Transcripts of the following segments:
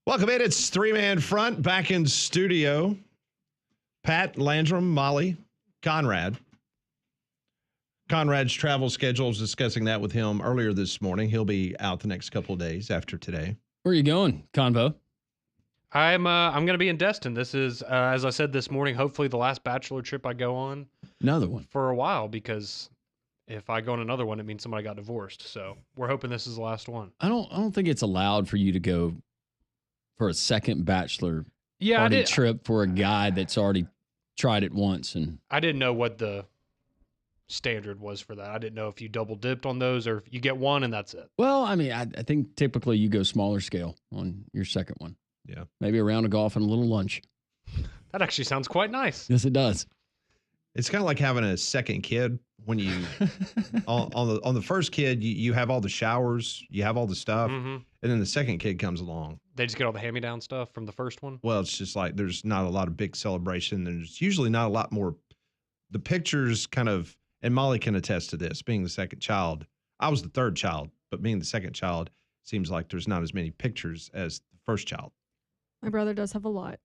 Welcome in. It's three-man front back in studio. Pat, Landrum, Molly, Conrad. Conrad's travel schedule, I was discussing that with him earlier this morning. He'll be out the next couple of days after today. Where are you going, Convo? I'm going to be in Destin. This is, as I said this morning, hopefully the last bachelor trip I go on. Another one. For a while, because if I go on another one, it means somebody got divorced. So we're hoping this is the last one. I don't think it's allowed for you to go for a second bachelor party trip for a guy that's already tried it once. And I didn't know what the standard was for that. I didn't know if you double dipped on those or if you get one and that's it. Well, I mean, I think typically you go smaller scale on your second one. Yeah. Maybe a round of golf and a little lunch. That actually sounds quite nice. Yes, it does. It's kind of like having a second kid when you on the first kid, you have all the showers, you have all the stuff, and then the second kid comes along. They just get all the hand-me-down stuff from the first one? Well, it's just like there's not a lot of big celebration. There's usually not a lot more. The pictures kind of, and Molly can attest to this, being the second child. I was the third child, but being the second child, seems like there's not as many pictures as the first child. My brother does have a lot.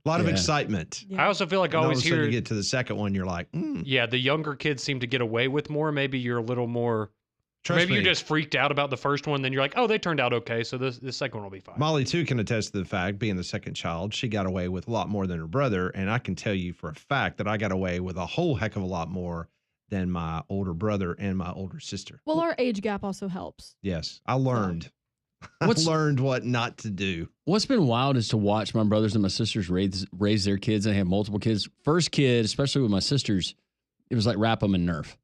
A lot of excitement. Yeah. I also feel like I always hear you get to the second one, you're like, yeah, the younger kids seem to get away with more. Maybe you're a little more. Maybe you just freaked out about the first one, then you're like, oh, they turned out okay, so this second one will be fine. Molly, too, can attest to the fact, being the second child, she got away with a lot more than her brother, and I can tell you for a fact that I got away with a whole heck of a lot more than my older brother and my older sister. Well, our age gap also helps. Yes, I learned. I learned what not to do. What's been wild is to watch my brothers and my sisters raise their kids, and they have multiple kids. First kid, especially with my sisters, it was like wrap them in Nerf.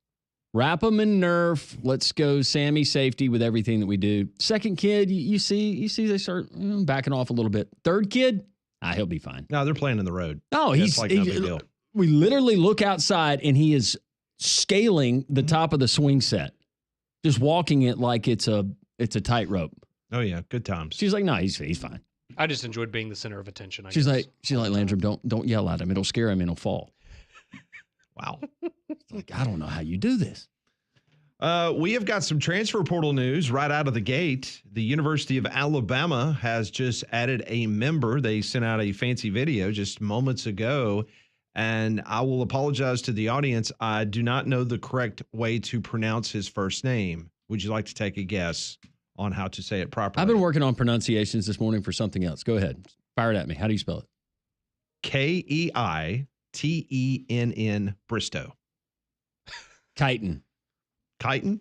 Wrap them in Nerf. Let's go Sammy safety with everything that we do. Second kid, you see they start backing off a little bit. Third kid, he'll be fine. No, they're playing in the road. No, no big deal. We literally look outside, and he is scaling the top of the swing set, just walking it like it's a tightrope. Oh yeah, good times. She's like, no, he's fine. I just enjoyed being the center of attention. She's like, Landrum, don't yell at him. It'll scare him and he'll fall. Wow. Like, I don't know how you do this. We have got some transfer portal news right out of the gate. The University of Alabama has just added a member. They sent out a fancy video just moments ago, and I will apologize to the audience. I do not know the correct way to pronounce his first name. Would you like to take a guess on how to say it properly? I've been working on pronunciations this morning for something else. Go ahead. Fire it at me. How do you spell it? Keitenn Bristow. Chitin. Keaton?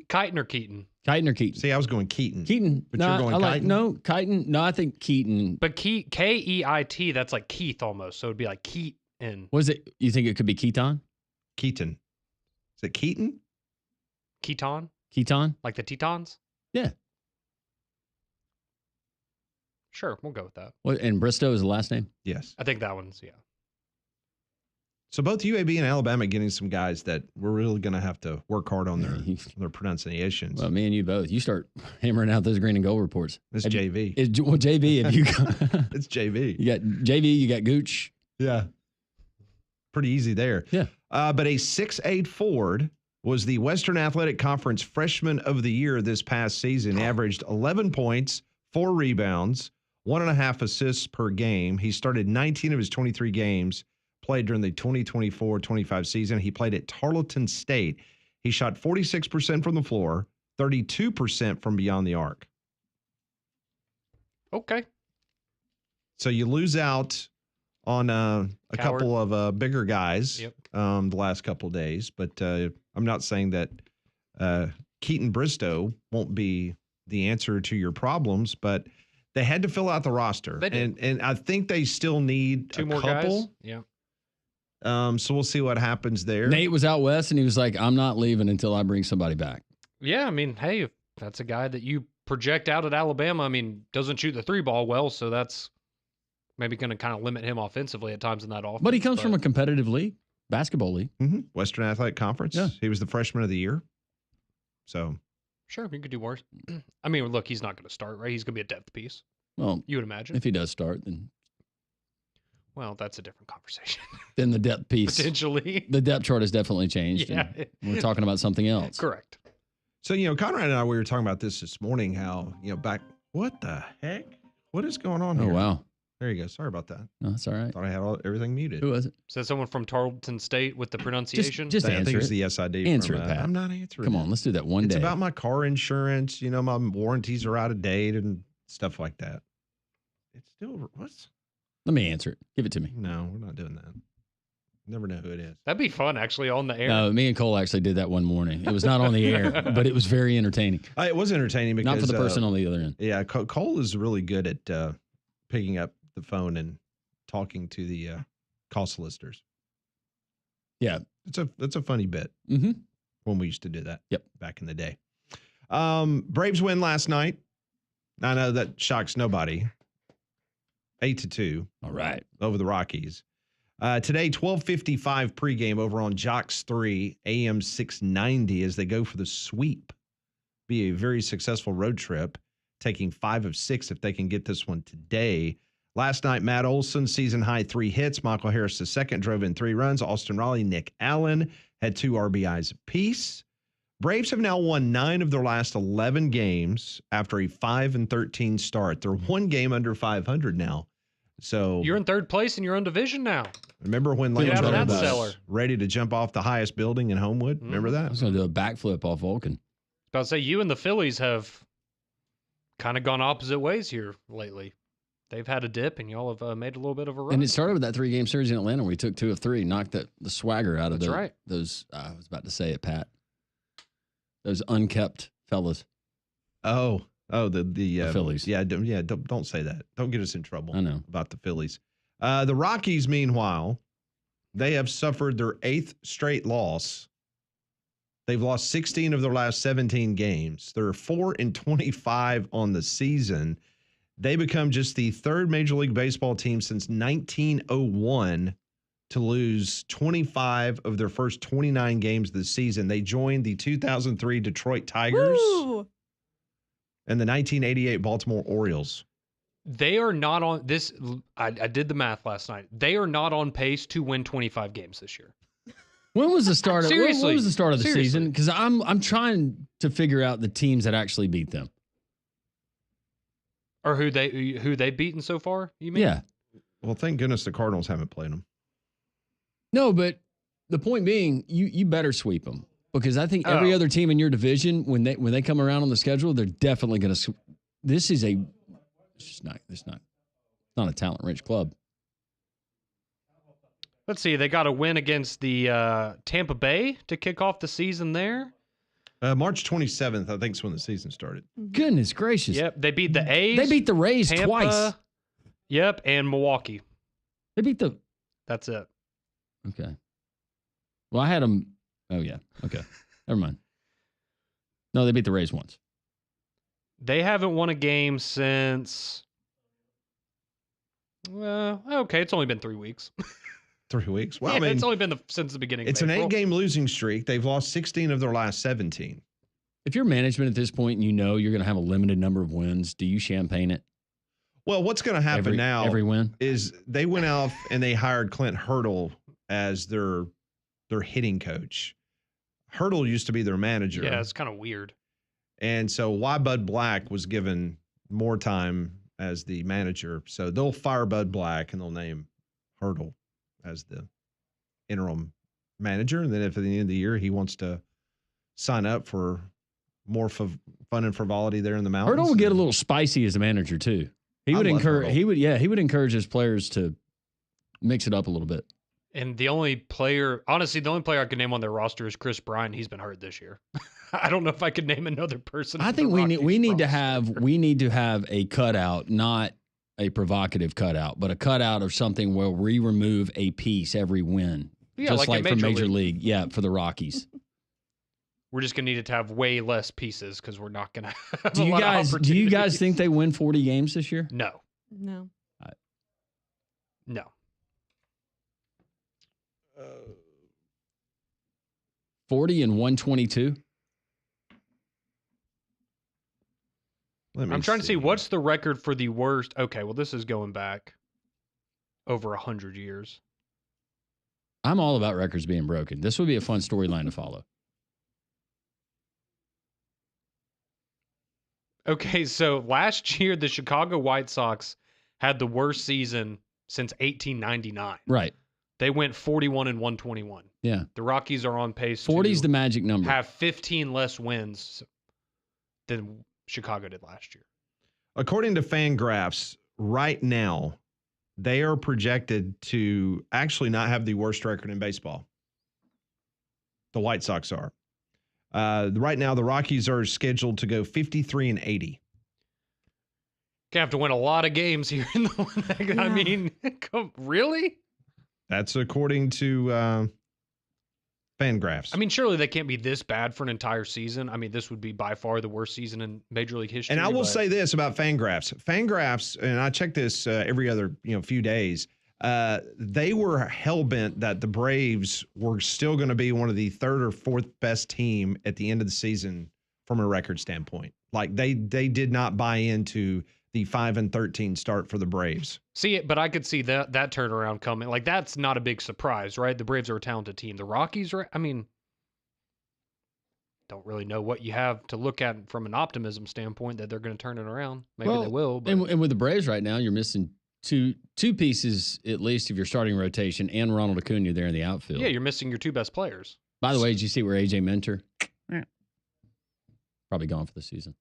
Chitin or Keaton? Chitin or Keaton? See, I was going Keaton. Keaton. But you're going Keaton? No, Chitin. No, I think Keaton. But K-E-I-T, that's like Keith almost. So it'd be like Keaton. Was it? You think it could be Keaton? Keaton. Is it Keaton? Keaton? Keaton? Like the Tetons? Yeah. Sure, we'll go with that. What, and Bristow is the last name? Yes. I think that one's, yeah. So both UAB and Alabama getting some guys that we're really going to have to work hard on their pronunciations. Well, me and you both. You start hammering out those green and gold reports. It's JV. JV, have you got? It's JV. You got JV, you got Gooch. Yeah. Pretty easy there. Yeah. But a 6'8" forward was the Western Athletic Conference Freshman of the Year this past season. He averaged 11 points, 4 rebounds, 1.5 assists per game. He started 19 of his 23 games, played during the 2024-25 season. He played at Tarleton State. He shot 46% from the floor, 32% from beyond the arc. Okay. So you lose out on a couple of bigger guys the last couple of days, but I'm not saying that Keaton Bristow won't be the answer to your problems, but they had to fill out the roster. And I think they still need two a more couple. guys. Yeah. So we'll see what happens there. Nate was out west, and he was like, I'm not leaving until I bring somebody back. Yeah, I mean, hey, if that's a guy that you project out at Alabama, I mean, doesn't shoot the 3-ball well, so that's maybe going to kind of limit him offensively at times in that offense. But he comes from a competitive league, basketball league. Mm-hmm. Western Athletic Conference. Yeah. He was the freshman of the year. So. Sure, you could do worse. I mean, look, he's not going to start, right? He's going to be a depth piece. Well, you would imagine. If he does start, then. Well, that's a different conversation. Then the depth piece. Potentially. The depth chart has definitely changed. Yeah. We're talking about something else. Correct. So, Conrad and I, we were talking about this morning, how, back What the heck? What is going on Oh, here? wow. There you go. Sorry about that. No, that's all right. Thought I had everything muted. Who was it? Is that someone from Tarleton State with the pronunciation? Just I think answer it's it. the SID. Answer from, it, Pat. I'm not answering. Come it. on, let's do that one It's day. about my car insurance. You know, my warranties are out of date and stuff like that. It's still what's? Let me answer it. Give it to me. No, we're not doing that. Never know who it is. That'd be fun, actually, on the air. No, me and Cole actually did that one morning. It was not on the air, but it was very entertaining. It was entertaining because Not for the person on the other end. Yeah, Cole is really good at picking up the phone and talking to the call solicitors. Yeah, it's a funny bit. Mm-hmm. When we used to do that. Yep. Back in the day. Braves win last night. I know that shocks nobody. 8-2. All right. Over the Rockies. Today, 12:55 pregame over on Jocks 3, AM 690 as they go for the sweep. Be a very successful road trip, taking 5 of 6 if they can get this one today. Last night, Matt Olson, season high 3 hits. Michael Harris II drove in 3 runs. Austin Riley, Nick Allen had 2 RBIs apiece. Braves have now won 9 of their last 11 games after a 5-13 start. They're 1 game under 500 now. So You're in third place in your own division now. remember when Get Lane out of Turner that was cellar. ready to jump off the highest building in Homewood? Remember I that? was going to do a backflip off Vulcan. About to say, you and the Phillies have kind of gone opposite ways here lately. They've had a dip, and y'all have made a little bit of a run. And it started with that 3-game series in Atlanta where we took 2 of 3, knocked the swagger out of That's right. those. I was about to say it, Pat. Those unkept fellas. The Phillies. Yeah, don't say that. Don't get us in trouble. I know. About the Phillies. The Rockies, meanwhile, they have suffered their 8th straight loss. They've lost 16 of their last 17 games. They're 4-25 on the season. They become just the 3rd Major League Baseball team since 1901 to lose 25 of their first 29 games of the season. They joined the 2003 Detroit Tigers Woo! and the 1988 Baltimore Orioles. They are not on this. I did the math last night. They are not on pace to win 25 games this year. When was the start of Seriously. when was the start of the Seriously. season? Because I'm trying to figure out the teams that actually beat them. Or who they've beaten so far, you mean? Yeah. Well, thank goodness the Cardinals haven't played them. No, but the point being, you better sweep them because I think every other team in your division, when they come around on the schedule, they're definitely going to. This is not a talent rich club. Let's see. They got a win against the Tampa Bay to kick off the season there. March 27th, I think, is when the season started. Goodness gracious! Yep. They beat the A's. They beat the Rays Tampa, twice. Yep. And Milwaukee. They beat the. That's it. Okay. Well, I had them. Oh yeah. Okay. Never mind. No, they beat the Rays once. They haven't won a game since. Okay, it's only been 3 weeks. 3 weeks. Well, Yeah, I mean, it's only been since the beginning. it's of an April. 8-game losing streak. They've lost 16 of their last 17. If you're management at this point and you know you're going to have a limited number of wins, do you champagne it? Well, what's going to happen now every win? is they went out and they hired Clint Hurdle as their hitting coach. Hurdle used to be their manager. Yeah, it's kind of weird. And so why Bud Black was given more time as the manager. So they'll fire Bud Black and they'll name Hurdle as the interim manager. And then if at the end of the year he wants to sign up for more fun and frivolity there in the mountains. Hurdle would get a little spicy as a manager too. He I would love encourage. Hurdle. He would encourage his players to mix it up a little bit. And the only player I could name on their roster is Chris Bryant. He's been hurt this year. I don't know if I could name another person. I for think the we need Rockies to have a cutout, not a provocative cutout, but a cutout of something where we remove a piece every win. Yeah, just like in for Major Major League. Yeah, for the Rockies. We're just gonna need it to have way less pieces because we're not gonna. Have Do a you lot of guys opportunities. think they win 40 games this year? No, No. no. 40 and 122? I'm trying to see what's the record for the worst. Okay, well this is going back over 100 years. I'm all about records being broken. This would be a fun storyline to follow. Okay, so last year the Chicago White Sox had the worst season since 1899. Right. They went 41 and 121. Yeah. The Rockies are on pace 40 is to the magic number. have 15 less wins than Chicago did last year. According to Fangraphs, right now, they are projected to actually not have the worst record in baseball. The White Sox are. Right now, the Rockies are scheduled to go 53 and 80. Gonna have to win a lot of games here in the Yeah. I mean, really? That's according to Fangraphs. I mean, surely they can't be this bad for an entire season. I mean, this would be by far the worst season in Major League history. and I will but- say this about Fangraphs. Fangraphs, and I check this every other few days. They were hell-bent that the Braves were still going to be one of the third or fourth best team at the end of the season from a record standpoint. Like they did not buy into the 5-13 start for the Braves. See it, but I could see that turnaround coming. Like that's not a big surprise, right? The Braves are a talented team. The Rockies are. I mean, don't really know what you have to look at from an optimism standpoint that they're going to turn it around. Maybe they will. But And with the Braves right now, you're missing two pieces at least of your starting rotation and Ronald Acuna there in the outfield. yeah, you're missing your two best players. By the way, did you see where AJ Minter? Probably gone for the season.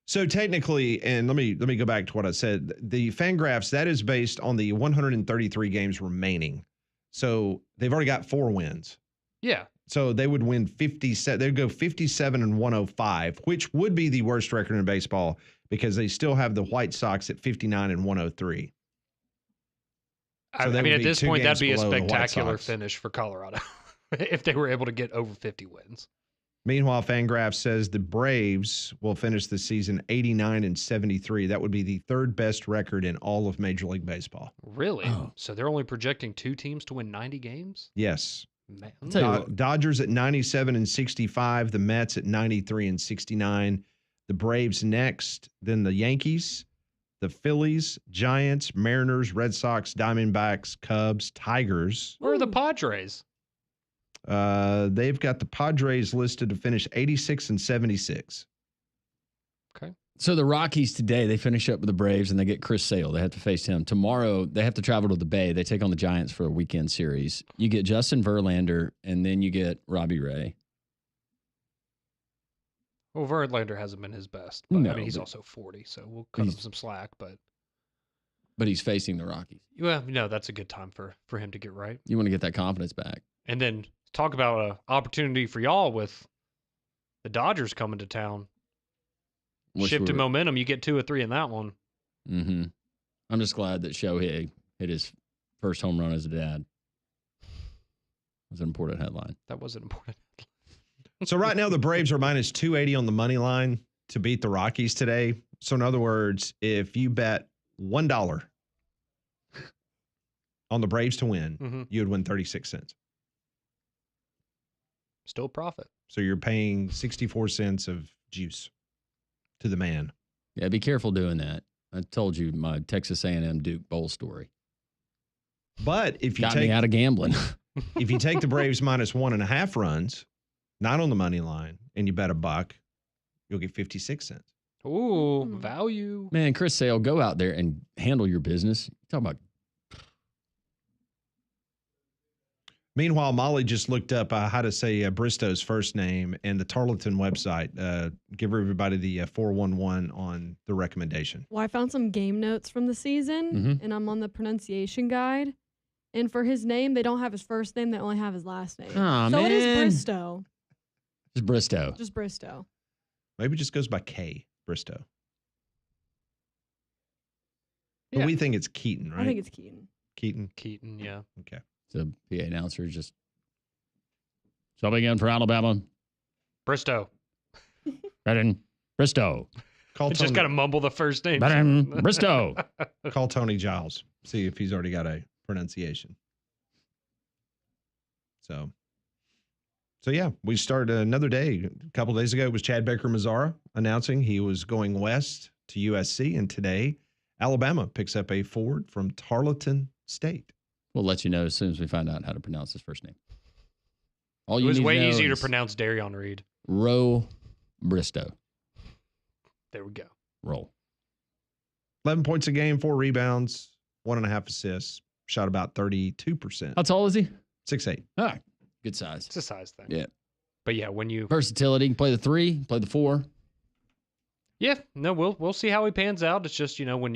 So technically, and let me go back to what I said. The Fangraphs, that is based on the 133 games remaining. So they've already got 4 wins. Yeah, So they would win 57. They'd go 57 and 105, which would be the worst record in baseball because they still have the White Sox at 59 and 103. I they mean, would at be this 2 point, that'd games be a below the White spectacular Sox. finish for Colorado if they were able to get over 50 wins. Meanwhile, Fangraphs says the Braves will finish the season 89 and 73. That would be the third best record in all of Major League Baseball. Really? Oh. So they're only projecting 2 teams to win 90 games? Yes. Man. I'll tell you what. Dodgers at 97 and 65. The Mets at 93 and 69. The Braves next. Then the Yankees, the Phillies, Giants, Mariners, Red Sox, Diamondbacks, Cubs, Tigers. Where are the Padres? They've got the Padres listed to finish 86 and 76. So the Rockies today, they finish up with the Braves and they get Chris Sale. They have to face him. Tomorrow, they have to travel to the Bay. They take on the Giants for a weekend series. You get Justin Verlander, and then you get Robbie Ray. Well, Verlander hasn't been his best. But, I No, mean, he's but- also 40, so we'll cut him He's- some slack. But, But he's facing the Rockies. well, no, that's a good time for him to get right. You want to get that confidence back. And then talk about an opportunity for y'all with the Dodgers coming to town. Shift to momentum. You get 2 or 3 in that one. Mm-hmm. I'm just glad that Shohei hit his first home run as a dad. That's an important headline. That wasn't important. So right now the Braves are minus 280 on the money line to beat the Rockies today. So in other words, if you bet $1 on the Braves to win, Mhm. you would win 36 cents. Still profit. So you're paying 64 cents of juice to the man. Yeah, be careful doing that. I told you my Texas A&M Duke Bowl story. But if you Got me out of gambling. if you take the Braves minus 1.5 runs, not on the money line, and you bet $1, you'll get 56 cents. Ooh, Hmm. value. Man, Chris Sale, go out there and handle your business. Talk about Meanwhile, Molly just looked up how to say Bristow's first name, and the Tarleton website. Give everybody the 411 on the recommendation. Well, I found some game notes from the season, Mhm. and I'm on the pronunciation guide. And for his name, they don't have his first name; they only have his last name. Aw, so it is man. Bristow, just Bristow. just Bristow. Maybe it just goes by K, Bristow. But Yeah. we think it's Keaton, right? I think it's Keaton. Keaton. Keaton, yeah. Okay. The PA announcer just subbing in for Alabama. Bristow. Brennan Bristow. Call It's just got to mumble the first name. Brennan Bristow. call Tony Giles. See if he's already got a pronunciation. So yeah, we started another day. A couple days ago, it was Chad Baker-Mazara announcing he was going west to USC, and today Alabama picks up a forward from Tarleton State. We'll let you know as soon as we find out how to pronounce his first name. All It you was need way know easier to is pronounce Darion Reed. Roe Bristow. There we go. Roll. 11 points a game, 4 rebounds, 1.5 assists. Shot about 32%. How tall is he? 6'8". All right. Good size. It's a size thing. Yeah. But yeah, when you Versatility. Can play the 3, play the 4. Yeah, no, we'll see how he pans out. It's just, when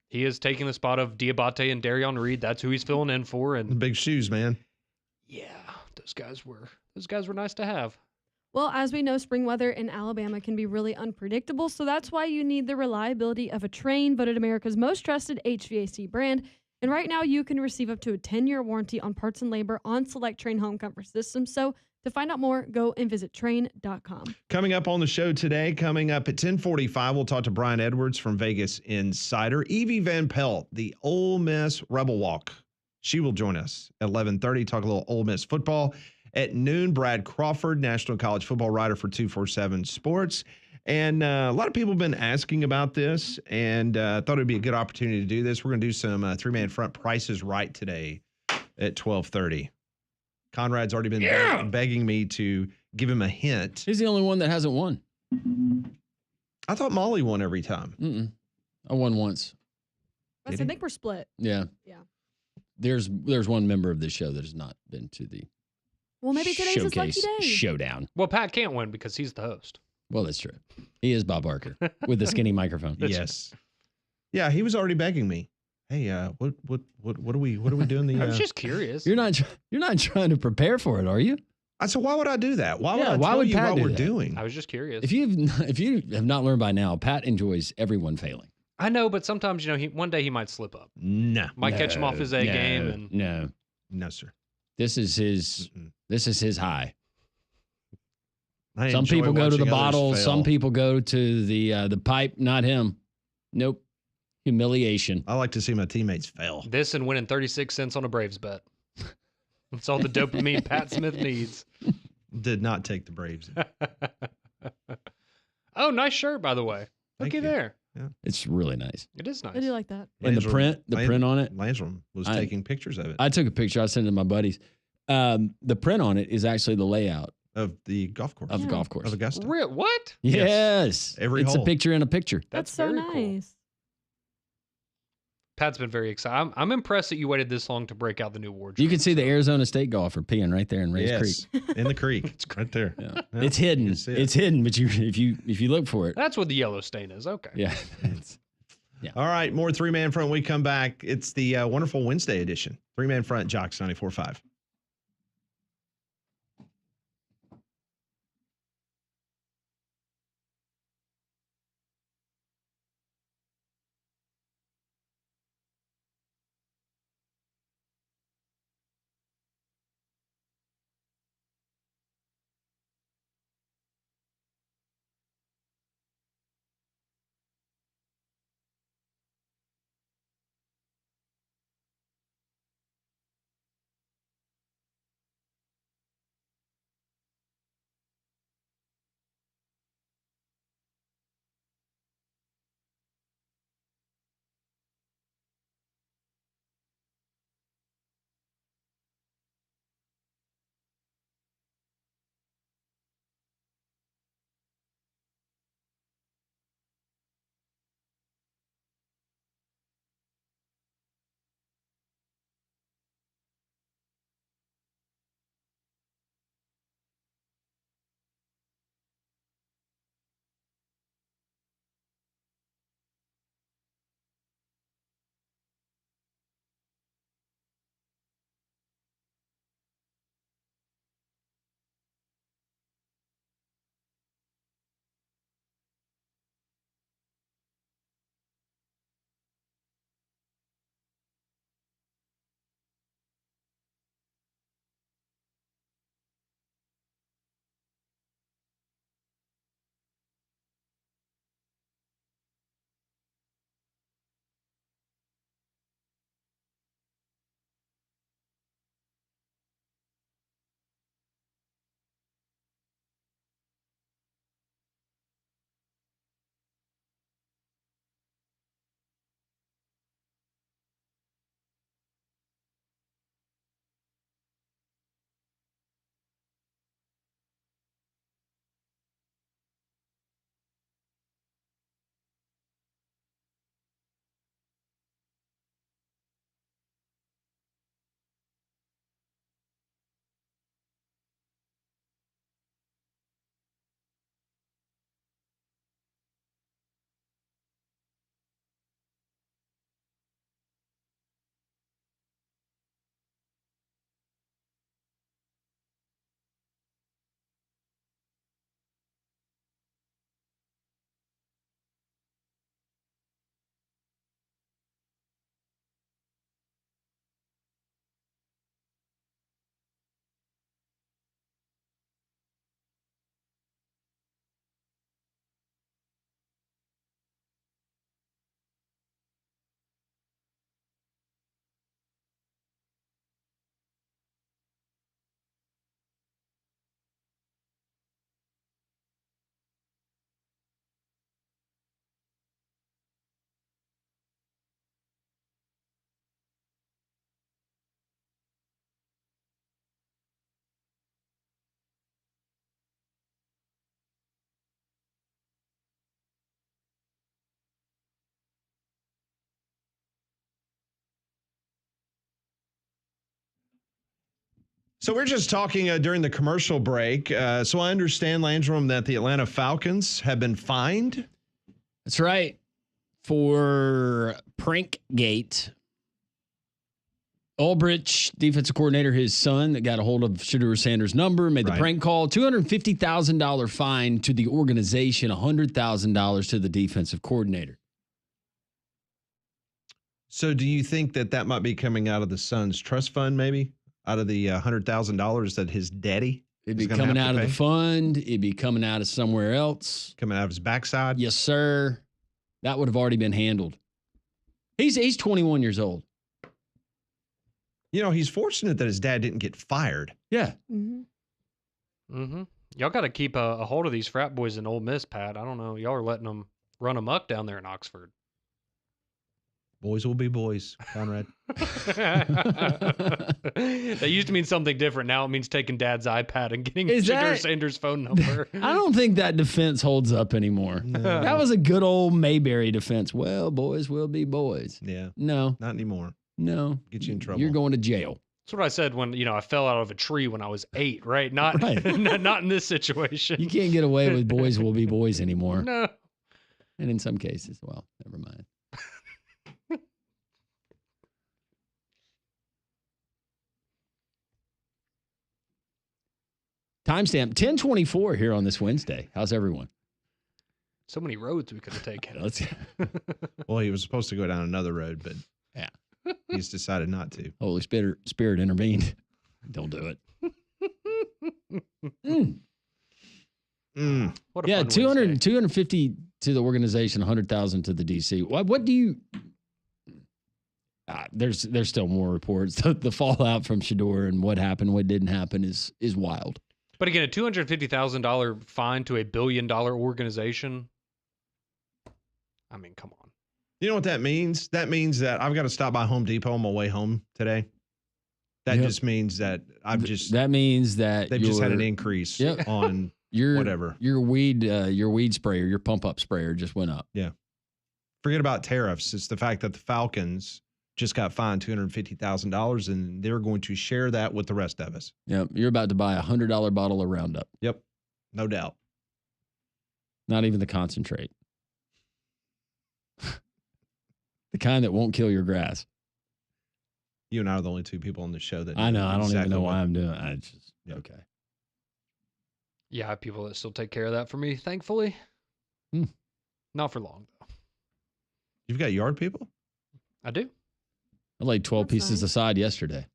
he is taking the spot of Diabate and Darion Reed, that's who he's filling in for. The And big shoes, man. yeah, those guys were nice to have. Well, as we know, spring weather in Alabama can be really unpredictable, so that's why you need the reliability of a Train, voted America's most trusted HVAC brand. And right now, you can receive up to a 10-year warranty on parts and labor on select Train home comfort systems. So to find out more, go and visit train.com. Coming up on the show today, coming up at 10:45, we'll talk to Brian Edwards from Vegas Insider. Evie Van Pelt, the Ole Miss Rebel Walk. She will join us at 11:30, talk a little Ole Miss football. At noon, Brad Crawford, National College Football writer for 247 Sports. And a lot of people have been asking about this, and thought it'd be a good opportunity to do this. We're going to do some three-man front prices right today at 12:30. Conrad's already been begging me to give him a hint. He's the only one that hasn't won. I thought Molly won every time. Mm-mm. I won once. I think we're split. Yeah. Yeah. There's one member of this show that has not been to the Well, maybe today's his lucky showcase day. showdown. Well, Pat can't win because he's the host. Well, that's true. He is Bob Barker with the skinny microphone. Yes. Yeah, he was already begging me. Hey, what are we doing? The I was just curious. You're not trying to prepare for it, are you? I said, why would I do that? Why would Yeah, I why tell would you Pat what do we're that? doing? I was just curious. If you have not learned by now, Pat enjoys everyone failing. I know, but sometimes one day he might slip up. No, Might catch him off his A game, and no, sir. this is his Mm-mm. this is his high. I Some enjoy people go to the watching others bottle. fail. Some people go to the pipe. Not him. Nope. Humiliation. I like to see my teammates fail. this and winning 36 cents on a Braves bet. That's all the dopamine Pat Smith needs. Did not take the Braves. Oh, nice shirt, by the way. Thank Looky you. there. It's really nice. It is nice. I do like that. And the print on it. Lansram was I- taking pictures of it, I took a picture. I sent it to my buddies. The print on it is actually the layout of the golf course of the Yeah. golf course. of Augusta. What? Yes. Every it's hole. a picture in a picture. That's so very cool. nice. Pat's been very excited. I'm impressed that you waited this long to break out the new wardrobe. You can see the Arizona State golfer peeing right there in Ray's Creek. Yes, in the creek. It's right there. Yeah. Yeah, It's hidden. you can see it. It's hidden, but if you look for it, That's what the yellow stain is. Okay. yeah. All right, more three-man front. When we come back. It's the wonderful Wednesday edition. Three-man front, Jocks 94.5. So we're just talking during the commercial break. So I understand, Landrum, that the Atlanta Falcons have been fined. That's right. For Prankgate. Ulbrich, defensive coordinator, his son, that got a hold of Shedeur Sanders' number, made the prank call. $250,000 fine to the organization, $100,000 to the defensive coordinator. So do you think that that might be coming out of the son's trust fund, maybe? Out of the $100,000 that his daddy It'd be coming out of the fund. It'd be coming out of somewhere else. Coming out of his backside? Yes, sir. That would have already been handled. He's 21 years old. You know, he's fortunate that his dad didn't get fired. Yeah. Y'all got to keep a hold of these frat boys in Ole Miss, Pat. I don't know. Y'all are letting them run amok down there in Oxford. Boys will be boys, Conrad. That used to mean something different. Now it means taking dad's iPad and getting Shedeur Sanders' phone number. I don't think that defense holds up anymore. No. That was a good old Mayberry defense. Well, boys will be boys. Yeah. No. Not anymore. No. Get you in trouble. You're going to jail. That's what I said when, I fell out of a tree when I was 8, right? Not Right. not in this situation. You can't get away with boys will be boys anymore. No. And in some cases, well, never mind. Timestamp 10:24 here on this Wednesday. How's everyone? So many roads we could have taken. Let's. Well, he was supposed to go down another road, but Yeah. he's decided not to. Holy Spirit intervened. Don't do it. What a Yeah, fun 200, Wednesday. 250 to the organization, 100,000 to the DC. What do you? There's still more reports. The fallout from Shedeur and what happened, what didn't happen is wild. But again, a $250,000 fine to $1 billion organization. I mean, come on. You know what that means? That means that I've got to stop by Home Depot on my way home today. That just means that That means that they've just had an increase on whatever. Your weed sprayer, your pump up sprayer just went up. Yeah. Forget about tariffs. It's the fact that the Falcons just got fined $250,000 and they're going to share that with the rest of us. Yep. You're about to buy a $100 bottle of Roundup. Yep. No doubt. Not even the concentrate. The kind that won't kill your grass. You and I are the only two people on the show that I know. I don't even exactly know what- why I'm doing it. I just, okay. Yeah, I have people that still take care of that for me, thankfully. Not for long, though. You've got yard people? I do. I laid 12 That's pieces nice. aside yesterday.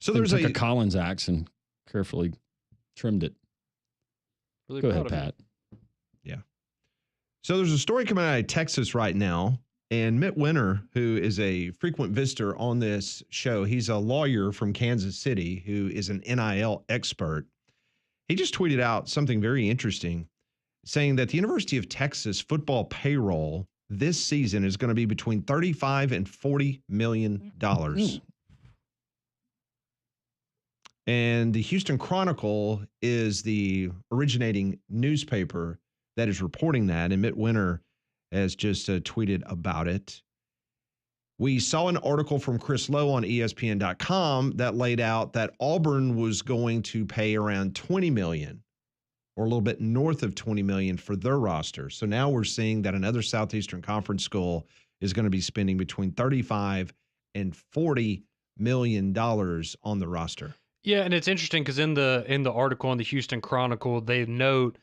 So Then there's took a Collins axe and carefully trimmed it. Really Go proud ahead, of you. Pat. So there's a story coming out of Texas right now, and Mitt Winter, who is a frequent visitor on this show, he's a lawyer from Kansas City who is an NIL expert. He just tweeted out something very interesting, saying that the University of Texas football payroll this season is going to be between $35 and $40 million. And the Houston Chronicle is the originating newspaper that is reporting that, and Mitt Winter has just tweeted about it. We saw an article from Chris Lowe on ESPN.com that laid out that Auburn was going to pay around $20 million or a little bit north of $20 million for their roster. So now we're seeing that another Southeastern Conference school is going to be spending between $35 and $40 million on the roster. Yeah, and it's interesting because in the article in the Houston Chronicle, they note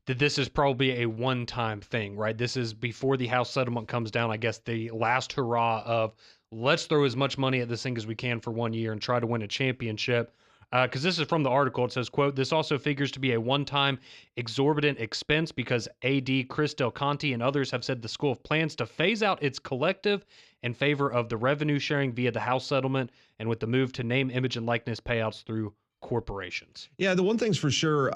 that this is probably a one-time thing, right? This is before the House settlement comes down, I guess the last hurrah of let's throw as much money at this thing as we can for 1 year and try to win a championship. Because this is from the article. It says, quote, this also figures to be a one-time exorbitant expense because AD Chris Del Conte and others have said the school plans to phase out its collective in favor of the revenue sharing via the House settlement and with the move to name, image, and likeness payouts through corporations. Yeah, the one thing's for sure,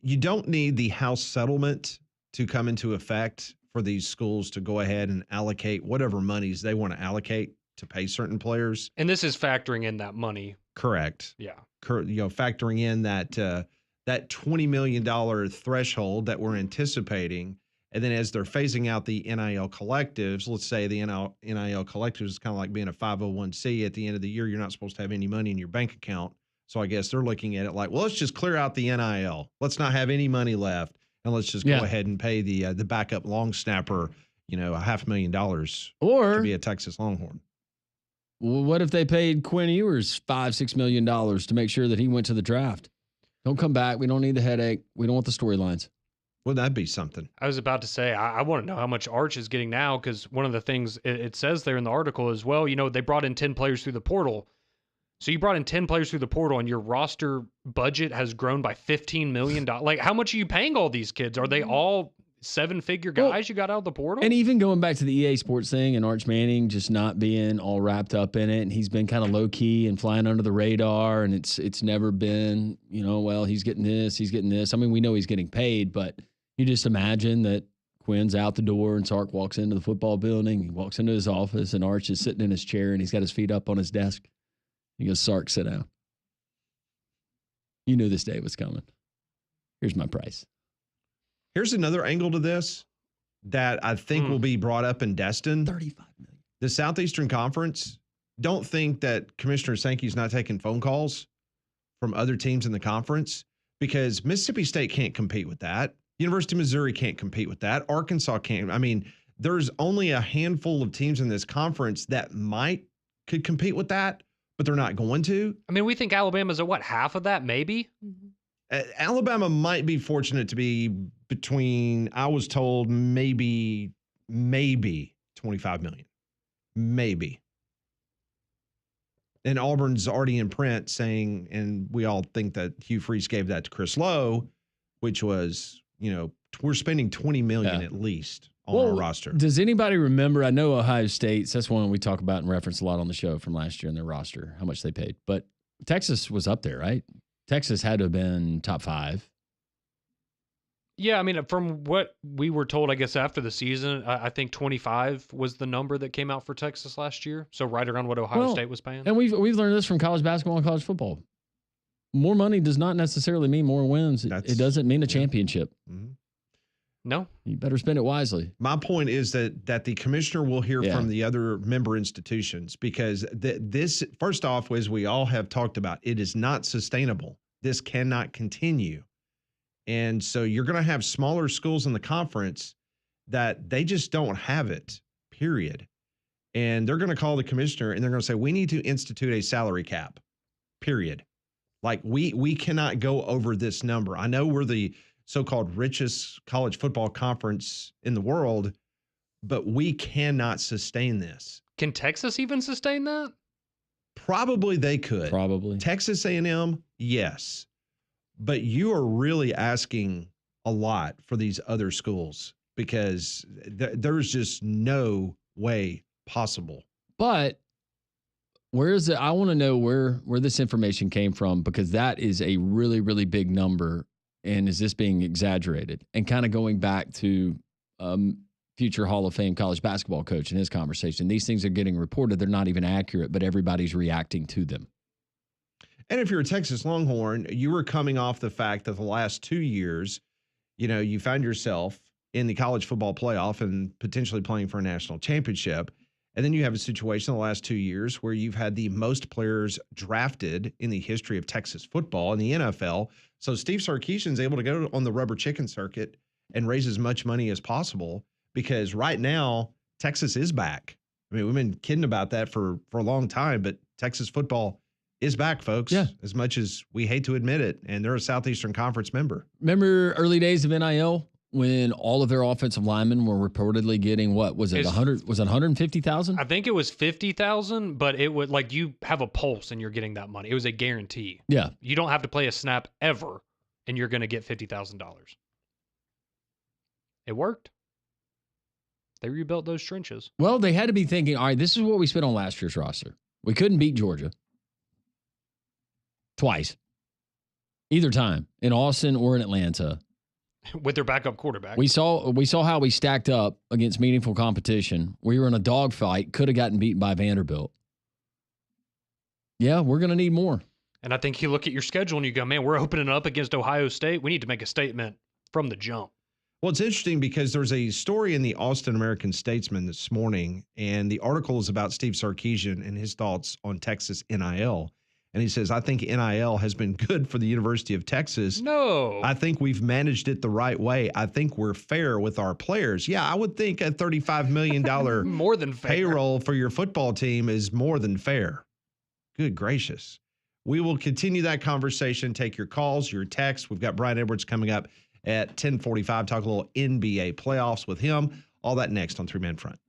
you don't need the House settlement to come into effect for these schools to go ahead and allocate whatever monies they want to allocate to pay certain players. And this is factoring in that money. Correct. Yeah. Factoring in that that $20 million threshold that we're anticipating. And then as they're phasing out the NIL collectives, let's say the NIL collectives is kind of like being a 501c. At the end of the year, you're not supposed to have any money in your bank account. So I guess they're looking at it like, well, let's just clear out the NIL. Let's not have any money left, and let's just go ahead and pay the backup long snapper, $500,000 Or to be a Texas Longhorn. Well, what if they paid Quinn Ewers $5-6 million to make sure that he went to the draft? Don't come back. We don't need the headache. We don't want the storylines. Wouldn't that be something? I was about to say, I want to know how much Arch is getting now, because one of the things it says there in the article is, well, they brought in 10 players through the portal. So you brought in 10 players through the portal, and your roster budget has grown by $15 million. Like, how much are you paying all these kids? Are they all seven-figure guys you got out of the portal? And even going back to the EA Sports thing and Arch Manning just not being all wrapped up in it, and he's been kind of low-key and flying under the radar, and it's never been, well, he's getting this, he's getting this. I mean, we know he's getting paid, but you just imagine that Quinn's out the door and Sark walks into the football building, he walks into his office, and Arch is sitting in his chair, and he's got his feet up on his desk. He goes, Sark, sit down. You knew this day was coming. Here's my price. Here's another angle to this that I think will be brought up in Destin. $35 million. The Southeastern Conference, don't think that Commissioner Sankey's not taking phone calls from other teams in the conference, because Mississippi State can't compete with that. University of Missouri can't compete with that. Arkansas can't. I mean, there's only a handful of teams in this conference that could compete with that, but they're not going to. I mean, we think Alabama's at half of that, maybe? Alabama might be fortunate to be between, I was told, maybe 25 million. Maybe. And Auburn's already in print saying, and we all think that Hugh Freeze gave that to Chris Lowe, which was, we're spending $20 million at least on our roster. Does anybody remember? I know Ohio State's, that's one we talk about and reference a lot on the show from last year in their roster, how much they paid. But Texas was up there, right? Texas had to have been top 5. Yeah, I mean, from what we were told, I guess, after the season, I think 25 was the number that came out for Texas last year. So right around what Ohio State was paying. And we've learned this from college basketball and college football. More money does not necessarily mean more wins. It doesn't mean a championship. Mm-hmm. No. You better spend it wisely. My point is that the commissioner will hear from the other member institutions, because this, first off, as we all have talked about, it is not sustainable. This cannot continue. And so you're going to have smaller schools in the conference that they just don't have it, period. And they're going to call the commissioner and they're going to say, we need to institute a salary cap, period. Like we cannot go over this number. I know we're the so-called richest college football conference in the world, but we cannot sustain this. Can Texas even sustain that? Probably they could. Probably. Texas A&M, yes. But you are really asking a lot for these other schools, because there's just no way possible. But where is it? I want to know where this information came from, because that is a really, really big number. And is this being exaggerated? And kind of going back to future Hall of Fame college basketball coach in his conversation, these things are getting reported. They're not even accurate, but everybody's reacting to them. And if you're a Texas Longhorn, you were coming off the fact that the last 2 years, you found yourself in the college football playoff and potentially playing for a national championship. And then you have a situation in the last 2 years where you've had the most players drafted in the history of Texas football in the NFL. So Steve Sarkisian's able to go on the rubber chicken circuit and raise as much money as possible, because right now Texas is back. I mean, we've been kidding about that for a long time, but Texas football is back, folks. Yeah. As much as we hate to admit it. And they're a Southeastern Conference member. Remember early days of NIL when all of their offensive linemen were reportedly getting, what was it? 100? Was it 150,000? I think it was 50,000, but it would, like, you have a pulse and you're getting that money. It was a guarantee. Yeah. You don't have to play a snap ever, and you're going to get $50,000. It worked. They rebuilt those trenches. Well, they had to be thinking, all right, this is what we spent on last year's roster. We couldn't beat Georgia twice, either time, in Austin or in Atlanta. With their backup quarterback. We saw how we stacked up against meaningful competition. We were in a dogfight, could have gotten beaten by Vanderbilt. Yeah, we're going to need more. And I think you look at your schedule and you go, man, we're opening up against Ohio State. We need to make a statement from the jump. Well, it's interesting because there's a story in the Austin American-Statesman this morning, and the article is about Steve Sarkisian and his thoughts on Texas NIL. And he says, I think NIL has been good for the University of Texas. No. I think we've managed it the right way. I think we're fair with our players. Yeah, I would think a $35 million More than fair. payroll for your football team is more than fair. Good gracious. We will continue that conversation. Take your calls, your texts. We've got Brian Edwards coming up at 10:45. Talk a little NBA playoffs with him. All that next on Three Man Front.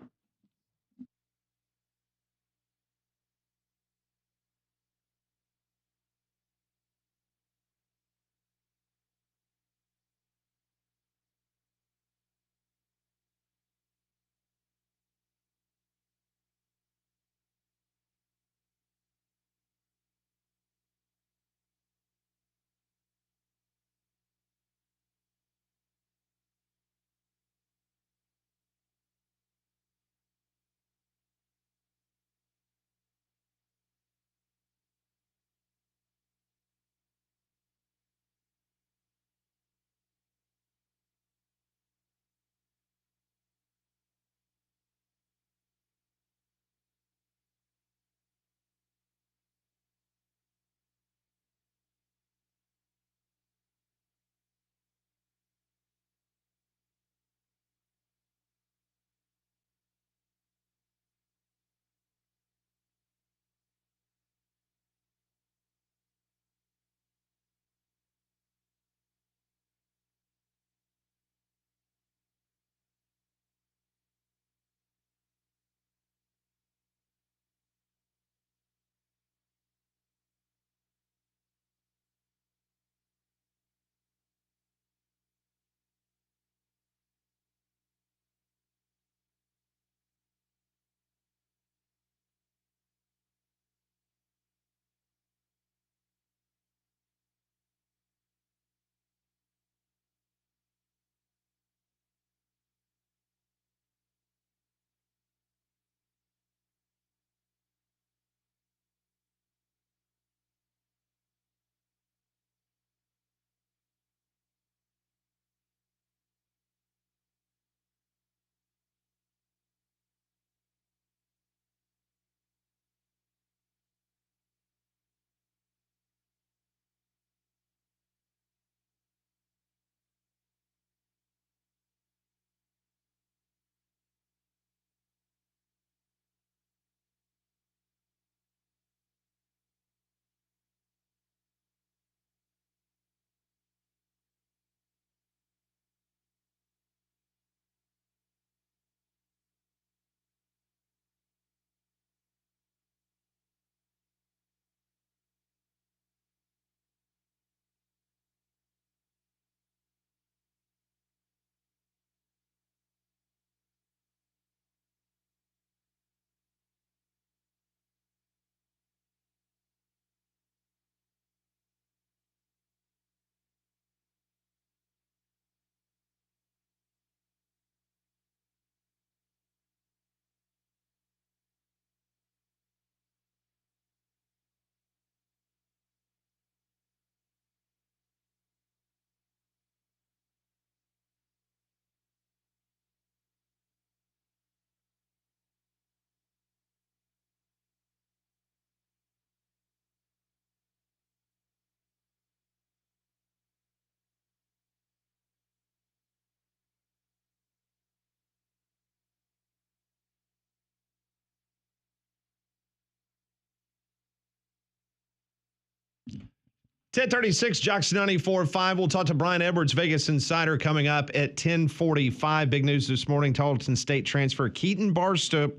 Ten 10:36, Jocks 94.5. We'll talk to Brian Edwards, Vegas Insider, coming up at 10:45. Big news this morning. Tarleton State transfer Keaton Bristow,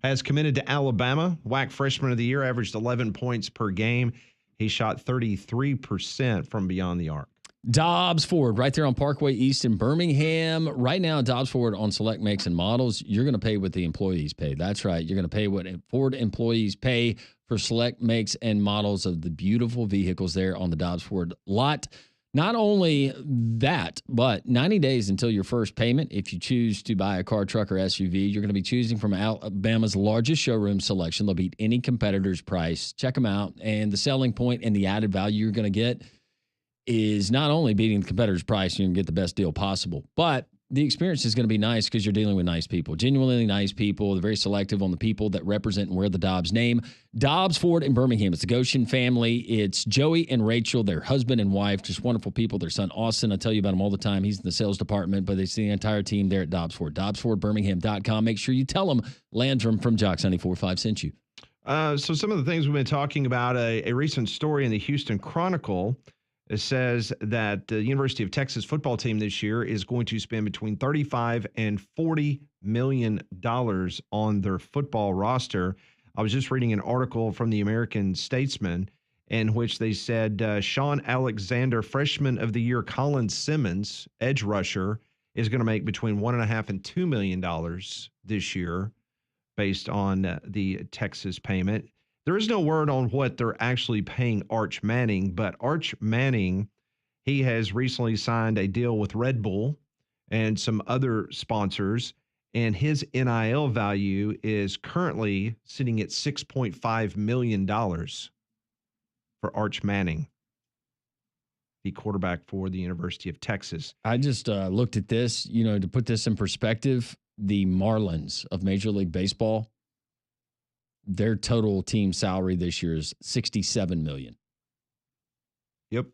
has committed to Alabama. WAC Freshman of the Year, averaged 11 points per game. He shot 33% from beyond the arc. Dobbs Ford, right there on Parkway East in Birmingham. Right now, Dobbs Ford on select makes and models. You're going to pay what the employees pay. That's right. You're going to pay what Ford employees pay for select makes and models of the beautiful vehicles there on the Dobbs Ford lot. Not only that, but 90 days until your first payment. If you choose to buy a car, truck, or SUV, you're going to be choosing from Alabama's largest showroom selection. They'll beat any competitor's price. Check them out. And the selling point and the added value you're going to get is not only beating the competitor's price, you can get the best deal possible, but the experience is going to be nice because you're dealing with nice people, genuinely nice people. They're very selective on the people that represent and wear the Dobbs name. Dobbs Ford in Birmingham. It's the Goshen family. It's Joey and Rachel, their husband and wife, just wonderful people. Their son, Austin, I tell you about him all the time. He's in the sales department, but it's the entire team there at Dobbs Ford. DobbsFordBirmingham.com. Make sure you tell them Landrum from Jocks 94.5 sent you. So some of the things we've been talking about, a recent story in the Houston Chronicle, it says that the University of Texas football team this year is going to spend between $35 and $40 million on their football roster. I was just reading an article from the American Statesman in which they said Sean Alexander, freshman of the year, Colin Simmons, edge rusher, is going to make between $1.5 and $2 million this year based on the Texas payment. There is no word on what they're actually paying Arch Manning, but Arch Manning, he has recently signed a deal with Red Bull and some other sponsors, and his NIL value is currently sitting at $6.5 million for Arch Manning, the quarterback for the University of Texas. I just looked at this, to put this in perspective, the Marlins of Major League Baseball, their total team salary this year is $67 million. Yep.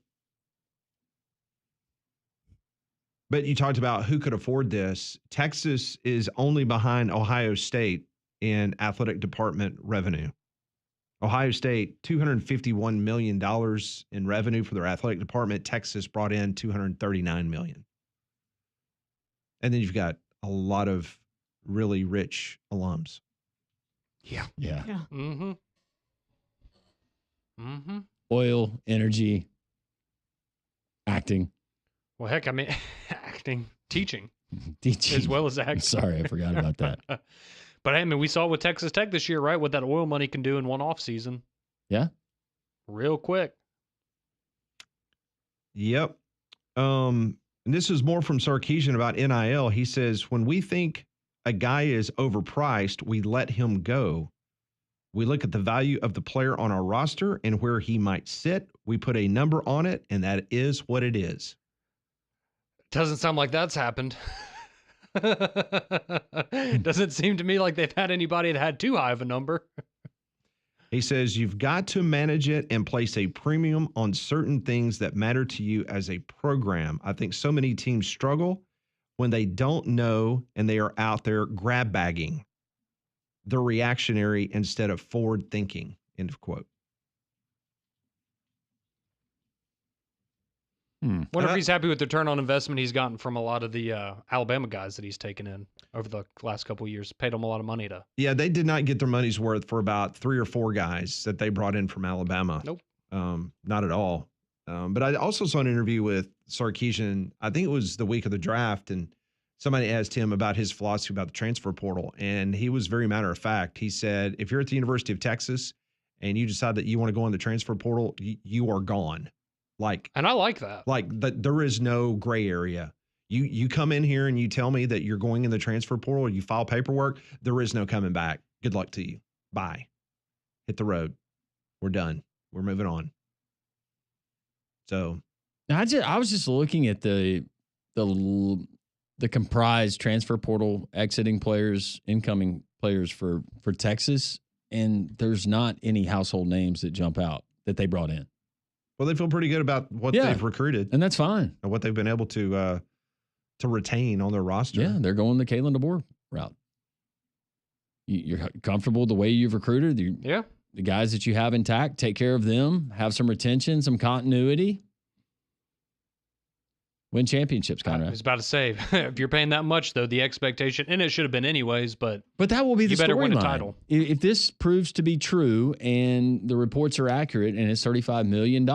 But you talked about who could afford this. Texas is only behind Ohio State in athletic department revenue. Ohio State, $251 million in revenue for their athletic department. Texas brought in $239 million. And then you've got a lot of really rich alums. Yeah. Mm-hmm. Mm-hmm. Oil, energy, acting. Well, heck, I mean, acting, teaching, Teaching. as well as acting. Sorry, I forgot about that. But I mean, we saw with Texas Tech this year, right? What that oil money can do in one off season. Yeah. Real quick. Yep. And this is more from Sarkisian about NIL. He says, when we think a guy is overpriced, we let him go. We look at the value of the player on our roster and where he might sit. We put a number on it, and that is what it is. Doesn't sound like that's happened. Doesn't seem to me like they've had anybody that had too high of a number. He says, you've got to manage it and place a premium on certain things that matter to you as a program. I think so many teams struggle when they don't know and they are out there grab bagging. They're reactionary instead of forward thinking, end of quote. Wonder if he's happy with the return on investment he's gotten from a lot of the Alabama guys that he's taken in over the last couple of years. Paid them a lot of money to. Yeah, they did not get their money's worth for about 3 or 4 guys that they brought in from Alabama. Nope. Not at all. But I also saw an interview with Sarkisian, I think it was the week of the draft, and somebody asked him about his philosophy about the transfer portal, and he was very matter of fact. He said, if you're at the University of Texas and you decide that you want to go in the transfer portal, you are gone. And I like that. There is no gray area. You come in here and you tell me that you're going in the transfer portal, or you file paperwork, there is no coming back. Good luck to you. Bye. Hit the road. We're done. We're moving on. So I was just looking at the comprised transfer portal exiting players, incoming players for Texas, and there's not any household names that jump out that they brought in. Well, they feel pretty good about what they've recruited, and that's fine, and what they've been able to retain on their roster. Yeah, they're going the Kalen DeBoer route. You're comfortable with the way you've recruited. The guys that you have intact, take care of them, have some retention, some continuity. Win championships, Conrad. I was about to say, if you're paying that much, though, the expectation, and it should have been anyways, but that will be the you better win a storyline. title. If this proves to be true and the reports are accurate and it's $35 million,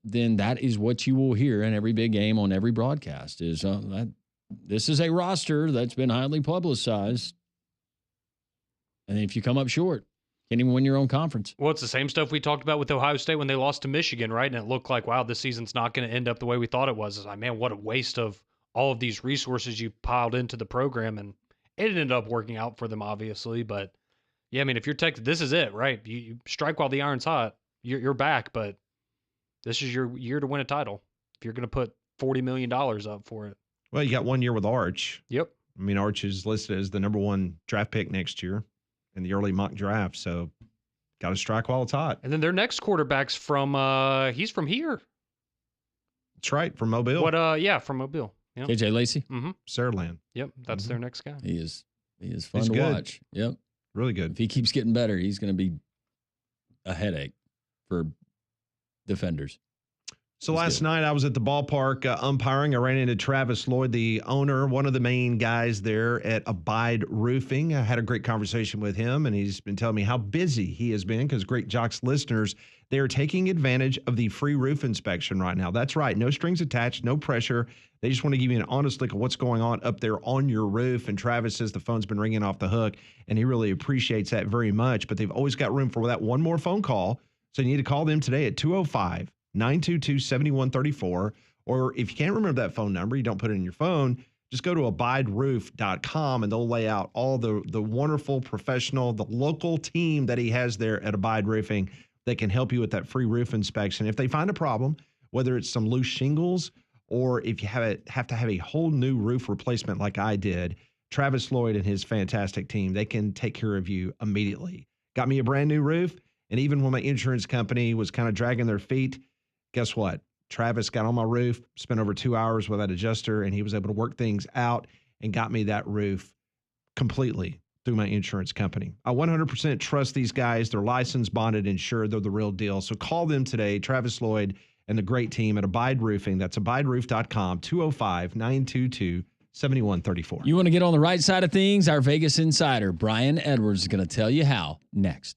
then that is what you will hear in every big game on every broadcast is this is a roster that's been highly publicized. And if you come up short, can't even win your own conference. Well, it's the same stuff we talked about with Ohio State when they lost to Michigan, right? And it looked like, wow, this season's not going to end up the way we thought it was. It's like, man, what a waste of all of these resources you piled into the program. And it ended up working out for them, obviously. But, yeah, I mean, if you're Texas, this is it, right? You strike while the iron's hot. You're back, but this is your year to win a title if you're going to put $40 million up for it. Well, you got 1 year with Arch. Yep. I mean, Arch is listed as the #1 draft pick next year in the early mock draft. So got to strike while it's hot. And then their next quarterback's from he's from here. That's right, from Mobile. What yeah, from Mobile. Yep. KJ Lacey. Mm-hmm. Saraland. Yep. That's their next guy. He is fun He's to good. watch. Yep. Really If good. he keeps getting better, he's going to be a headache for defenders. So He's last good. night I was at the ballpark umpiring. I ran into Travis Lloyd, the owner, one of the main guys there at Abide Roofing. I had a great conversation with him, and he's been telling me how busy he has been because Great Jocks listeners, they are taking advantage of the free roof inspection right now. That's right. No strings attached, no pressure. They just want to give you an honest look at what's going on up there on your roof. And Travis says the phone's been ringing off the hook, and he really appreciates that very much. But they've always got room for that one more phone call. So you need to call them today at 205-922-7134. Or if you can't remember that phone number, you don't put it in your phone, just go to abideroof.com and they'll lay out all the wonderful professional, the local team that he has there at Abide Roofing that can help you with that free roof inspection. If they find a problem, whether it's some loose shingles or if you have to have a whole new roof replacement like I did, Travis Lloyd and his fantastic team, they can take care of you immediately. Got me a brand new roof. And even when my insurance company was kind of dragging their feet, guess what? Travis got on my roof, spent over 2 hours with that adjuster, and he was able to work things out and got me that roof completely through my insurance company. I 100% trust these guys. They're licensed, bonded, insured. They're the real deal. So call them today, Travis Lloyd and the great team at Abide Roofing. That's abideroof.com, 205-922-7134. You want to get on the right side of things? Our Vegas insider, Brian Edwards, is going to tell you how next.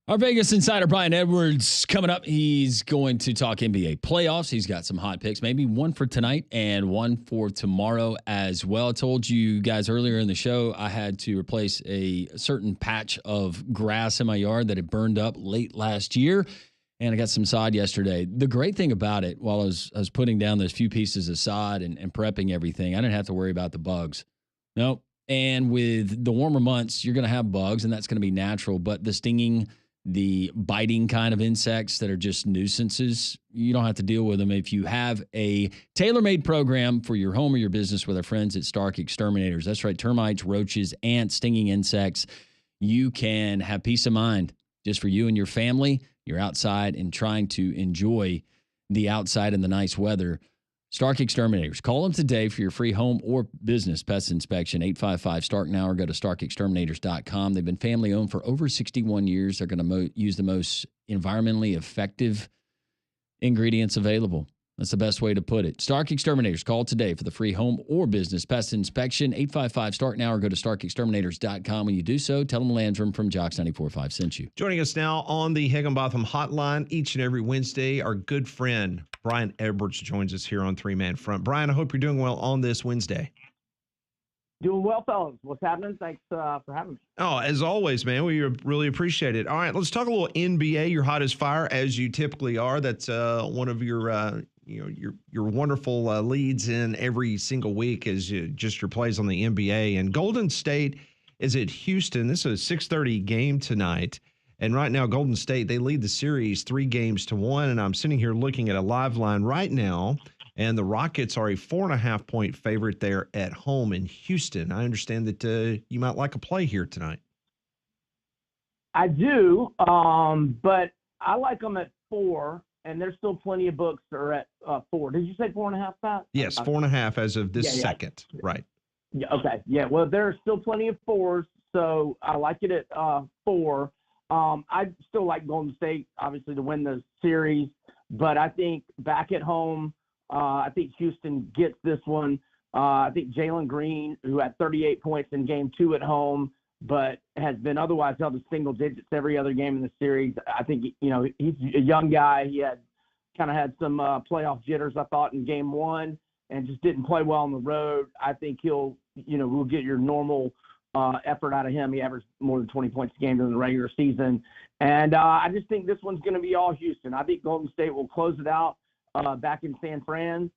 Our Vegas insider, Brian Edwards, coming up. He's going to talk NBA playoffs. He's got some hot picks, maybe one for tonight and one for tomorrow as well. I told you guys earlier in the show I had to replace a certain patch of grass in my yard that had burned up late last year, and I got some sod yesterday. The great thing about it, while I was putting down those few pieces of sod and prepping everything, I didn't have to worry about the bugs. Nope. And with the warmer months, you're going to have bugs, and that's going to be natural, but the stinging, the biting kind of insects that are just nuisances, you don't have to deal with them if you have a tailor-made program for your home or your business with our friends at Stark Exterminators. That's right, termites, roaches, ants, stinging insects. You can have peace of mind just for you and your family. You're outside and trying to enjoy the outside and the nice weather. Stark Exterminators. Call them today for your free home or business pest inspection, 855-STARK now, or go to starkexterminators.com. They've been family-owned for over 61 years. They're going to use the most environmentally effective ingredients available. That's the best way to put it. Stark Exterminators. Call today for the free home or business pest inspection, 855-STARK now, or go to starkexterminators.com. When you do so, tell them Landrum from Jocks 94.5 sent you. Joining us now on the Higginbotham Hotline each and every Wednesday, our good friend Brian Edwards joins us here on Three Man Front. Brian, I hope you're doing well on this Wednesday. Doing well, fellas. What's happening? Thanks for having me. Oh, as always, man, we really appreciate it. All right, let's talk a little NBA. You're hot as fire, as you typically are. That's one of your your wonderful leads in every single week is just your plays on the NBA. And Golden State is at Houston. This is a 6:30 game tonight. And right now, Golden State, they lead the series 3-1. And I'm sitting here looking at a live line right now, and the Rockets are a 4.5-point favorite there at home in Houston. I understand that you might like a play here tonight. I do, but I like them at 4, and there's still plenty of books that are at 4. Did you say 4.5, Pat? Yes, 4.5 as of this second. Right. Yeah. Okay. Yeah. Well, there are still plenty of 4s, so I like it at 4. I still like Golden State, obviously, to win the series, but I think back at home, I think Houston gets this one. I think Jalen Green, who had 38 points in Game 2 at home, but has been otherwise held to single digits every other game in the series. I think, he's a young guy. He had some playoff jitters, I thought, in Game 1 and just didn't play well on the road. I think we'll get your normal effort out of him. He averaged more than 20 points a game during the regular season. And I just think this one's going to be all Houston. I think Golden State will close it out back in San Fran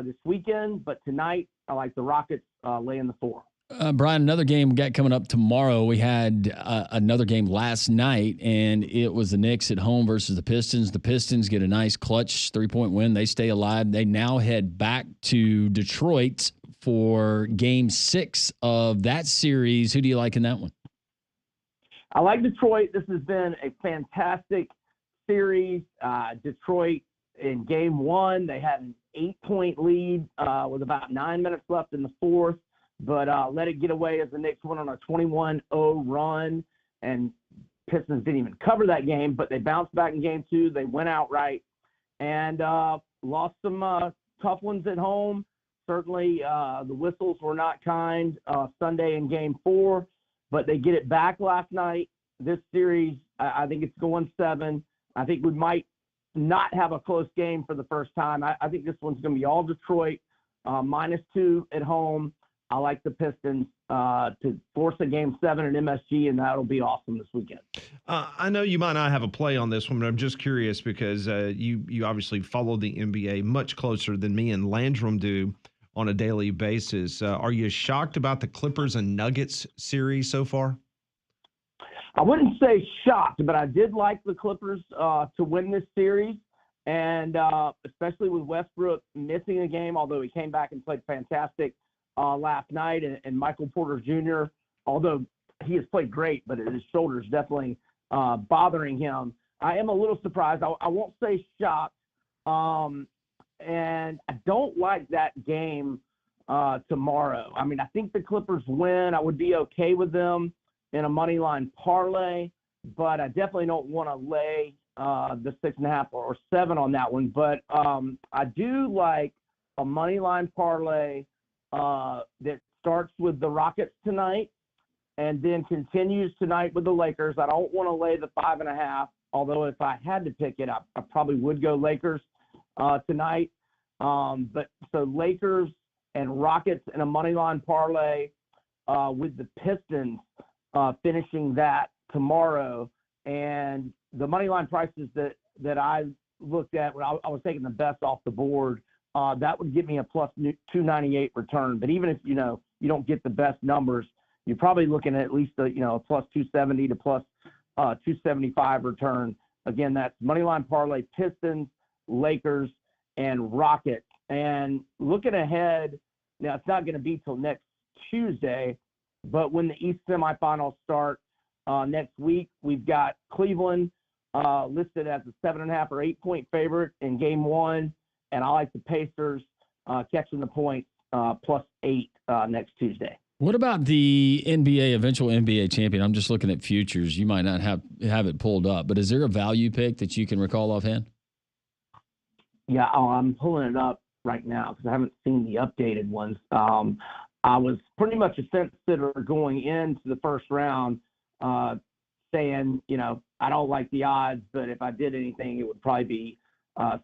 this weekend. But tonight, I like the Rockets laying the 4. Brian, another game we got coming up tomorrow. We had another game last night, and it was the Knicks at home versus the Pistons. The Pistons get a nice clutch 3-point win. They stay alive. They now head back to Detroit for Game 6 of that series. Who do you like in that one? I like Detroit. This has been a fantastic series. Detroit in Game 1, they had an 8-point lead with about 9 minutes left in the fourth, but let it get away as the Knicks went on a 21-0 run, and Pistons didn't even cover that game, but they bounced back in Game 2. They went outright and lost some tough ones at home. Certainly, the whistles were not kind Sunday in Game 4, but they get it back last night. This series, I think it's going 7. I think we might not have a close game for the first time. I think this one's going to be all Detroit, -2 at home. I like the Pistons to force a Game 7 at MSG, and that'll be awesome this weekend. I know you might not have a play on this one, but I'm just curious because you obviously follow the NBA much closer than me and Landrum do on a daily basis. Are you shocked about the Clippers and Nuggets series so far? I wouldn't say shocked, but I did like the Clippers to win this series, and especially with Westbrook missing a game, although he came back and played fantastic last night, and Michael Porter Jr., although he has played great, but his shoulder's definitely bothering him. I am a little surprised. I won't say shocked. And I don't like that game tomorrow. I mean, I think the Clippers win. I would be okay with them in a money line parlay, but I definitely don't want to lay the 6.5 or 7 on that one. But I do like a money line parlay that starts with the Rockets tonight and then continues tonight with the Lakers. I don't want to lay the 5.5, although if I had to pick it, I probably would go Lakers tonight. But so Lakers and Rockets in a money line parlay with the Pistons finishing that tomorrow. And the money line prices that I looked at when I was taking the best off the board, that would give me a plus 298 return. But even if you don't get the best numbers, you're probably looking at least a plus 270 to plus 275 return. Again, that's money line parlay, Pistons, Lakers, and Rockets. And looking ahead, now it's not going to be till next Tuesday, but when the East semifinals start next week, we've got Cleveland listed as a 7.5 or 8 point favorite in game one. And I like the Pacers catching the points plus 8 next Tuesday. What about the eventual NBA champion? I'm just looking at futures. You might not have it pulled up, but is there a value pick that you can recall offhand? Yeah, I'm pulling it up right now because I haven't seen the updated ones. I was pretty much a sensitor going into the first round saying, I don't like the odds, but if I did anything, it would probably be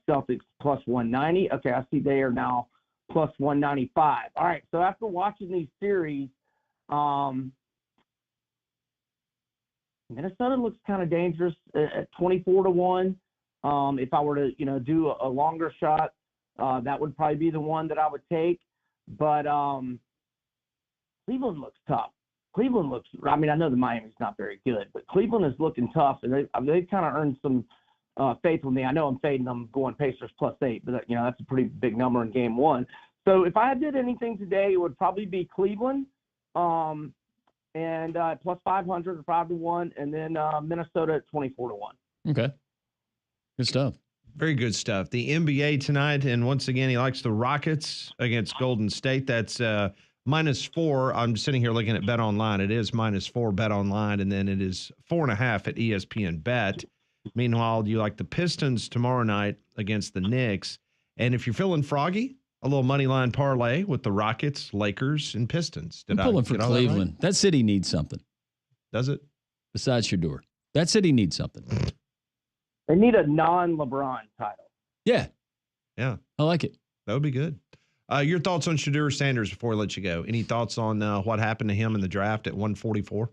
Celtics plus 190. Okay, I see they are now plus 195. All right, so after watching these series, Minnesota looks kind of dangerous at 24-1. If I were to, do a longer shot, that would probably be the one that I would take. But Cleveland looks tough. I know the Miami's not very good, but Cleveland is looking tough, and they've kind of earned some faith with me. I know I'm fading them going Pacers plus 8, but that's a pretty big number in game one. So if I did anything today, it would probably be Cleveland and plus 500 or 5-1, and then Minnesota at 24-1. Okay. Good stuff. Very good stuff. The NBA tonight, and once again, he likes the Rockets against Golden State. That's -4. I'm sitting here looking at Bet Online. It is -4 Bet Online, and then it is 4.5 at ESPN Bet. Meanwhile, you like the Pistons tomorrow night against the Knicks. And if you're feeling froggy, a little money line parlay with the Rockets, Lakers, and Pistons. I'm pulling for Cleveland. That city needs something. Does it? Besides Shador. That city needs something. They need a non-LeBron title. Yeah. Yeah. I like it. That would be good. Your thoughts on Shador Sanders before I let you go? Any thoughts on what happened to him in the draft at 144?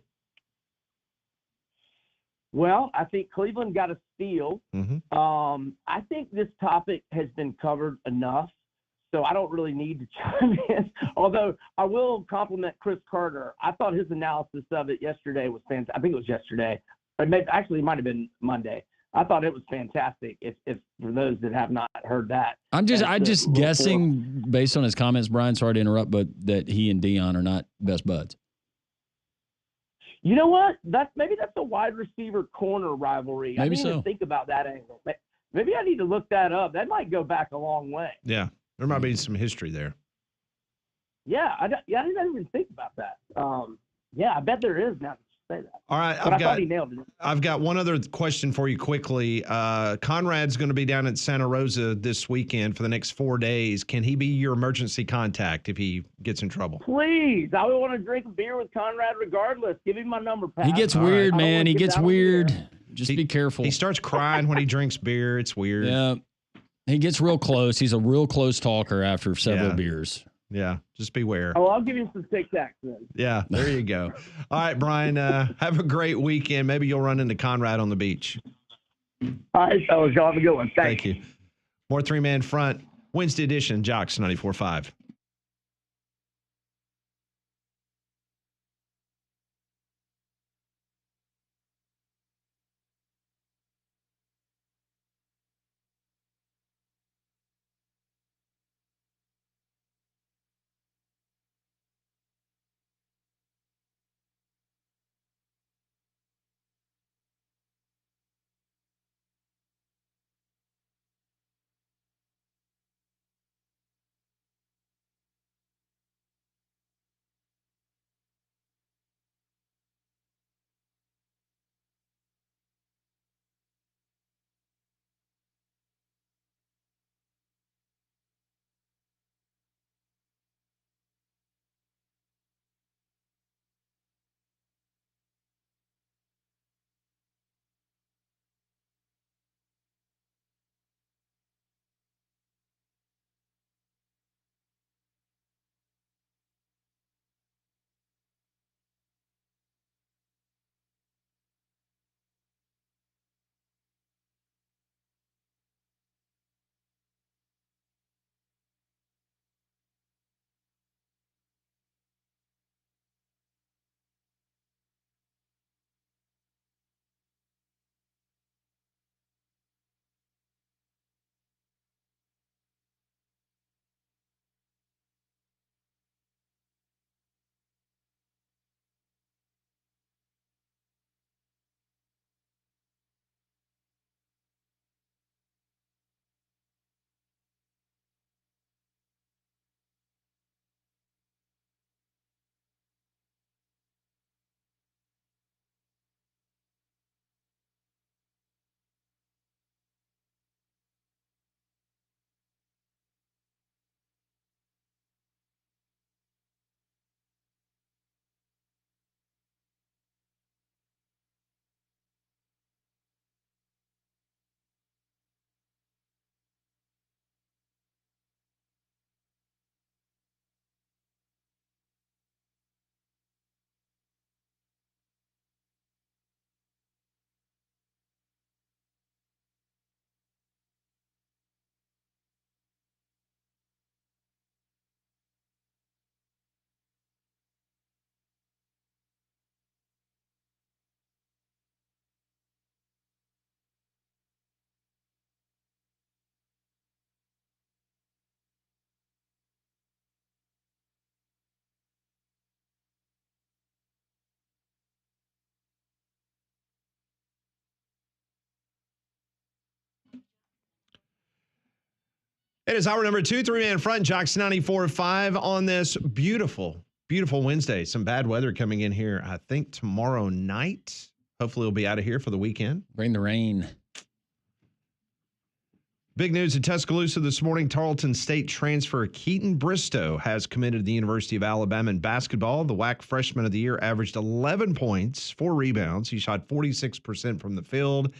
Well, I think Cleveland got a steal. Mm-hmm. I think this topic has been covered enough, so I don't really need to chime in. Although I will compliment Chris Carter. I thought his analysis of it yesterday was fantastic. I think it was yesterday. It might have been Monday. I thought it was fantastic. If for those that have not heard that, I'm just guessing based on his comments, Brian. Sorry to interrupt, but that he and Dion are not best buds. You know what? Maybe that's a wide receiver corner rivalry. Maybe I didn't so. even think about that angle. Maybe I need to look that up. That might go back a long way. Yeah, there might be some history there. Yeah, I didn't even think about that. Yeah, I bet there is now that you say that. All right, I thought he nailed it. I've got one other question for you quickly. Conrad's going to be down at Santa Rosa this weekend for the next 4 days. Can he be your emergency contact if he gets in trouble? Please, I would want to drink a beer with Conrad regardless. Give him my number, Pat. He gets weird, right. man. He gets weird. Just be careful. He starts crying when he drinks beer. It's weird. Yeah. He gets real close. He's a real close talker after several beers. Yeah, just beware. Oh, I'll give you some Tic Tacs then. Yeah, there you go. All right, Brian, have a great weekend. Maybe you'll run into Conrad on the beach. All right, fellas, y'all have a good one. Thank you. More three-man front, Wednesday edition, Jocks 94.5. It is hour number 2, 3-man front, Jocks 94.5 on this beautiful, beautiful Wednesday. Some bad weather coming in here, I think, tomorrow night. Hopefully we'll be out of here for the weekend. Bring the rain. Big news in Tuscaloosa this morning. Tarleton State transfer Keaton Bristow has committed to the University of Alabama in basketball. The WAC Freshman of the Year averaged 11 points, 4 rebounds. He shot 46% from the field,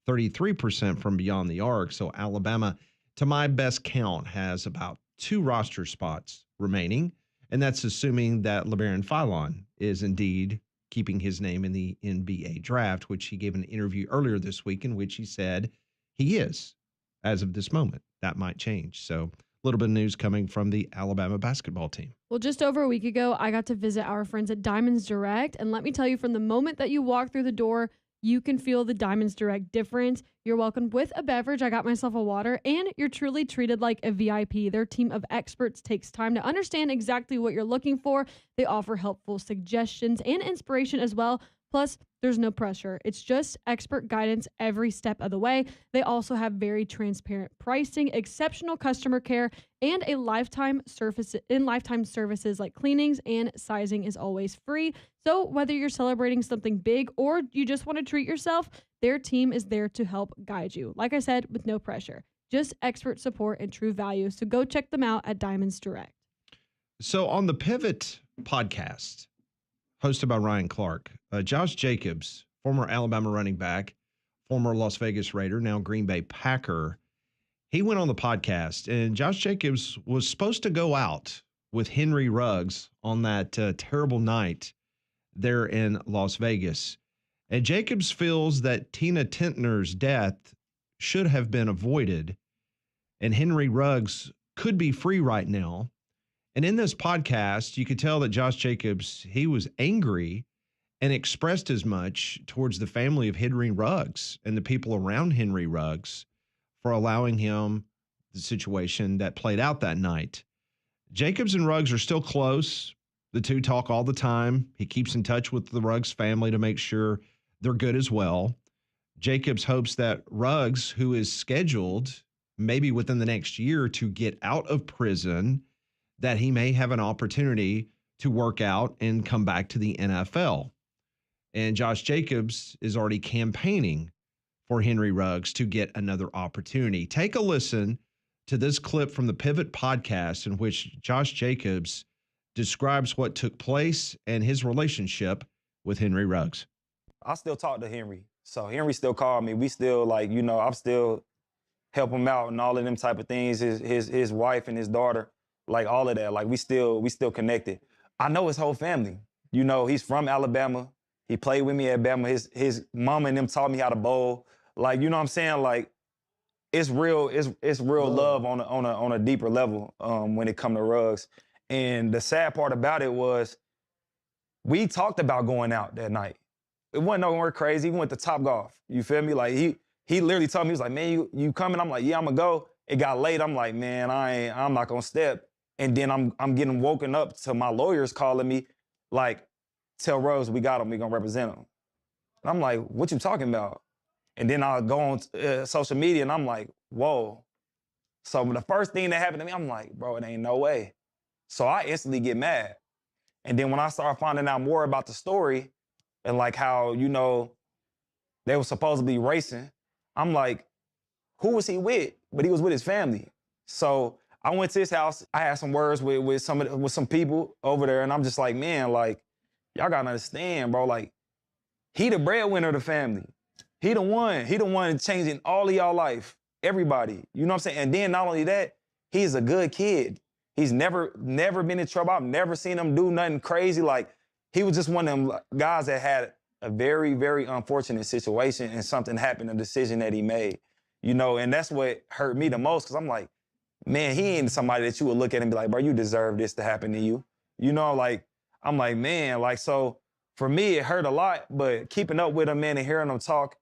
33% from beyond the arc. So Alabama, to my best count, has about 2 roster spots remaining. And that's assuming that LeBaron Philon is indeed keeping his name in the NBA draft, which he gave an interview earlier this week in which he said he is. As of this moment, that might change. So a little bit of news coming from the Alabama basketball team. Well, just over a week ago, I got to visit our friends at Diamonds Direct. And let me tell you, from the moment that you walk through the door, you can feel the Diamonds Direct difference. You're welcomed with a beverage. I got myself a water, and you're truly treated like a VIP. Their team of experts takes time to understand exactly what you're looking for. They offer helpful suggestions and inspiration as well. Plus, there's no pressure. It's just expert guidance every step of the way. They also have very transparent pricing, exceptional customer care, and a lifetime services like cleanings and sizing is always free. So whether you're celebrating something big or you just want to treat yourself, their team is there to help guide you. Like I said, with no pressure, just expert support and true value. So go check them out at Diamonds Direct. So on the Pivot podcast, hosted by Ryan Clark, Josh Jacobs, former Alabama running back, former Las Vegas Raider, now Green Bay Packer, he went on the podcast, and Josh Jacobs was supposed to go out with Henry Ruggs on that terrible night there in Las Vegas. And Jacobs feels that Tina Tintner's death should have been avoided, and Henry Ruggs could be free right now. And in this podcast, you could tell that Josh Jacobs, he was angry and expressed as much towards the family of Henry Ruggs and the people around Henry Ruggs for allowing him the situation that played out that night. Jacobs and Ruggs are still close. The two talk all the time. He keeps in touch with the Ruggs family to make sure they're good as well. Jacobs hopes that Ruggs, who is scheduled maybe within the next year to get out of prison, that he may have an opportunity to work out and come back to the NFL. And Josh Jacobs is already campaigning for Henry Ruggs to get another opportunity. Take a listen to this clip from the Pivot podcast in which Josh Jacobs describes what took place and his relationship with Henry Ruggs. I still talk to Henry. So Henry still called me. We still I'm still help him out and all of them type of things. His wife and his daughter. Like all of that, like we still connected. I know his whole family. He's from Alabama. He played with me at Bama. His mama and them taught me how to bowl. Like, you know what I'm saying? Like, it's real love on a deeper level when it come to Ruggs. And the sad part about it was we talked about going out that night. It wasn't nowhere crazy. We went to Topgolf. You feel me? Like he literally told me, he was like, man, you coming? I'm like, yeah, I'm gonna go. It got late. I'm like, man, I'm not gonna step. And then I'm getting woken up to my lawyers calling me, like, tell Rose we got him, we gonna represent him. And I'm like, what you talking about? And then I'll go on social media and I'm like, whoa. So the first thing that happened to me, I'm like, bro, it ain't no way. So I instantly get mad. And then when I start finding out more about the story and like how, they were supposed to be racing, I'm like, who was he with? But he was with his family. So I went to his house. I had some words with some people over there, and I'm just like, man, like, y'all gotta understand, bro. Like, he the breadwinner of the family. He the one changing all of y'all life, everybody. You know what I'm saying? And then not only that, he's a good kid. He's never been in trouble. I've never seen him do nothing crazy. Like, he was just one of them guys that had a very, very unfortunate situation and something happened, a decision that he made. And that's what hurt me the most, because I'm like, man, he ain't somebody that you would look at and be like, bro, you deserve this to happen to you. I'm like, man, like, so for me, it hurt a lot, but keeping up with him, man, and hearing him talk,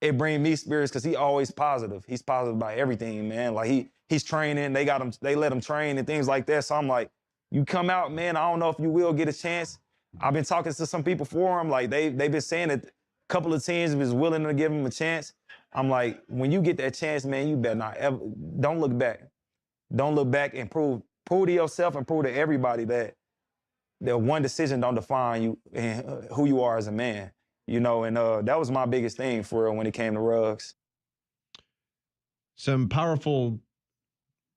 it brings me spirits because he always positive. He's positive about everything, man. Like, he's training, they let him train and things like that. So I'm like, you come out, man, I don't know if you will get a chance. I've been talking to some people for him. Like, they've been saying that a couple of teams was willing to give him a chance. I'm like, when you get that chance, man, you better not ever, don't look back. don't look back and prove to yourself and prove to everybody that one decision don't define you and who you are as a man. And that was my biggest thing for real when it came to Ruggs. Some powerful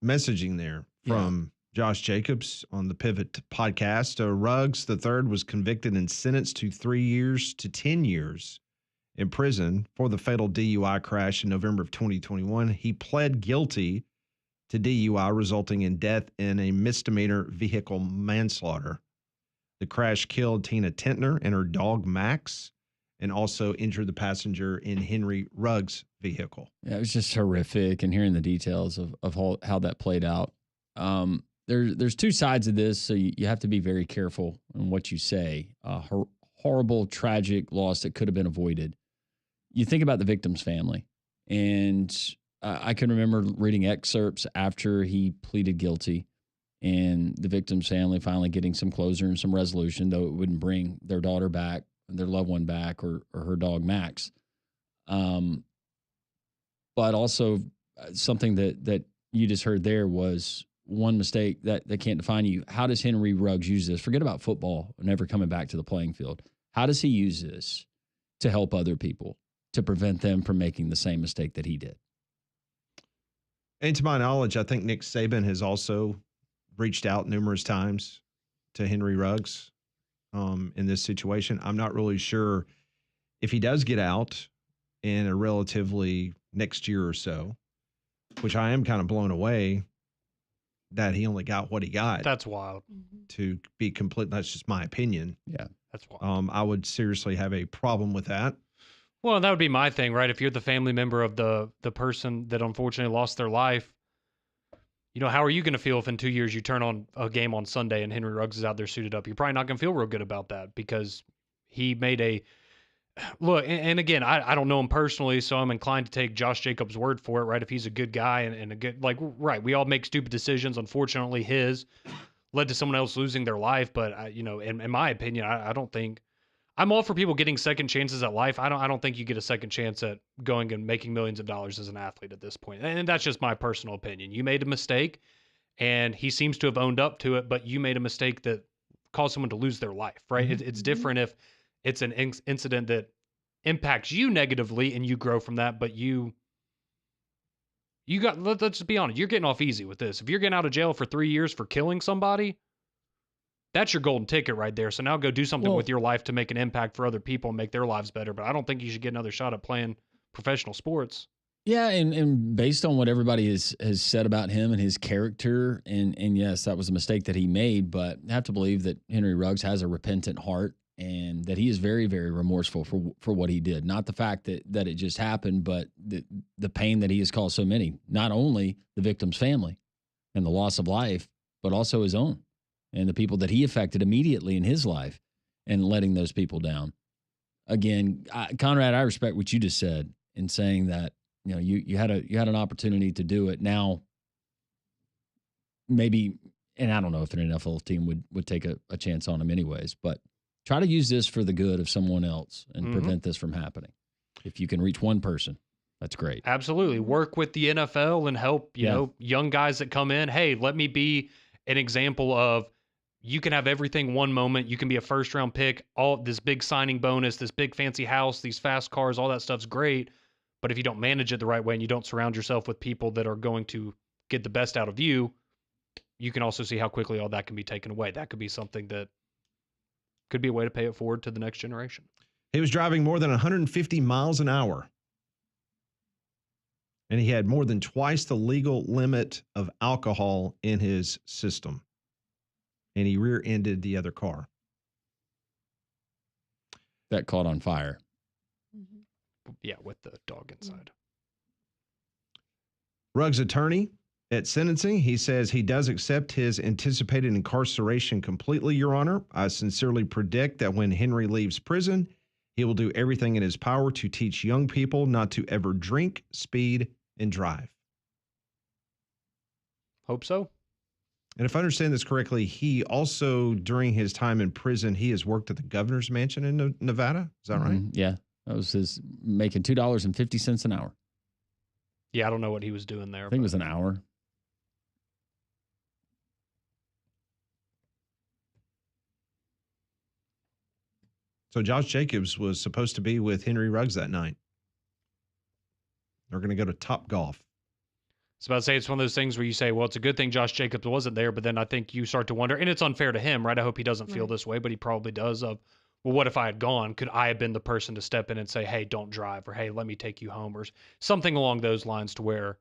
messaging there from Josh Jacobs on the Pivot podcast. Ruggs III was convicted and sentenced to 3 years to 10 years in prison for the fatal DUI crash in November of 2021. He pled guilty to DUI resulting in death in a misdemeanor vehicle manslaughter. The crash killed Tina Tentner and her dog Max, and also injured the passenger in Henry Ruggs' vehicle. Yeah, it was just horrific, and hearing the details of how that played out. There's two sides of this, so you have to be very careful in what you say. Horrible, tragic loss that could have been avoided. You think about the victim's family, and I can remember reading excerpts after he pleaded guilty, and the victim's family finally getting some closure and some resolution, though it wouldn't bring their daughter back, their loved one back, or her dog Max. But also something that you just heard there was one mistake that can't define you. How does Henry Ruggs use this? Forget about football, never coming back to the playing field. How does he use this to help other people, to prevent them from making the same mistake that he did? And to my knowledge, I think Nick Saban has also reached out numerous times to Henry Ruggs in this situation. I'm not really sure if he does get out in a relatively next year or so, which I am kind of blown away that he only got what he got. That's wild. To be complete, that's just my opinion. Yeah, that's wild. I would seriously have a problem with that. Well, that would be my thing, right? If you're the family member of the person that unfortunately lost their life, how are you going to feel if in 2 years you turn on a game on Sunday and Henry Ruggs is out there suited up? You're probably not going to feel real good about that because he made a look. And again, I don't know him personally, so I'm inclined to take Josh Jacobs' word for it, right? If he's a good guy and a good, right, we all make stupid decisions. Unfortunately, his led to someone else losing their life. But, in my opinion, I don't think I'm all for people getting second chances at life. I don't think you get a second chance at going and making millions of dollars as an athlete at this point. And that's just my personal opinion. You made a mistake, and he seems to have owned up to it, but you made a mistake that caused someone to lose their life, right? Mm-hmm. It's different if it's an incident that impacts you negatively and you grow from that, but let's just be honest, you're getting off easy with this. If you're getting out of jail for 3 years for killing somebody, that's your golden ticket right there. So now go do something with your life to make an impact for other people and make their lives better. But I don't think you should get another shot at playing professional sports. Yeah, and based on what everybody has said about him and his character, and yes, that was a mistake that he made, but I have to believe that Henry Ruggs has a repentant heart and that he is very, very remorseful for what he did. Not the fact that it just happened, but the pain that he has caused so many, not only the victim's family and the loss of life, but also his own and the people that he affected immediately in his life and letting those people down. Again, Conrad, I respect what you just said in saying that, you had an opportunity to do it. Now, maybe, and I don't know if an NFL team would take a chance on him anyways, but try to use this for the good of someone else and prevent this from happening. If you can reach one person, that's great. Absolutely. Work with the NFL and help, young guys that come in. Hey, let me be an example of you can have everything one moment. You can be a first-round pick, all this big signing bonus, this big fancy house, these fast cars, all that stuff's great. But if you don't manage it the right way and you don't surround yourself with people that are going to get the best out of you, you can also see how quickly all that can be taken away. That could be something that could be a way to pay it forward to the next generation. He was driving more than 150 miles an hour. And he had more than twice the legal limit of alcohol in his system. And he rear-ended the other car. That caught on fire. Yeah, with the dog inside. Ruggs' attorney at sentencing, he says he does accept his anticipated incarceration completely, Your Honor. I sincerely predict that when Henry leaves prison, he will do everything in his power to teach young people not to ever drink, speed, and drive. Hope so. And if I understand this correctly, he also, during his time in prison, he has worked at the governor's mansion in Nevada. Is that right? Yeah. That was his making $2.50 an hour. Yeah, I don't know what he was doing there. I think it was an hour. So Josh Jacobs was supposed to be with Henry Ruggs that night. They're going to go to Top Golf. It's about to say it's one of those things where you say, well, it's a good thing Josh Jacobs wasn't there, but then I think you start to wonder, and it's unfair to him, right? I hope he doesn't feel this way, but he probably does. Of, well, what if I had gone? Could I have been the person to step in and say, hey, don't drive, or hey, let me take you home, or something along those lines to where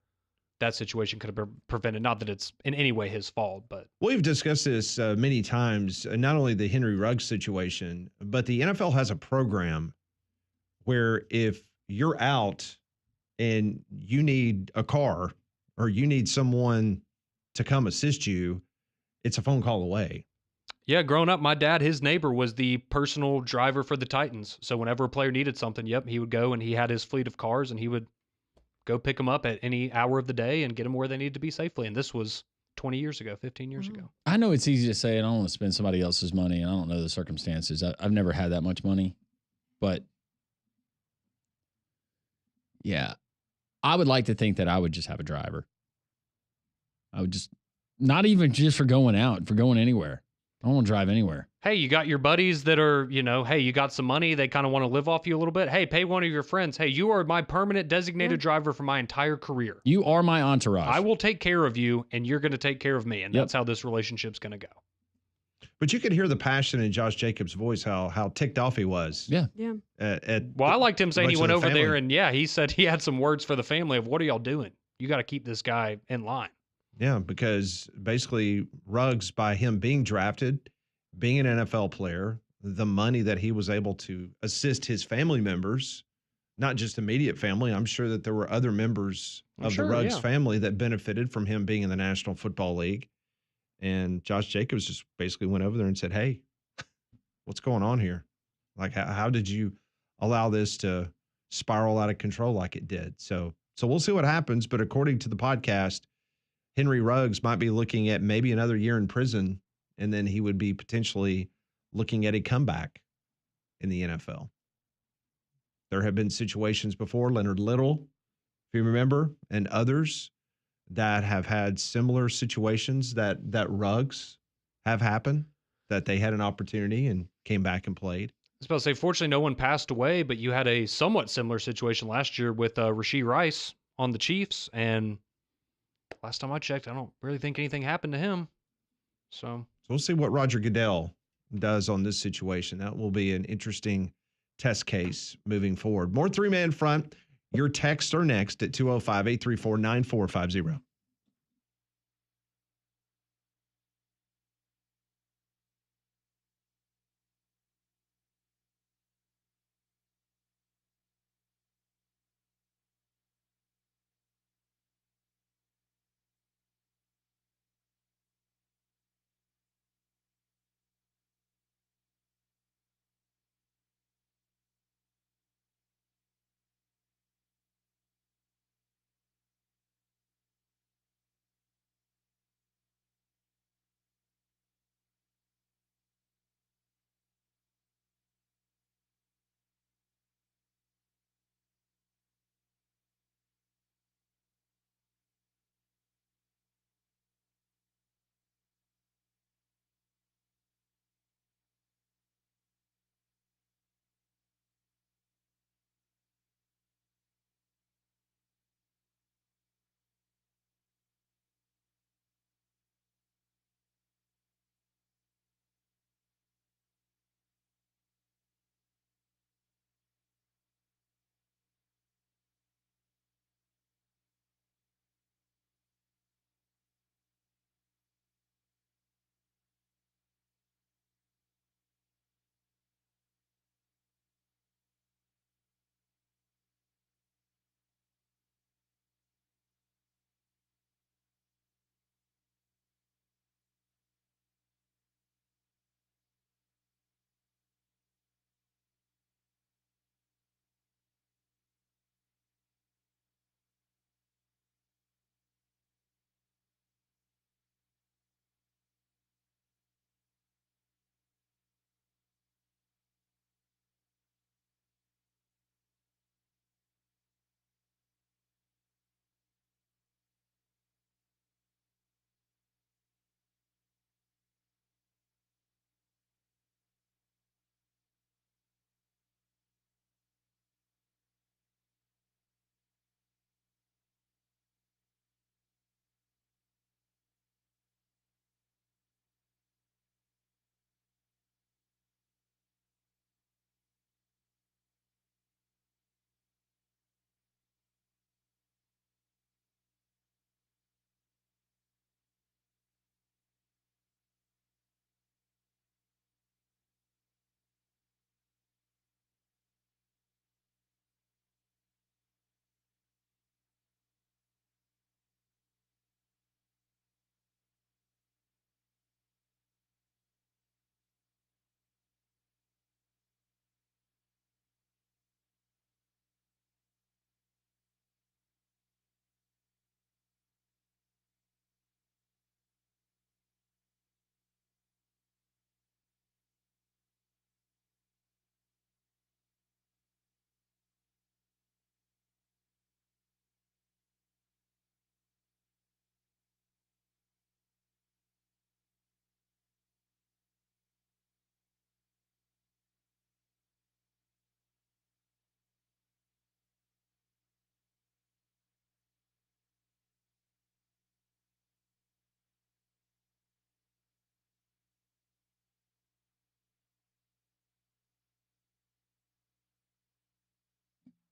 that situation could have been prevented? Not that it's in any way his fault, but We've discussed this many times, not only the Henry Ruggs situation, but the NFL has a program where if you're out and you need a car or you need someone to come assist you, it's a phone call away. yeah, growing up, my dad, his neighbor was the personal driver for the Titans. So whenever a player needed something, yep, he would go and he had his fleet of cars and he would go pick them up at any hour of the day and get them where they needed to be safely. And this was 20 years ago, 15 years ago. I know it's easy to say, I don't want to spend somebody else's money, and I don't know the circumstances. I've never had that much money, but yeah, I would like to think that I would just have a driver. I would just, not even just for going out, for going anywhere. I don't want to drive anywhere. Hey, you got your buddies that are, hey, you got some money. They kind of want to live off you a little bit. Hey, pay one of your friends. Hey, you are my permanent designated driver for my entire career. You are my entourage. I will take care of you, and you're going to take care of me. And that's how this relationship's going to go. But you could hear the passion in Josh Jacobs' voice, how ticked off he was. Yeah. Yeah. Well, I liked him saying he much went of the over there, family. and yeah, he said he had some words for the family of, what are y'all doing? You got to keep this guy in line. Yeah, because basically Ruggs, by him being drafted, being an NFL player, the money that he was able to assist his family members, not just immediate family. I'm sure that there were other members of the Ruggs family that benefited from him being in the National Football League. And Josh Jacobs just basically went over there and said, hey, what's going on here? Like, how did you allow this to spiral out of control like it did? So we'll see what happens. But according to the podcast, Henry Ruggs might be looking at maybe another year in prison, and then he would be potentially looking at a comeback in the NFL. There have been situations before, Leonard Little, if you remember, and others that have had similar situations that Ruggs have happened, that they had an opportunity and came back and played. I was about to say, fortunately, no one passed away, but you had a somewhat similar situation last year with Rashee Rice on the Chiefs, and last time I checked, I don't really think anything happened to him. So we'll see what Roger Goodell does on this situation. That will be an interesting test case moving forward. More three-man front. Your texts are next at 205-834-9450.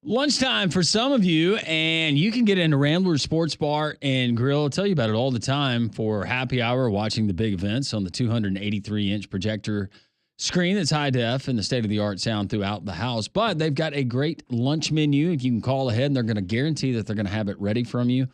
Lunchtime for some of you, and you can get into Rambler Sports Bar and Grill. I'll tell you about it all the time for happy hour, watching the big events on the 283-inch projector screen that's high def and the state-of-the-art sound throughout the house. But they've got a great lunch menu. You can call ahead, and they're going to guarantee that they're going to have it ready for you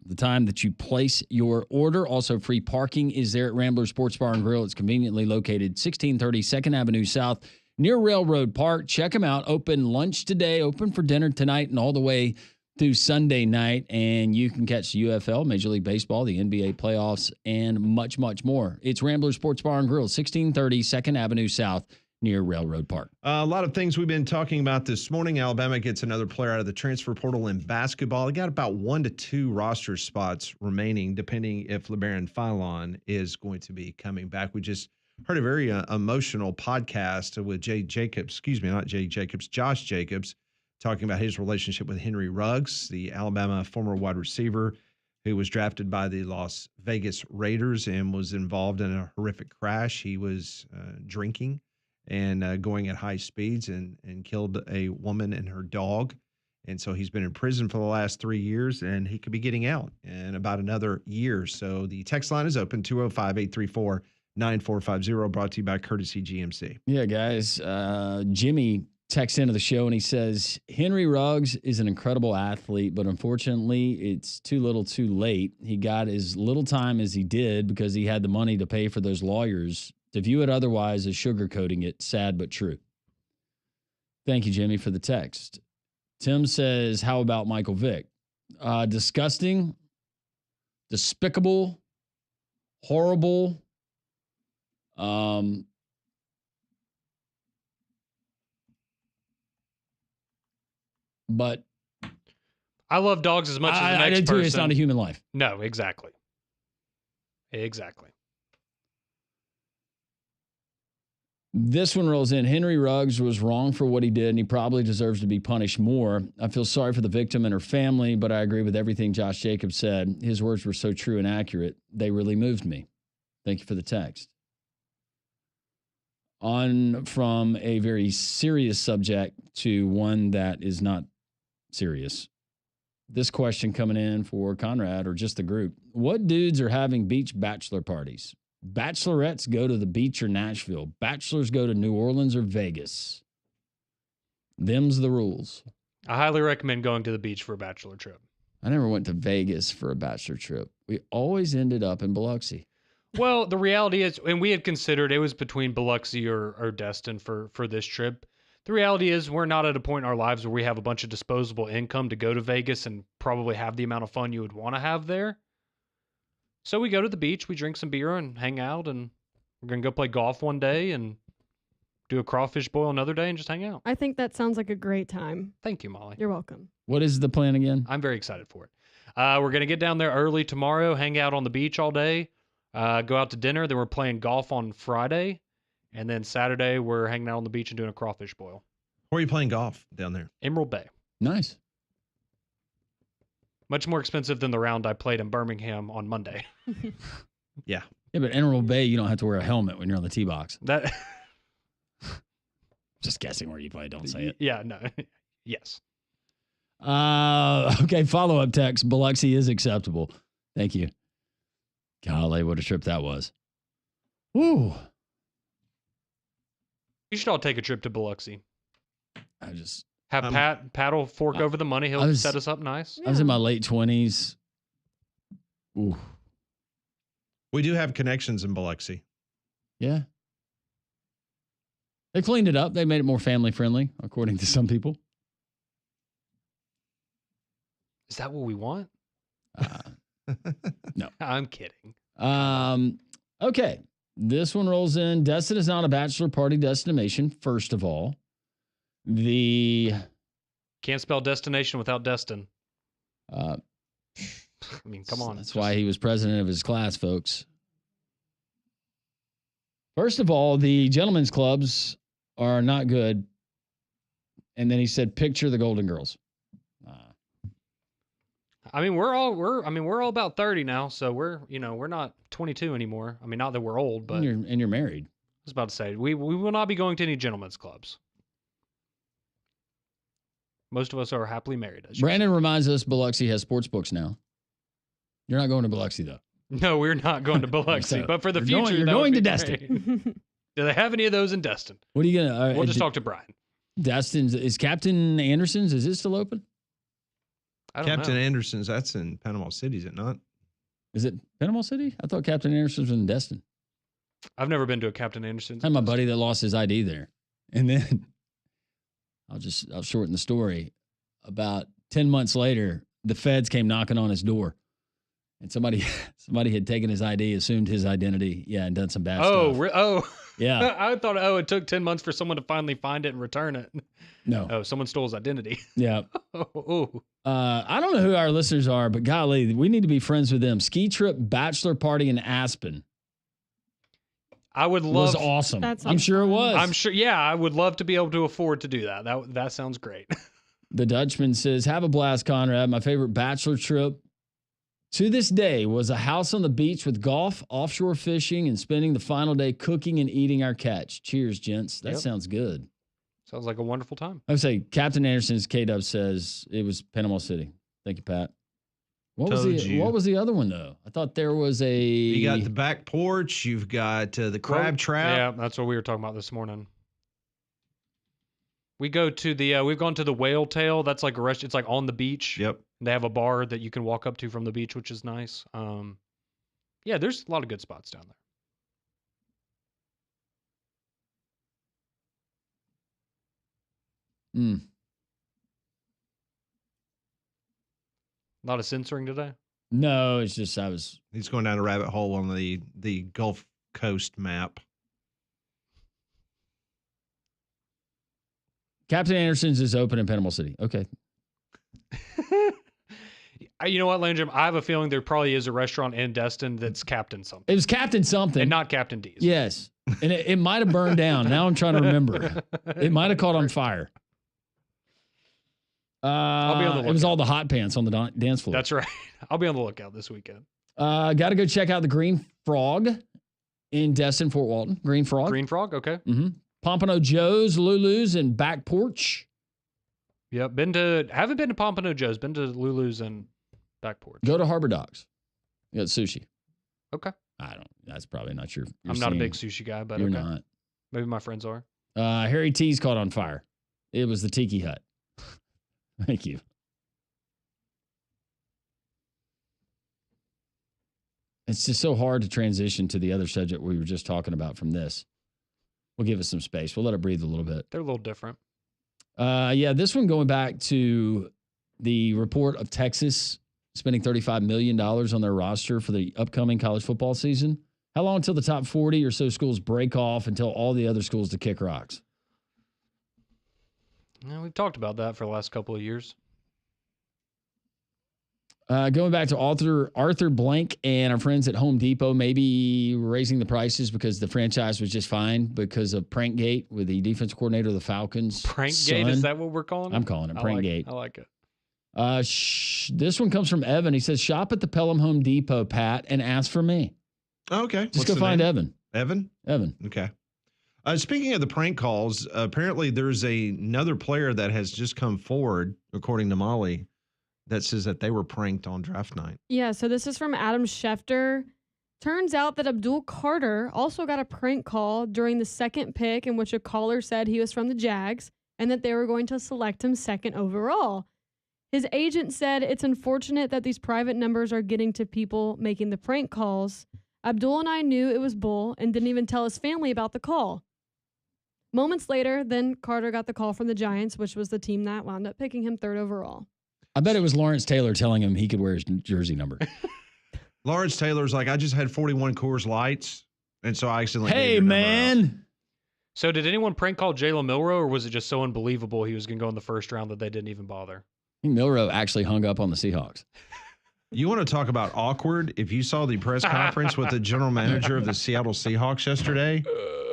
the time that you place your order. Also, free parking is there at Rambler Sports Bar and Grill. It's conveniently located 1630 2nd Avenue South, near Railroad Park. Check them out. Open lunch today, open for dinner tonight, and all the way through Sunday night. And you can catch the UFL, Major League Baseball, the NBA playoffs, and much, much more. It's Rambler Sports Bar and Grill, 1630 2nd Avenue South, near Railroad Park. A lot of things we've been talking about this morning. Alabama gets another player out of the transfer portal in basketball. They got about 1 to 2 roster spots remaining, depending if LeBaron Philon is going to be coming back. We just heard a very emotional podcast with Josh Jacobs, talking about his relationship with Henry Ruggs, the Alabama former wide receiver who was drafted by the Las Vegas Raiders and was involved in a horrific crash. He was drinking and going at high speeds and killed a woman and her dog. And so he's been in prison for the last 3 years, and he could be getting out in about another year. So the text line is open, 205-834-9450, brought to you by Courtesy GMC. Yeah, guys. Jimmy texts into the show and he says, Henry Ruggs is an incredible athlete, but unfortunately it's too little too late. He got as little time as he did because he had the money to pay for those lawyers. To view it otherwise is sugarcoating it. Sad but true. Thank you, Jimmy, for the text. Tim says, how about Michael Vick? Disgusting, despicable, horrible. But I love dogs as much as the next I did too. person. It's not a human life. No, exactly. Exactly. This one rolls in. Henry Ruggs was wrong for what he did, and he probably deserves to be punished more. I feel sorry for the victim and her family, but I agree with everything Josh Jacobs said. His words were so true and accurate. They really moved me. Thank you for the text. On from a very serious subject to one that is not serious. This question coming in for Conrad or just the group. What dudes are having beach bachelor parties? Bachelorettes go to the beach or Nashville. Bachelors go to New Orleans or Vegas. Them's the rules. I highly recommend going to the beach for a bachelor trip. I never went to Vegas for a bachelor trip. We always ended up in Biloxi. Well, the reality is, and we had considered it was between Biloxi or Destin for this trip. The reality is we're not at a point in our lives where we have a bunch of disposable income to go to Vegas and probably have the amount of fun you would want to have there. So we go to the beach, we drink some beer and hang out, and we're going to go play golf one day and do a crawfish boil another day and just hang out. I think that sounds like a great time. Thank you, Molly. You're welcome. What is the plan again? I'm very excited for it. We're going to get down there early tomorrow, hang out on the beach all day, go out to dinner. Then we're playing golf on Friday. And then Saturday, we're hanging out on the beach and doing a crawfish boil. Where are you playing golf down there? Emerald Bay. Nice. Much more expensive than the round I played in Birmingham on Monday. Yeah. Yeah, but Emerald Bay, you don't have to wear a helmet when you're on the tee box. That. Just guessing where you play. Don't say it. Yeah, no. Yes. Okay, follow-up text. Biloxi is acceptable. Thank you. Golly, what a trip that was. Woo. You should all take a trip to Biloxi. I just... Have Pat will fork over the money. He'll set us up nice. I was in my late 20s. Ooh. We do have connections in Biloxi. Yeah. They cleaned it up. They made it more family friendly, according to some people. Is that what we want? No. I'm kidding. Okay. This one rolls in. Destin is not a bachelor party destination, first of all. Can't spell destination without Destin. I mean, come on. That's why he was president of his class, folks. First of all, the gentlemen's clubs are not good. And then he said, picture the Golden Girls. I mean, we're all about 30 now, so we're not 22 anymore. I mean, not that we're old, but and you're married. I was about to say we will not be going to any gentlemen's clubs. Most of us are happily married. Brandon reminds us Biloxi has sports books now. You're not going to Biloxi, though. No, we're not going to Biloxi. So, but for the you're future, going- you're that would going be to Destin. great. Do they have any of those in Destin? What are you going to... We'll just talk to Brian. Destin's... Is Captain Anderson's, is it still open? I don't Captain know. Anderson's, that's in Panama City, is it not? Is it Panama City? I thought Captain Anderson's was in Destin. I've never been to a Captain Anderson's. I had my buddy that lost his ID there. And then I'll shorten the story. About 10 months later, the feds came knocking on his door. And somebody had taken his ID, assumed his identity, and done some bad stuff. Yeah. I thought, it took 10 months for someone to finally find it and return it. No. Oh, someone stole his identity. Yeah. Oh. I don't know who our listeners are, but golly, we need to be friends with them. Ski trip bachelor party in Aspen I would love. was awesome. That I'm sounds sure it fun. was. I'm sure. Yeah, I would love to be able to afford to do that. That sounds great. The Dutchman says, have a blast, Conrad. My favorite bachelor trip to this day was a house on the beach with golf, offshore fishing, and spending the final day cooking and eating our catch. Cheers, gents. That Yep. sounds good. Sounds like a wonderful time. I would say Captain Anderson's K-Dub says it was Panama City. Thank you, Pat. What was the other one, though? I thought there was a... You got the back porch. You've got the crab trap. Yeah, that's what we were talking about this morning. We go to the we've gone to the Whale Tail. That's like a restaurant. It's like on the beach. Yep. They have a bar that you can walk up to from the beach, which is nice. Yeah, there's a lot of good spots down there. Mm. A lot of censoring today. No, it's just I was... He's going down a rabbit hole on the Gulf Coast map. Captain Anderson's is open in Panama City. Okay. You know what, Lane Jim? I have a feeling there probably is a restaurant in Destin that's Captain something. It was Captain something. And not Captain D's. Yes. And it might have burned down. Now I'm trying to remember. It might have caught on fire. I'll be on the It was lookout. all the hot pants on the dance floor. That's right. I'll be on the lookout this weekend. Got to go check out the Green Frog in Destin, Fort Walton. Green Frog. Green Frog, okay. Mm-hmm. Pompano Joe's, Lulu's, and Back Porch. Yep. Haven't been to Pompano Joe's, been to Lulu's and Back Porch. Go to Harbor Docks. You got sushi. Okay. That's probably not your I'm not a scene. big sushi guy, but You're okay. not. Maybe my friends are. Harry T's caught on fire. It was the Tiki Hut. Thank you. It's just so hard to transition to the other subject we were just talking about from this. We'll give it some space. We'll let it breathe a little bit. They're a little different. Yeah, this one going back to the report of Texas spending $35 million on their roster for the upcoming college football season. How long until the top 40 or so schools break off and tell all the other schools to kick rocks? Yeah, we've talked about that for the last couple of years. Going back to Arthur Blank and our friends at Home Depot, maybe raising the prices because the franchise was just fine because of Prankgate with the defensive coordinator of the Falcons. Prankgate, is that what we're calling it? I'm calling it Prankgate. I like it. This one comes from Evan. He says, shop at the Pelham Home Depot, Pat, and ask for me. Okay. Just What's go the find name? Evan. Evan? Okay. Speaking of the prank calls, apparently there's another player that has just come forward, according to Molly, that says that they were pranked on draft night. Yeah, so this is from Adam Schefter. Turns out that Abdul Carter also got a prank call during the second pick in which a caller said he was from the Jags and that they were going to select him second overall. His agent said it's unfortunate that these private numbers are getting to people making the prank calls. Abdul and I knew it was bull and didn't even tell his family about the call. Moments later, then Carter got the call from the Giants, which was the team that wound up picking him third overall. I bet it was Lawrence Taylor telling him he could wear his jersey number. Lawrence Taylor's like, I just had 41 Coors Lights, and so I accidentally gave Hey, your number out. man. So did anyone prank call Jalen Milroe, or was it just so unbelievable he was going to go in the first round that they didn't even bother? I think Milroe actually hung up on the Seahawks. You want to talk about awkward? If you saw the press conference with the general manager of the Seattle Seahawks yesterday,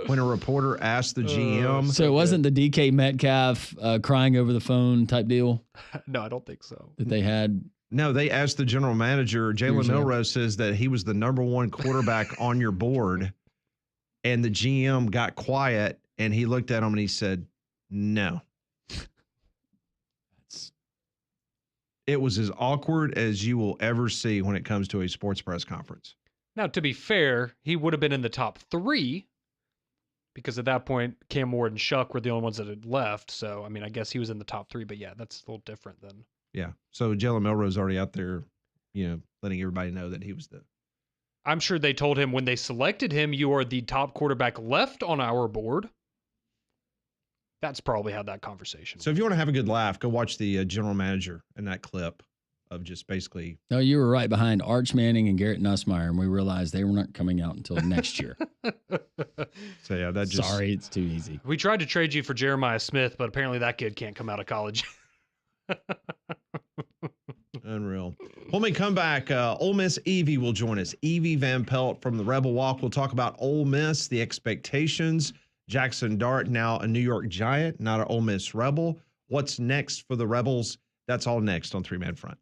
when a reporter asked the GM. So it wasn't the DK Metcalf crying over the phone type deal No, I don't think so. that they had. No, they asked the general manager. Jalen Years ago. Milroe says that he was the number one quarterback on your board. And the GM got quiet and he looked at him and he said, no. It was as awkward as you will ever see when it comes to a sports press conference. Now, to be fair, he would have been in the top 3 because at that point, Cam Ward and Shuck were the only ones that had left. So, I mean, I guess he was in the top 3, but yeah, that's a little different than. Yeah. So Jalen Milroe's already out there, letting everybody know that he was I'm sure they told him when they selected him, you are the top quarterback left on our board. That's probably how that conversation So if you want to have a good laugh, go watch the general manager in that clip of just basically. No, you were right behind Arch Manning and Garrett Nussmeier, and we realized they were not coming out until next year. So yeah, that just. Sorry, it's too easy. We tried to trade you for Jeremiah Smith, but apparently that kid can't come out of college. Unreal. When we come back, Ole Miss Evie will join us. Evie Van Pelt from the Rebel Walk. We'll talk about Ole Miss, the expectations. Jackson Dart, now a New York Giant, not an Ole Miss Rebel. What's next for the Rebels? That's all next on Three Man Front.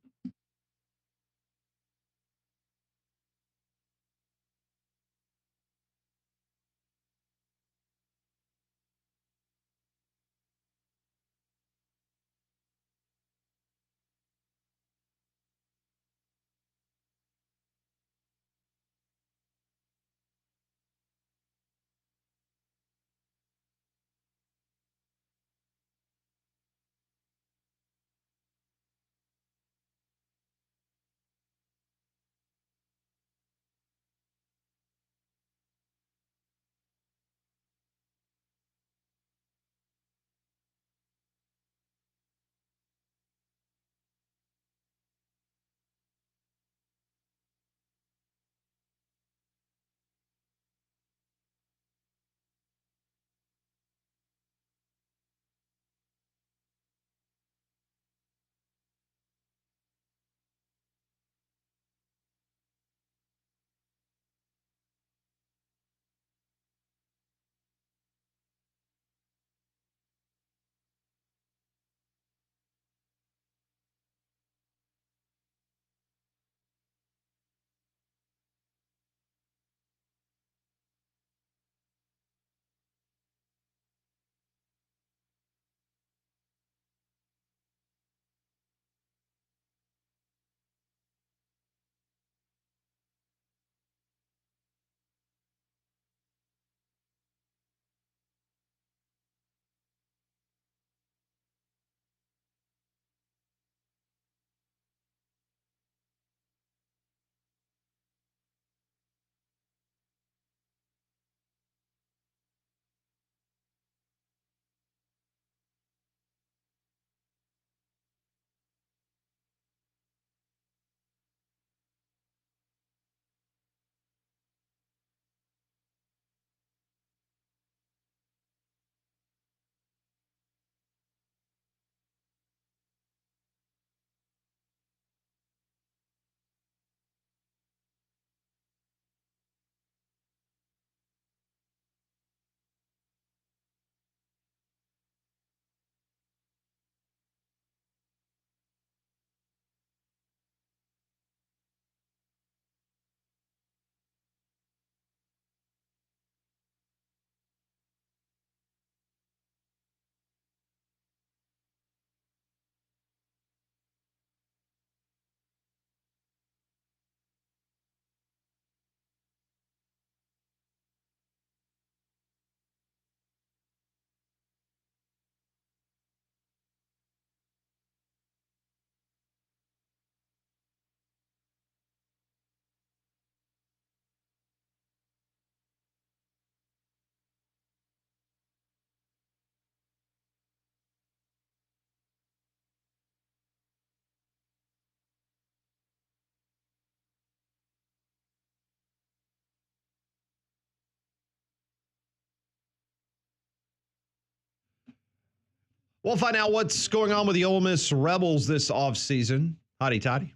We'll find out what's going on with the Ole Miss Rebels this offseason. Hotty toddy.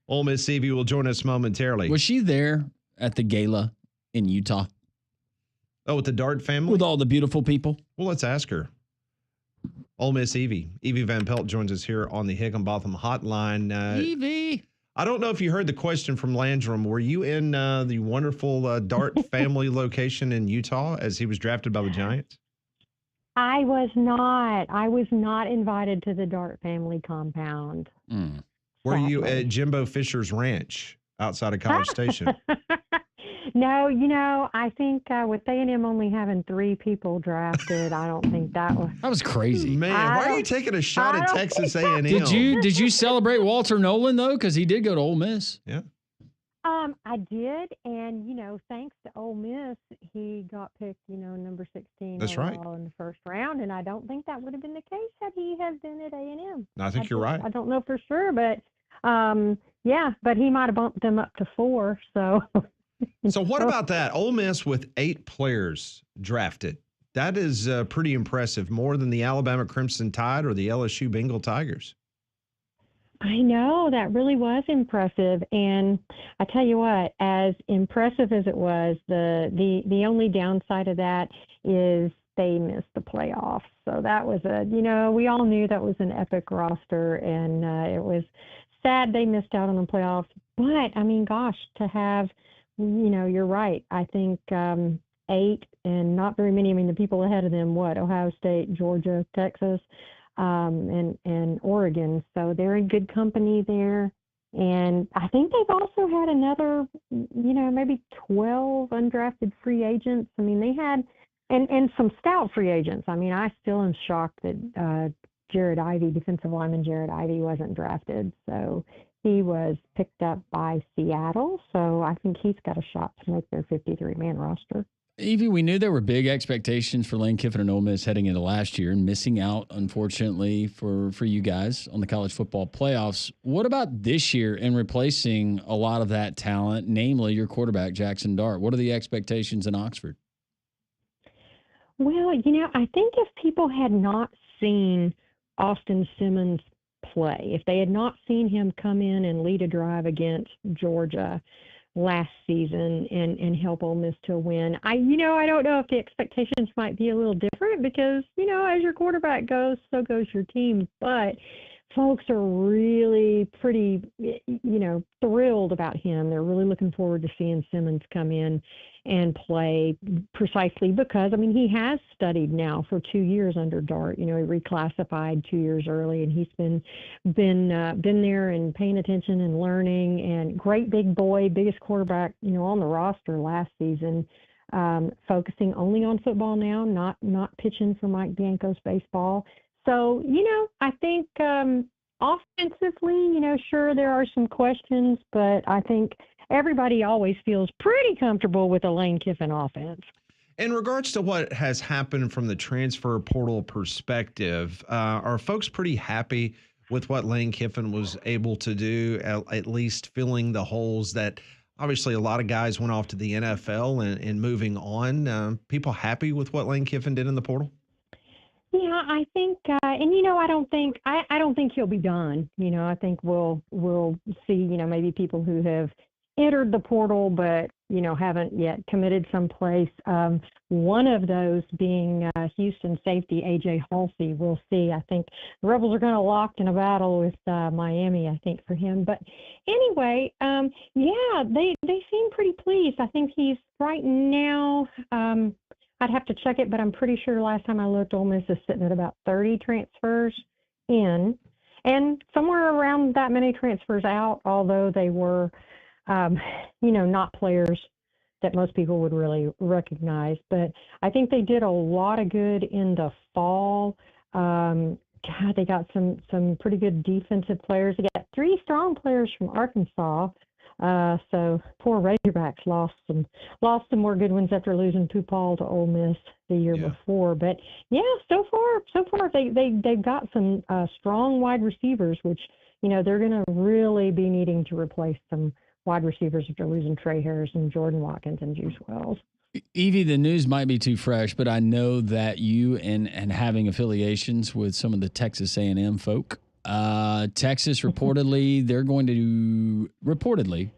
Ole Miss Evie will join us momentarily. Was she there at the gala in Utah Oh, with the Dart family? with all the beautiful people? Well, let's ask her. Ole Miss Evie. Evie Van Pelt joins us here on the Higginbotham Hotline. Evie. I don't know if you heard the question from Landrum. Were you in the wonderful Dart family location in Utah as he was drafted by the Giants? I was not invited to the Dart family compound. Were you Sadly. at Jimbo Fisher's ranch outside of College Station? No, I think with A&M only having 3 people drafted, I don't think that was. That was crazy. Man, why are you taking a shot I at don't Texas think A&M? Did you celebrate Walter Nolan though? Because he did go to Ole Miss. Yeah. I did, and thanks to Ole Miss, he got picked, number 16 That's right. overall in the first round, and I don't think that would have been the case had he have been at A&M. I think you're right. I don't know for sure, but but he might have bumped them up to 4. So. So what about that? Ole Miss with 8 players drafted. That is pretty impressive, more than the Alabama Crimson Tide or the LSU Bengal Tigers. I know, that really was impressive. And I tell you what, as impressive as it was, the only downside of that is they missed the playoffs. So that was we all knew that was an epic roster, and it was sad they missed out on the playoffs. But, I mean, gosh, to have, you're right. I think 8 and not very many. I mean, the people ahead of them, Ohio State, Georgia, Texas, and Oregon. So they're in good company there. And I think they've also had another, maybe 12 undrafted free agents. I mean, they had, and some stout free agents. I mean, I still am shocked that Jared Ivey, defensive lineman Jared Ivey, wasn't drafted. So he was picked up by Seattle. So I think he's got a shot to make their 53-man roster. Evie, we knew there were big expectations for Lane Kiffin and Ole Miss heading into last year and missing out, unfortunately, for you guys on the college football playoffs. What about this year and replacing a lot of that talent, namely your quarterback, Jackson Dart? What are the expectations in Oxford? Well, I think if people had not seen Austin Simmons play, if they had not seen him come in and lead a drive against Georgia last season and help Ole Miss to win, I don't know if the expectations might be a little different because, as your quarterback goes, so goes your team. But folks are really pretty, thrilled about him. They're really looking forward to seeing Simmons come in and play precisely because, he has studied now for 2 years under Dart. He reclassified 2 years early, and he's been there and paying attention and learning. And great big boy, biggest quarterback, on the roster last season. Focusing only on football now, not pitching for Mike Bianco's baseball. So, I think offensively, sure, there are some questions, but I think everybody always feels pretty comfortable with a Lane Kiffin offense. In regards to what has happened from the transfer portal perspective, are folks pretty happy with what Lane Kiffin was able to do, at least filling the holes that obviously a lot of guys went off to the NFL and moving on? People happy with what Lane Kiffin did in the portal? Yeah, I think, and I don't think he'll be done. I think we'll see, maybe people who have entered the portal but haven't yet committed someplace. One of those being Houston safety AJ Halsey. We'll see. I think the Rebels are going to lock in a battle with Miami, I think, for him. But anyway, they seem pretty pleased. I think he's right now. I'd have to check it, but I'm pretty sure last time I looked, Ole Miss is sitting at about 30 transfers in, and somewhere around that many transfers out, although they were, not players that most people would really recognize. But I think they did a lot of good in the fall. They got some pretty good defensive players. They got 3 strong players from Arkansas. So poor Razorbacks lost some more good ones after losing Paul to Ole Miss the year before. But so far they've got some strong wide receivers, which they're going to really be needing to replace some wide receivers after losing Trey Harris and Jordan Watkins and Juice Wells. Evie, the news might be too fresh, but I know that you and having affiliations with some of the Texas A&M folk. Texas reportedly, they're going to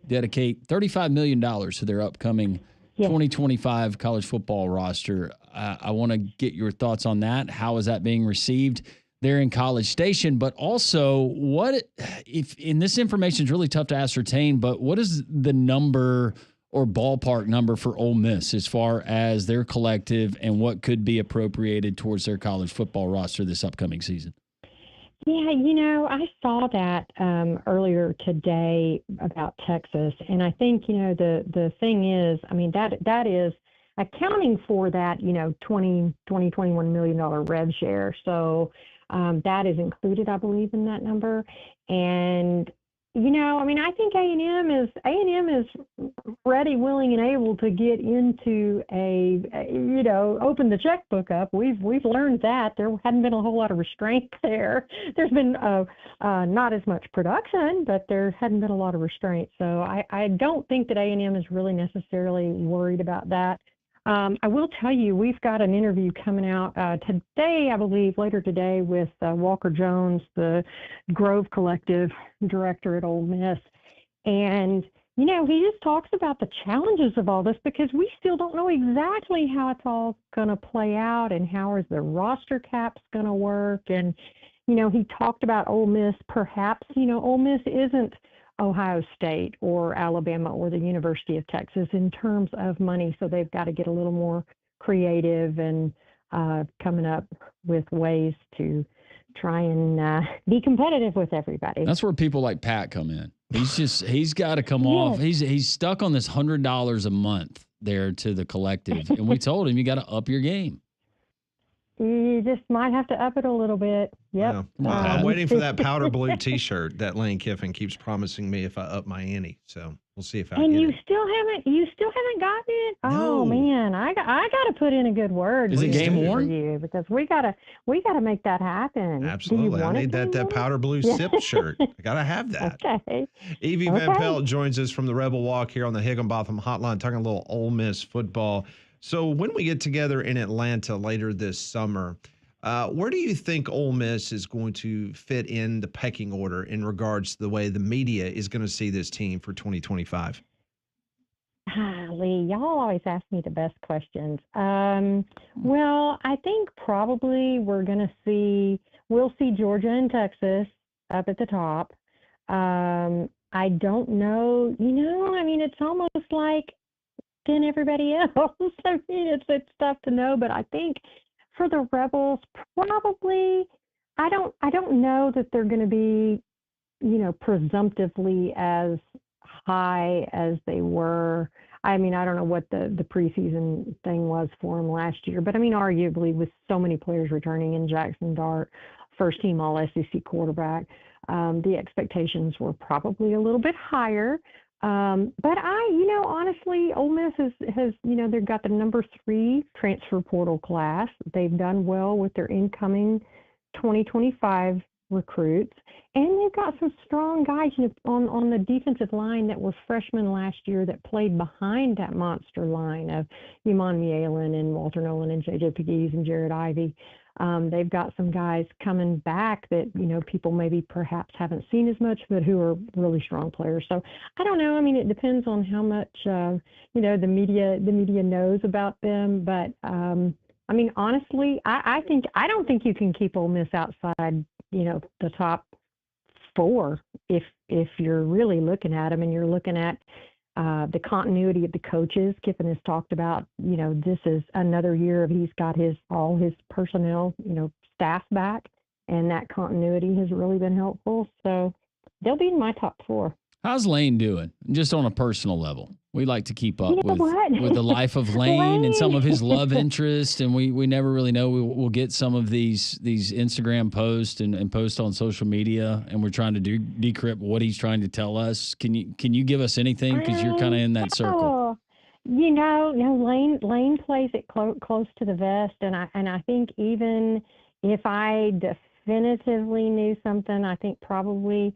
dedicate $35 million to their upcoming 2025 college football roster. I want to get your thoughts on that. How is that being received there in College Station? But also, what if, and this information is really tough to ascertain, but what is the number or ballpark number for Ole Miss as far as their collective and what could be appropriated towards their college football roster this upcoming season? Yeah, I saw that earlier today about Texas, and I think the thing is, I mean that is accounting for that $21 million rev share. So that is included, I believe, in that number. And I mean, I think A&M is ready, willing, and able to get into open the checkbook up. We've learned that there hadn't been a whole lot of restraint there. There's been not as much production, but there hadn't been a lot of restraint. So I don't think that A&M is really necessarily worried about that. I will tell you, we've got an interview coming out today, I believe, later today with Walker Jones, the Grove Collective director at Ole Miss. And, he just talks about the challenges of all this because we still don't know exactly how it's all going to play out and how is the roster caps going to work. And, he talked about Ole Miss, perhaps, Ole Miss isn't Ohio State or Alabama or the University of Texas in terms of money. So they've got to get a little more creative and coming up with ways to try and be competitive with everybody. That's where people like Pat come in. He's got to come off. He's stuck on this $100 a month there to the collective. And we told him, you got to up your game. You just might have to up it a little bit. Yep. Yeah. I'm waiting for that powder blue T-shirt that Lane Kiffin keeps promising me if I up my ante. So we'll see if I and get you it. still haven't gotten it. No. Oh man, I got to put in a good word. Is it game for worn? you because we gotta make that happen. Absolutely. Do you want I need that powder blue sip shirt. I gotta have that. Okay. Evie Van Pelt joins us from the Rebel Walk here on the Higginbotham Hotline, talking a little Ole Miss football. So when we get together in Atlanta later this summer, where do you think Ole Miss is going to fit in the pecking order in regards to the way the media is going to see this team for 2025? Lee, y'all always ask me the best questions. Well, I think probably we'll see Georgia and Texas up at the top. I don't know, I mean, it's almost like than everybody else. I mean, it's tough to know, but I think for the Rebels, probably, I don't know that they're going to be, presumptively as high as they were. I mean, I don't know what the preseason thing was for them last year, but I mean, arguably with so many players returning in Jackson Dart, first team all SEC quarterback, the expectations were probably a little bit higher. But honestly, Ole Miss has they've got the number 3 transfer portal class. They've done well with their incoming 2025 recruits, and they've got some strong guys on the defensive line that were freshmen last year that played behind that monster line of Iman Mielen and Walter Nolan and J.J. Pegues and Jared Ivey. They've got some guys coming back that, people maybe perhaps haven't seen as much, but who are really strong players. So I don't know. I mean, it depends on how much, the media knows about them. But, I mean, honestly, I don't think you can keep Ole Miss outside, the top 4 if you're really looking at them and you're looking at the continuity of the coaches. Kiffin has talked about, this is another year of he's got all his personnel, staff back, and that continuity has really been helpful. So they'll be in my top 4. How's Lane doing? Just on a personal level. We like to keep up with the life of Lane and some of his love interests, and we never really know. We'll get some of these Instagram posts and post on social media, and we're trying to decrypt what he's trying to tell us. Can you give us anything, because you're kind of in that circle? Lane plays it close to the vest, and I think even if I definitively knew something, I think probably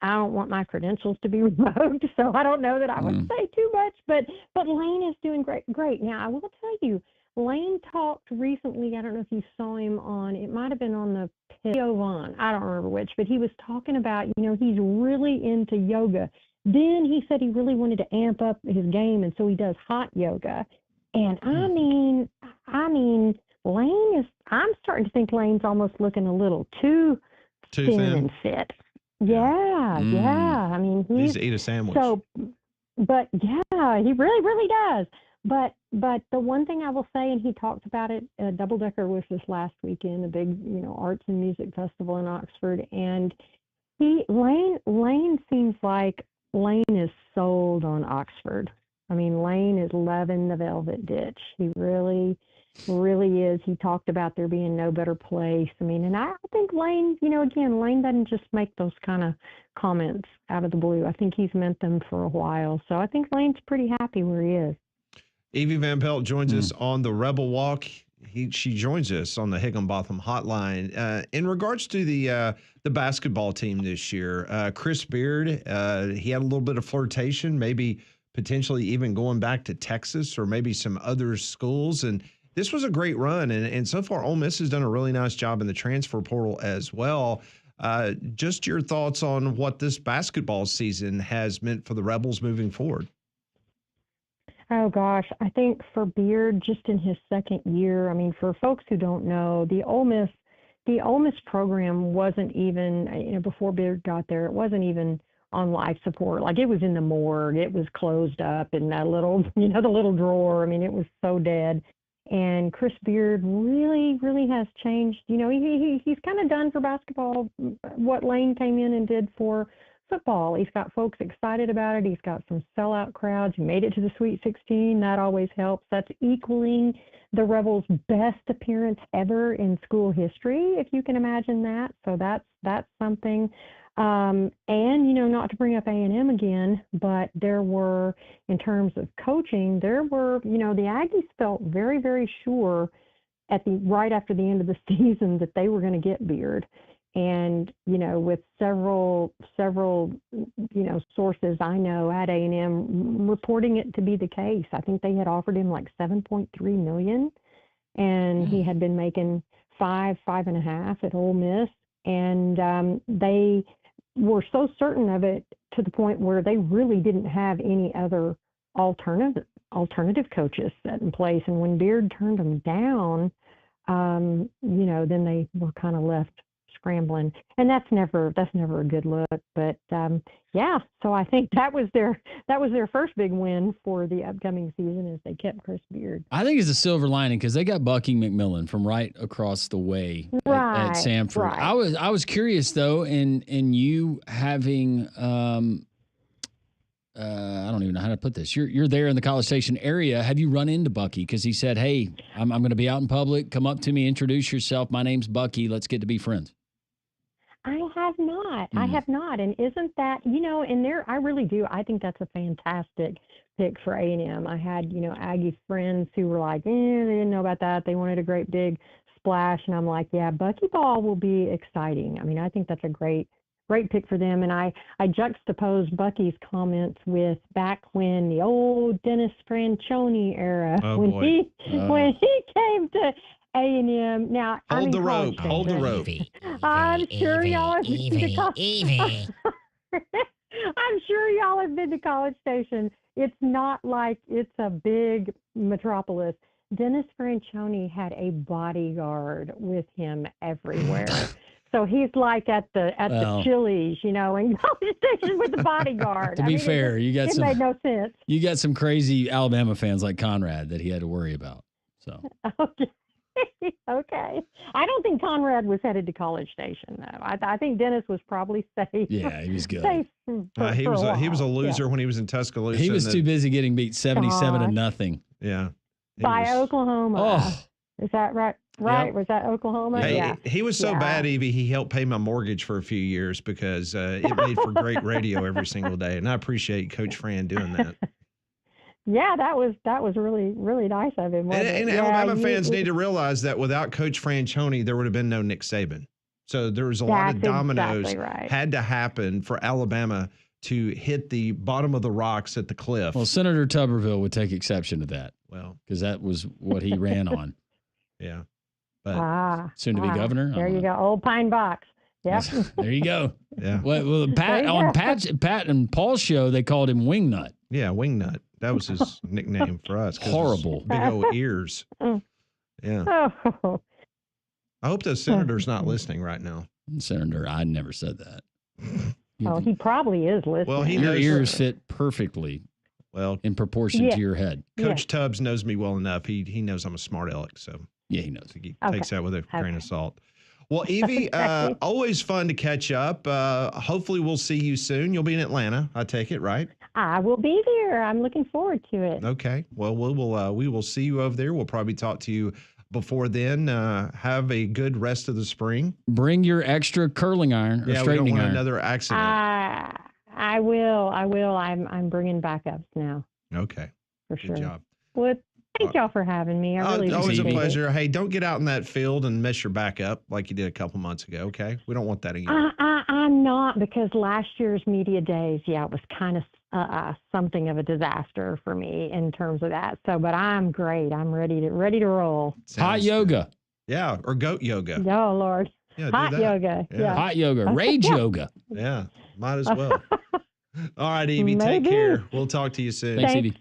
I don't want my credentials to be revoked, so I don't know that I would say too much. But Lane is doing great. Now I will tell you, Lane talked recently. I don't know if you saw him on. It might have been on the Vaughn. I don't remember which, but he was talking about he's really into yoga. Then he said he really wanted to amp up his game, and so he does hot yoga. And I mean, Lane is. I'm starting to think Lane's almost looking a little too thin and fit. Yeah. I mean, he's to eat a sandwich. So, but yeah, he really, really does. But the one thing I will say, and he talked about it, Double Decker was this last weekend, a big, arts and music festival in Oxford, and Lane seems like Lane is sold on Oxford. I mean, Lane is loving the Velvet Ditch. He really, really is. He talked about there being no better place. I mean, and I think Lane, again, Lane doesn't just make those kind of comments out of the blue. I think he's meant them for a while. So I think Lane's pretty happy where he is. Evie Van Pelt joins us on the Rebel Walk. She joins us on the Higginbotham Hotline. In regards to the basketball team this year, Chris Beard, he had a little bit of flirtation, maybe potentially even going back to Texas or maybe some other schools. And this was a great run. And so far, Ole Miss has done a really nice job in the transfer portal as well. Just your thoughts on what this basketball season has meant for the Rebels moving forward. Oh gosh, I think for Beard, just in his second year, I mean, for folks who don't know, the Ole Miss program wasn't even, before Beard got there, it wasn't even on life support. Like, it was in the morgue, it was closed up in that little, the little drawer. I mean, it was so dead. And Chris Beard really, really has changed. He's kind of done for basketball what Lane came in and did for football. He's got folks excited about it. He's got some sellout crowds. He made it to the Sweet 16. That always helps. That's equaling the Rebels' best appearance ever in school history, if you can imagine that. So that's something. And, not to bring up A&M again, but there were, in terms of coaching, the Aggies felt very, very sure right after the end of the season that they were going to get Beard. And, with several, sources I know at A&M reporting it to be the case. I think they had offered him like $7.3 million, and he had been making $5.5 at Ole Miss. And they were so certain of it to the point where they really didn't have any other alternative coaches set in place. And when Beard turned them down, then they were kind of left scrambling, and that's never a good look. But so I think that was their first big win for the upcoming season, as they kept Chris Beard. I think it's a silver lining because they got Bucky McMillan from right across the way at Samford. Right. I was curious though, in you having I don't even know how to put this. You're there in the College Station area. Have you run into Bucky? Because he said, "Hey, I'm going to be out in public. Come up to me, introduce yourself. My name's Bucky. Let's get to be friends." I have not. I have not. And isn't that, and I really do. I think that's a fantastic pick for A&M. I had, Aggie friends who were like, they didn't know about that. They wanted a great big splash. And I'm like, yeah, Bucky ball will be exciting. I mean, I think that's a great pick for them. And I juxtaposed Bucky's comments with back when the old Dennis Franchione era, when he came to A&M. Now, hold the rope. I'm sure y'all have been to College. I'm sure y'all have been to College Station. It's not like it's a big metropolis. Dennis Franchione had a bodyguard with him everywhere. So he's like at the Chili's, in College Station with the bodyguard. To be fair, it made no sense. You got some crazy Alabama fans like Conrad that he had to worry about. So okay. Okay. I don't think Conrad was headed to College Station, though. I think Dennis was probably safe. Yeah, he was good. He was a loser when he was in Tuscaloosa. He was too busy getting beat 77-0. Yeah. By Oklahoma. Oh. Is that right? Right? Yep. Was that Oklahoma? Hey, yeah. He was so bad, Evie, he helped pay my mortgage for a few years because it made for great radio every single day. And I appreciate Coach Fran doing that. Yeah, that was really, really nice of him. And Alabama fans need to realize that without Coach Franchione, there would have been no Nick Saban. So there was a lot of dominoes had to happen for Alabama to hit the bottom of the rocks at the cliff. Well, Senator Tuberville would take exception to that. Well, because that was what he ran on. Yeah. But soon to be governor. There you go. Old Pine Box. Yep. There you go. Yeah. Well, Pat and Paul's show, they called him Wingnut. Yeah, Wingnut. That was his nickname for us. Horrible. Big old ears. Yeah. Oh. I hope the senator's not listening right now. Senator, I never said that. Oh, he probably is listening. Well, your ears fit perfectly. Well, in proportion Yeah. to your head. Coach Tubbs knows me well enough. He knows I'm a smart aleck, so Yeah, he knows. he Okay. takes that with a grain of Okay. salt. Well, Evie, Okay. always fun to catch up. Hopefully, we'll see you soon. You'll be in Atlanta, I take it, right? I will be there. I'm looking forward to it. Okay. Well, we will see you over there. We'll probably talk to you before then. Have a good rest of the spring. Bring your extra curling iron or Yeah, we don't straightening want iron. another accident. I will. I'm bringing backups now Okay. for Good sure. job. Well, thank y'all for having me. I really Always a Evie. appreciate it. pleasure. Hey, don't get out in that field and mess your back up like you did a couple months ago. Okay. We don't want that again. I'm not, because last year's media days, it was kind of something of a disaster for me in terms of that. So, but I'm great. I'm ready to roll. Hot Sounds yoga. good. Yeah. Or goat yoga. Oh Lord, Yeah. Do hot that. yoga. Yeah. Yeah. Hot yoga. Rage yoga. Yeah. Might as well. All right, Evie. Take Maybe. care. We'll talk to you soon. Thanks, Thanks. Evie.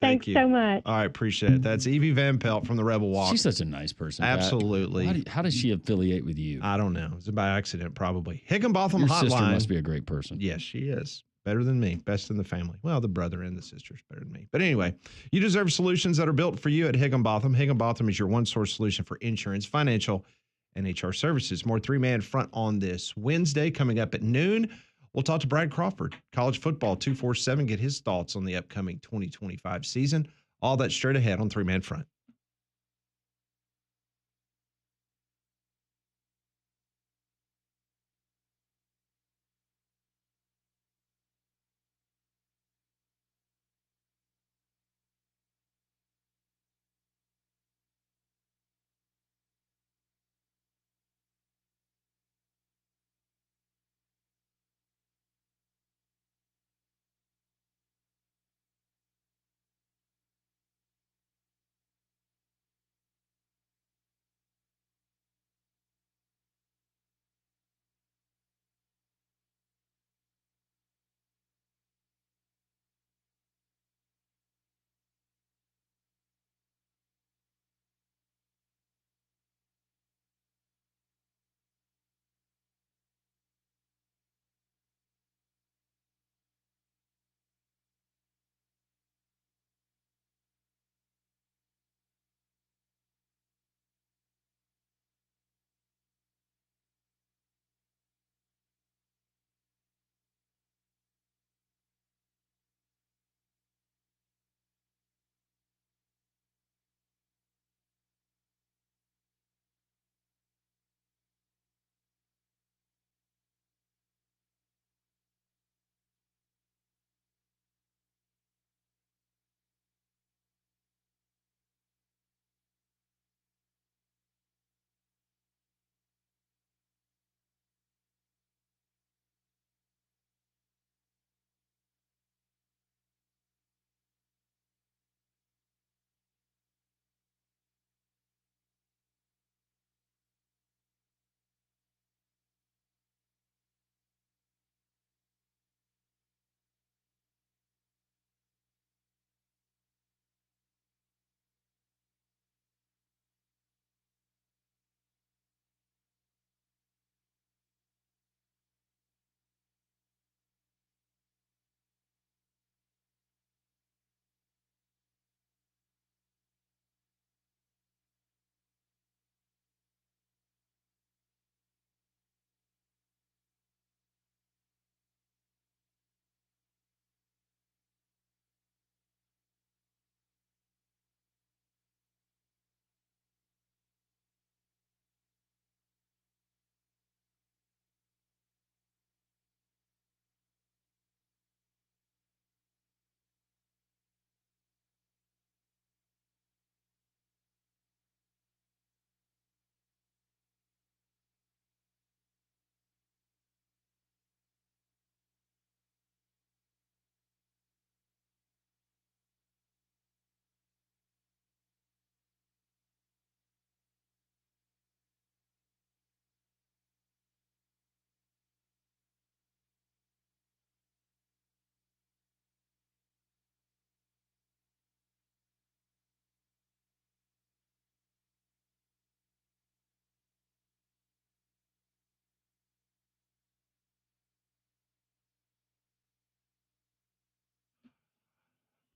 Thank Thanks you. so much. All right. Appreciate it. That's Evie Van Pelt from the Rebel Walk. She's such a nice person. Pat. Absolutely. How does she affiliate with you? I don't know. It's by accident, probably. Higginbotham Your Hotline. sister must be a great person. Yes, she is. Better than me. Best in the family. Well, the brother and the sister's better than me. But anyway, you deserve solutions that are built for you at Higginbotham. Higginbotham is your one-source solution for insurance, financial, and HR services. More three-man front on this Wednesday coming up at noon. We'll talk to Brad Crawford, college football 247, get his thoughts on the upcoming 2025 season. All that straight ahead on Three-Man Front.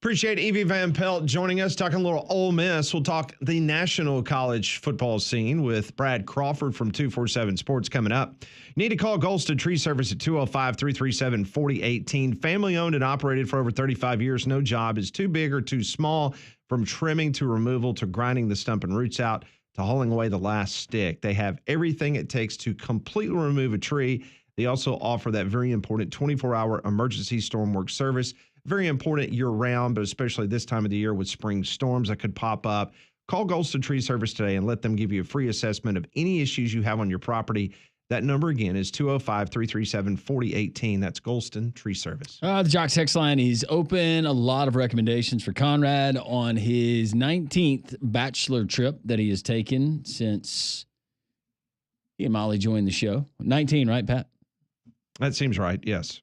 Appreciate Evie Van Pelt joining us, talking a little Ole Miss. We'll talk the national college football scene with Brad Crawford from 247 Sports coming up. You need to call Golston Tree Service at 205-337-4018. Family owned and operated for over 35 years. No job is too big or too small, from trimming to removal to grinding the stump and roots out to hauling away the last stick. They have everything it takes to completely remove a tree. They also offer that very important 24-hour emergency storm work service. Very important year-round, but especially this time of the year with spring storms that could pop up. Call Golston Tree Service today and let them give you a free assessment of any issues you have on your property. That number again is 205-337-4018. That's Golston Tree Service. The Jock text line is open. A lot of recommendations for Conrad on his 19th bachelor trip that he has taken since he and Molly joined the show. 19, right, Pat? That seems right, yes.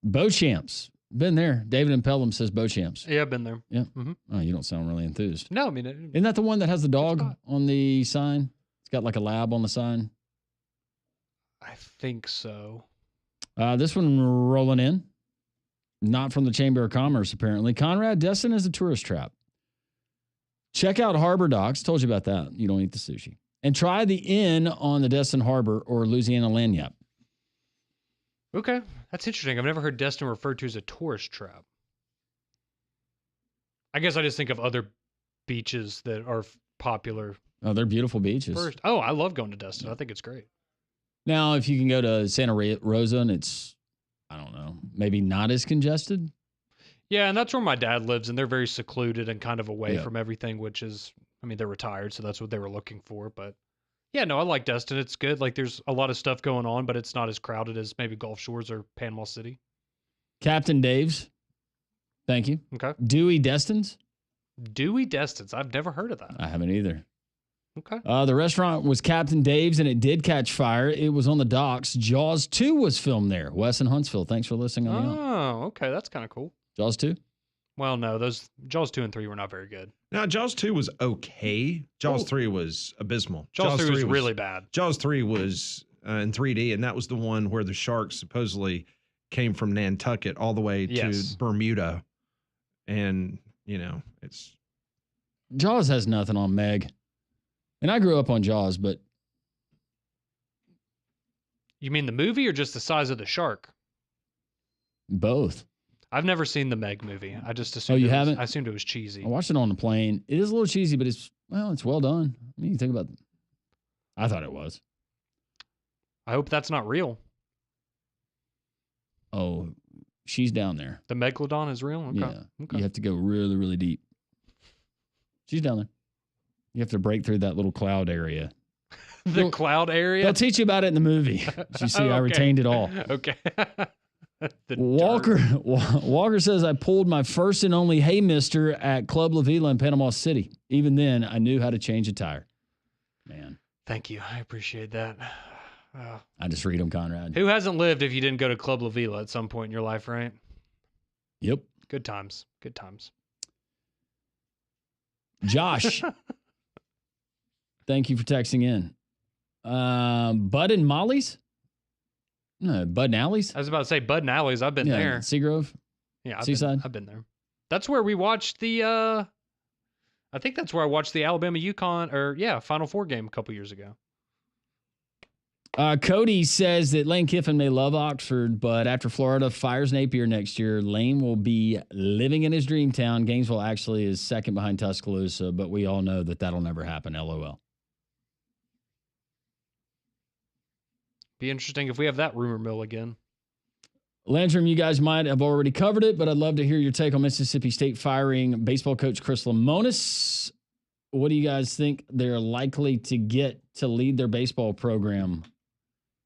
Beauchamps. Been there. David and Pelham says Beauchamps. Yeah, I've been there. Yeah. Mm-hmm. Oh, you don't sound really enthused. No, I mean, Isn't that the one that has the dog on the sign? It's got like a lab on the sign. I think so. This one rolling in. Not from the Chamber of Commerce, apparently. Conrad, Destin is a tourist trap. Check out Harbor Docks. Told you about that. You don't eat the sushi. And try the inn on the Destin Harbor or Louisiana Lanyap. Okay, that's interesting. I've never heard Destin referred to as a tourist trap. I guess I just think of other beaches that are popular. Oh, they're beautiful beaches. First. Oh, I love going to Destin. I think it's great. Now, if you can go to Santa Rosa and it's, I don't know, maybe not as congested. Yeah, and that's where my dad lives, and they're very secluded and kind of away Yeah. from everything, which is, I mean, they're retired, so that's what they were looking for. But yeah, no, I like Destin. It's good. Like, there's a lot of stuff going on, but it's not as crowded as maybe Gulf Shores or Panama City. Captain Dave's. Thank you. Okay. Dewey Destin's. Dewey Destin's. I've never heard of that. I haven't either. Okay. The restaurant was Captain Dave's, and it did catch fire. It was on the docks. Jaws 2 was filmed there. Wes in Huntsville. Thanks for listening on the Out. Oh, okay. That's kind of cool. Jaws 2? Well, no, those Jaws 2 and 3 were not very good. Now, Jaws 2 was okay. Jaws 3 was abysmal. Jaws 3 was really bad. Jaws 3 was in 3D, and that was the one where the sharks supposedly came from Nantucket all the way to Bermuda. And, you know, it's... Jaws has nothing on Meg. And I grew up on Jaws, but... You mean the movie or just the size of the shark? Both. I've never seen the Meg movie. I just assumed you haven't? I assumed it was cheesy. I watched it on the plane. It is a little cheesy, but it's well done. I mean, you think about it. I thought it was. I hope that's not real. Oh, she's down there. The Megalodon is real? Okay. Yeah. Okay. You have to go really, really deep. She's down there. You have to break through that little cloud area. The cloud area? They'll teach you about it in the movie. You see, I retained it all. Okay. Walker says, I pulled my first and only Hey Mister at Club La Vila in Panama City. Even then, I knew how to change a tire. Man. Thank you. I appreciate that. I just read them, Conrad. Who hasn't lived if you didn't go to Club La Vila at some point in your life, right? Yep. Good times. Good times. Josh. Thank you for texting in. Bud and Molly's? No, Bud and Alley's? I was about to say Bud and Alley's. I've been there. Seagrove? Yeah. Seaside? I've been there. That's where we watched the, I think that's where I watched the Alabama-UConn, Final Four game a couple years ago. Cody says that Lane Kiffin may love Oxford, but after Florida fires Napier next year, Lane will be living in his dream town. Gainesville actually is second behind Tuscaloosa, but we all know that that'll never happen. LOL. Be interesting if we have that rumor mill again. Landrum, you guys might have already covered it, but I'd love to hear your take on Mississippi State firing baseball coach Chris Lemonis. What do you guys think they're likely to get to lead their baseball program?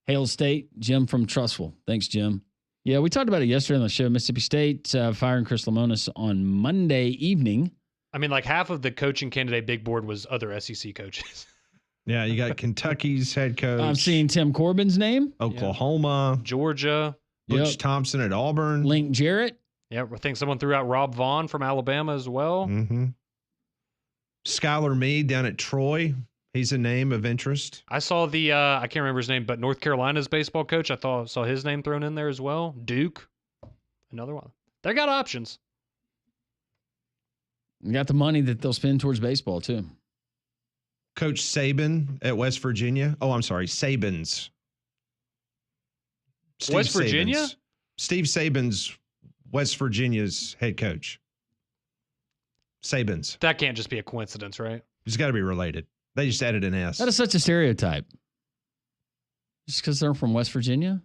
Hail State, Jim from Trussville. Thanks, Jim. Yeah, we talked about it yesterday on the show. Mississippi State firing Chris Lemonis on Monday evening. I mean, like half of the coaching candidate big board was other SEC coaches. Yeah, you got Kentucky's head coach. I'm seeing Tim Corbin's name. Oklahoma. Georgia. Butch Thompson at Auburn. Link Jarrett. Yeah, I think someone threw out Rob Vaughn from Alabama as well. Mm-hmm. Skylar Meade down at Troy. He's a name of interest. I saw the, I can't remember his name, but North Carolina's baseball coach, saw his name thrown in there as well. Duke. Another one. They got options. You got the money that they'll spend towards baseball, too. Coach Saban at West Virginia. Oh, I'm sorry, Saban's. West Virginia? Steve Saban's West Virginia's head coach. Saban's. That can't just be a coincidence, right? It's got to be related. They just added an S. That is such a stereotype. Just because they're from West Virginia?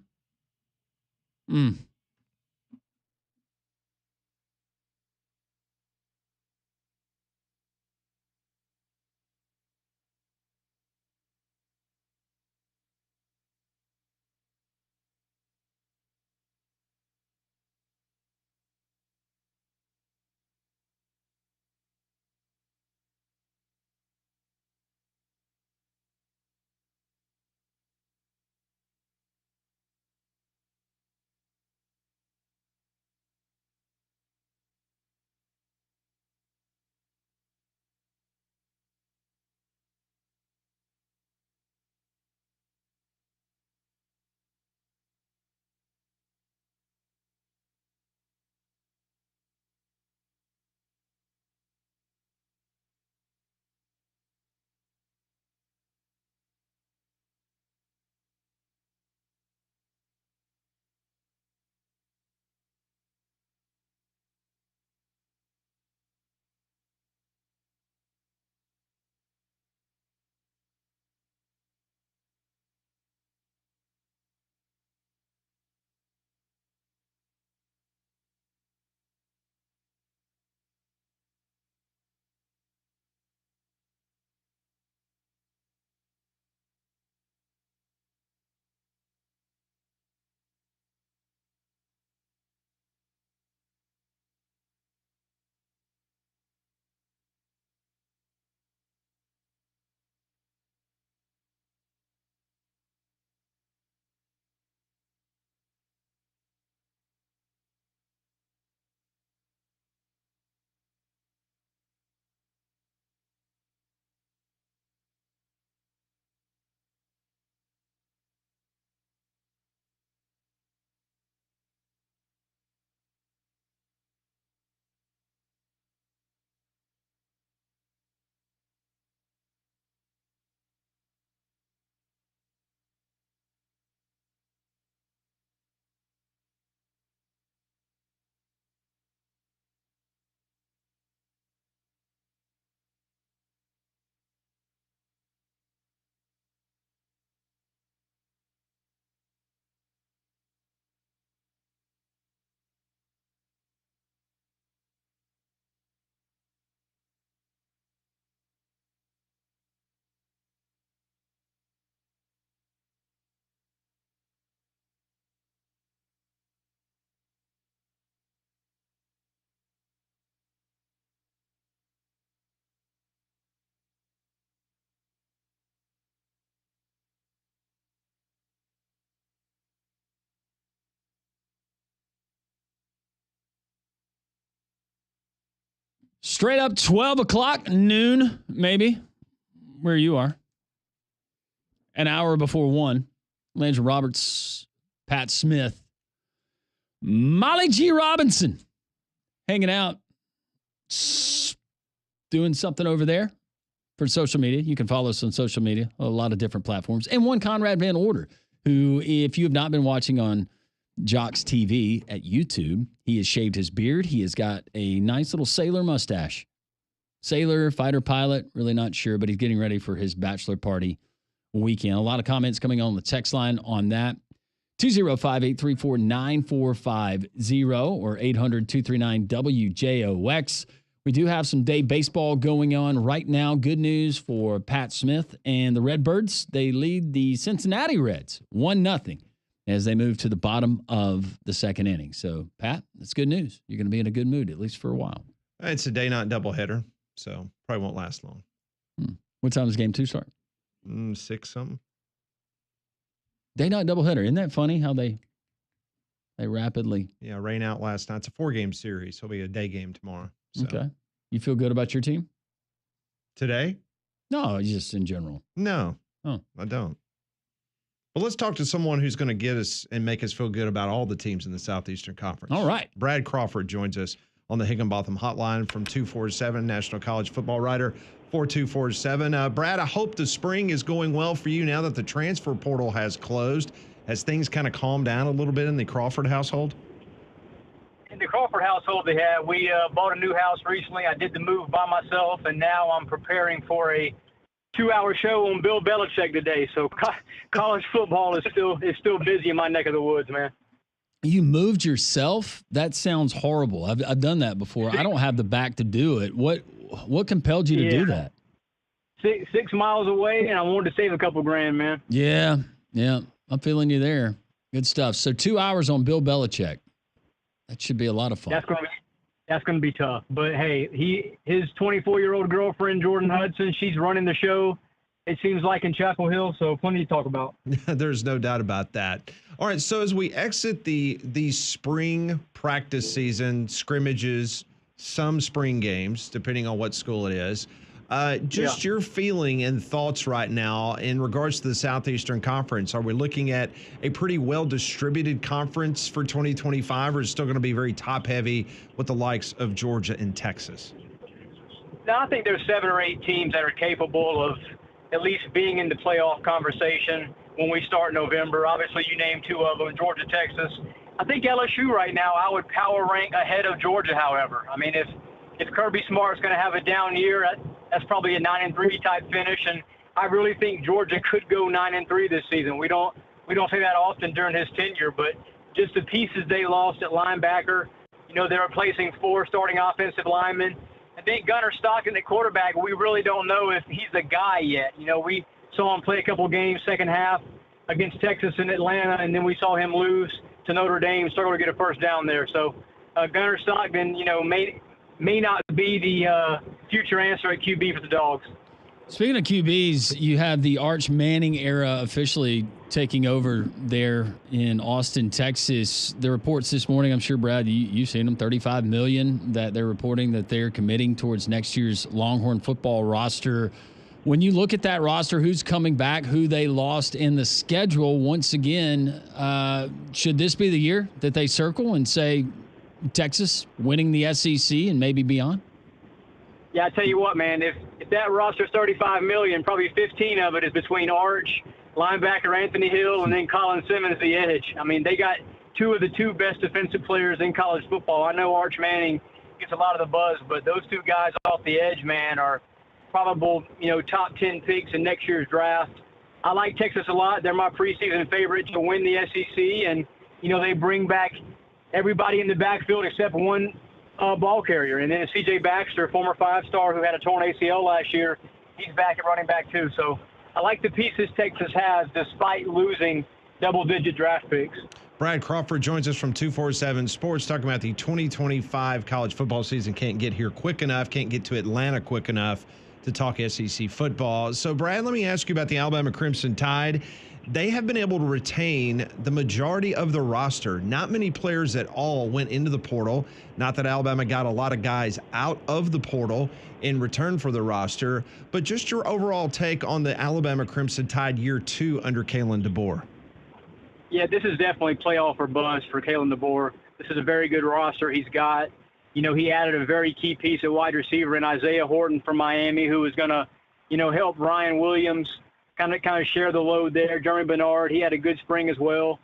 Straight up 12 o'clock, noon, maybe, where you are. An hour before 1. Landry Roberts, Pat Smith, Molly G. Robinson, hanging out, doing something over there for social media. You can follow us on social media, a lot of different platforms. And one Conrad Van Order, who, if you have not been watching on Jocks TV at YouTube, he has shaved his beard. He has got a nice little sailor mustache. Sailor, fighter pilot, really not sure, but he's getting ready for his bachelor party weekend. A lot of comments coming on the text line on that. 205-834-9450 or 800-239-WJOX. We do have some day baseball going on right now. Good news for Pat Smith and the Redbirds. They lead the Cincinnati Reds 1-0 as they move to the bottom of the second inning. So, Pat, that's good news. You're going to be in a good mood, at least for a while. It's a day-night doubleheader, so probably won't last long. What time does game 2 start? 6-something. Day-night doubleheader. Isn't that funny how they rapidly... Yeah, rain out last night. It's a 4-game series. So it'll be a day game tomorrow. So. Okay. You feel good about your team? Today? No, just in general. No. Oh. I don't. Well, let's talk to someone who's going to get us and make us feel good about all the teams in the Southeastern Conference. All right. Brad Crawford joins us on the Higginbotham Hotline from 247, National College Football Writer, 4247. Brad, I hope the spring is going well for you now that the transfer portal has closed. Has things kind of calmed down a little bit in the Crawford household? In the Crawford household, we bought a new house recently. I did the move by myself, and now I'm preparing for a 2-hour show on Bill Belichick today. So college football is still busy in my neck of the woods, man. You moved yourself? That sounds horrible. I've done that before. I don't have the back to do it. What compelled you to do that? 6 miles away, and I wanted to save a couple grand, man. Yeah. I'm feeling you there. Good stuff. So 2 hours on Bill Belichick. That should be a lot of fun. That's gonna be tough. But hey, his 24-year-old girlfriend Jordan Hudson, she's running the show. It seems like in Chapel Hill, so plenty to talk about. There's no doubt about that. All right, so as we exit the spring practice season, scrimmages, some spring games, depending on what school it is, your feeling and thoughts right now in regards to the Southeastern Conference. Are we looking at a pretty well-distributed conference for 2025, or is it still going to be very top-heavy with the likes of Georgia and Texas? No, I think there's 7 or 8 teams that are capable of at least being in the playoff conversation when we start November. Obviously, you named 2 of them, Georgia, Texas. I think LSU right now, I would power rank ahead of Georgia, however. I mean, if Kirby Smart's going to have a down year, that's probably a 9-3 type finish, and I really think Georgia could go 9-3 this season. We don't say that often during his tenure, but just the pieces they lost at linebacker, they're replacing 4 starting offensive linemen. I think Gunnar Stockton at quarterback, we really don't know if he's the guy yet. We saw him play a couple games second half against Texas and Atlanta, and then we saw him lose to Notre Dame, struggle to get a first down there. So Gunnar Stockton, may not be the future answer at QB for the Dogs. Speaking of QBs, you have the Arch Manning era officially taking over there in Austin, Texas. The reports this morning, I'm sure, Brad, you've seen them, $35 million that they're reporting that they're committing towards next year's Longhorn football roster. When you look at that roster, who's coming back, who they lost in the schedule, once again, should this be the year that they circle and say Texas winning the SEC and maybe beyond? Yeah, I tell you what, man, if that roster's $35 million, probably 15 of it is between Arch, linebacker Anthony Hill, and then Colin Simmons, the edge. I mean, they got 2 of the 2 best defensive players in college football. I know Arch Manning gets a lot of the buzz, but those 2 guys off the edge, man, are probable, top 10 picks in next year's draft. I like Texas a lot. They're my preseason favorite to win the SEC, and, they bring back everybody in the backfield except one ball carrier. And then C.J. Baxter, former 5-star who had a torn ACL last year, he's back at running back too. So I like the pieces Texas has despite losing double-digit draft picks. Brad Crawford joins us from 247 Sports talking about the 2025 college football season. Can't get here quick enough, can't get to Atlanta quick enough to talk SEC football. So, Brad, let me ask you about the Alabama Crimson Tide. They have been able to retain the majority of the roster. Not many players at all went into the portal. Not that Alabama got a lot of guys out of the portal in return for the roster, but just your overall take on the Alabama Crimson Tide year 2 under Kalen DeBoer. Yeah, this is definitely playoff or buzz for Kalen DeBoer. This is a very good roster he's got. He added a very key piece at wide receiver in Isaiah Horton from Miami, who is going to, help Ryan Williams kind of share the load there. Jeremy Bernard, he had a good spring as well.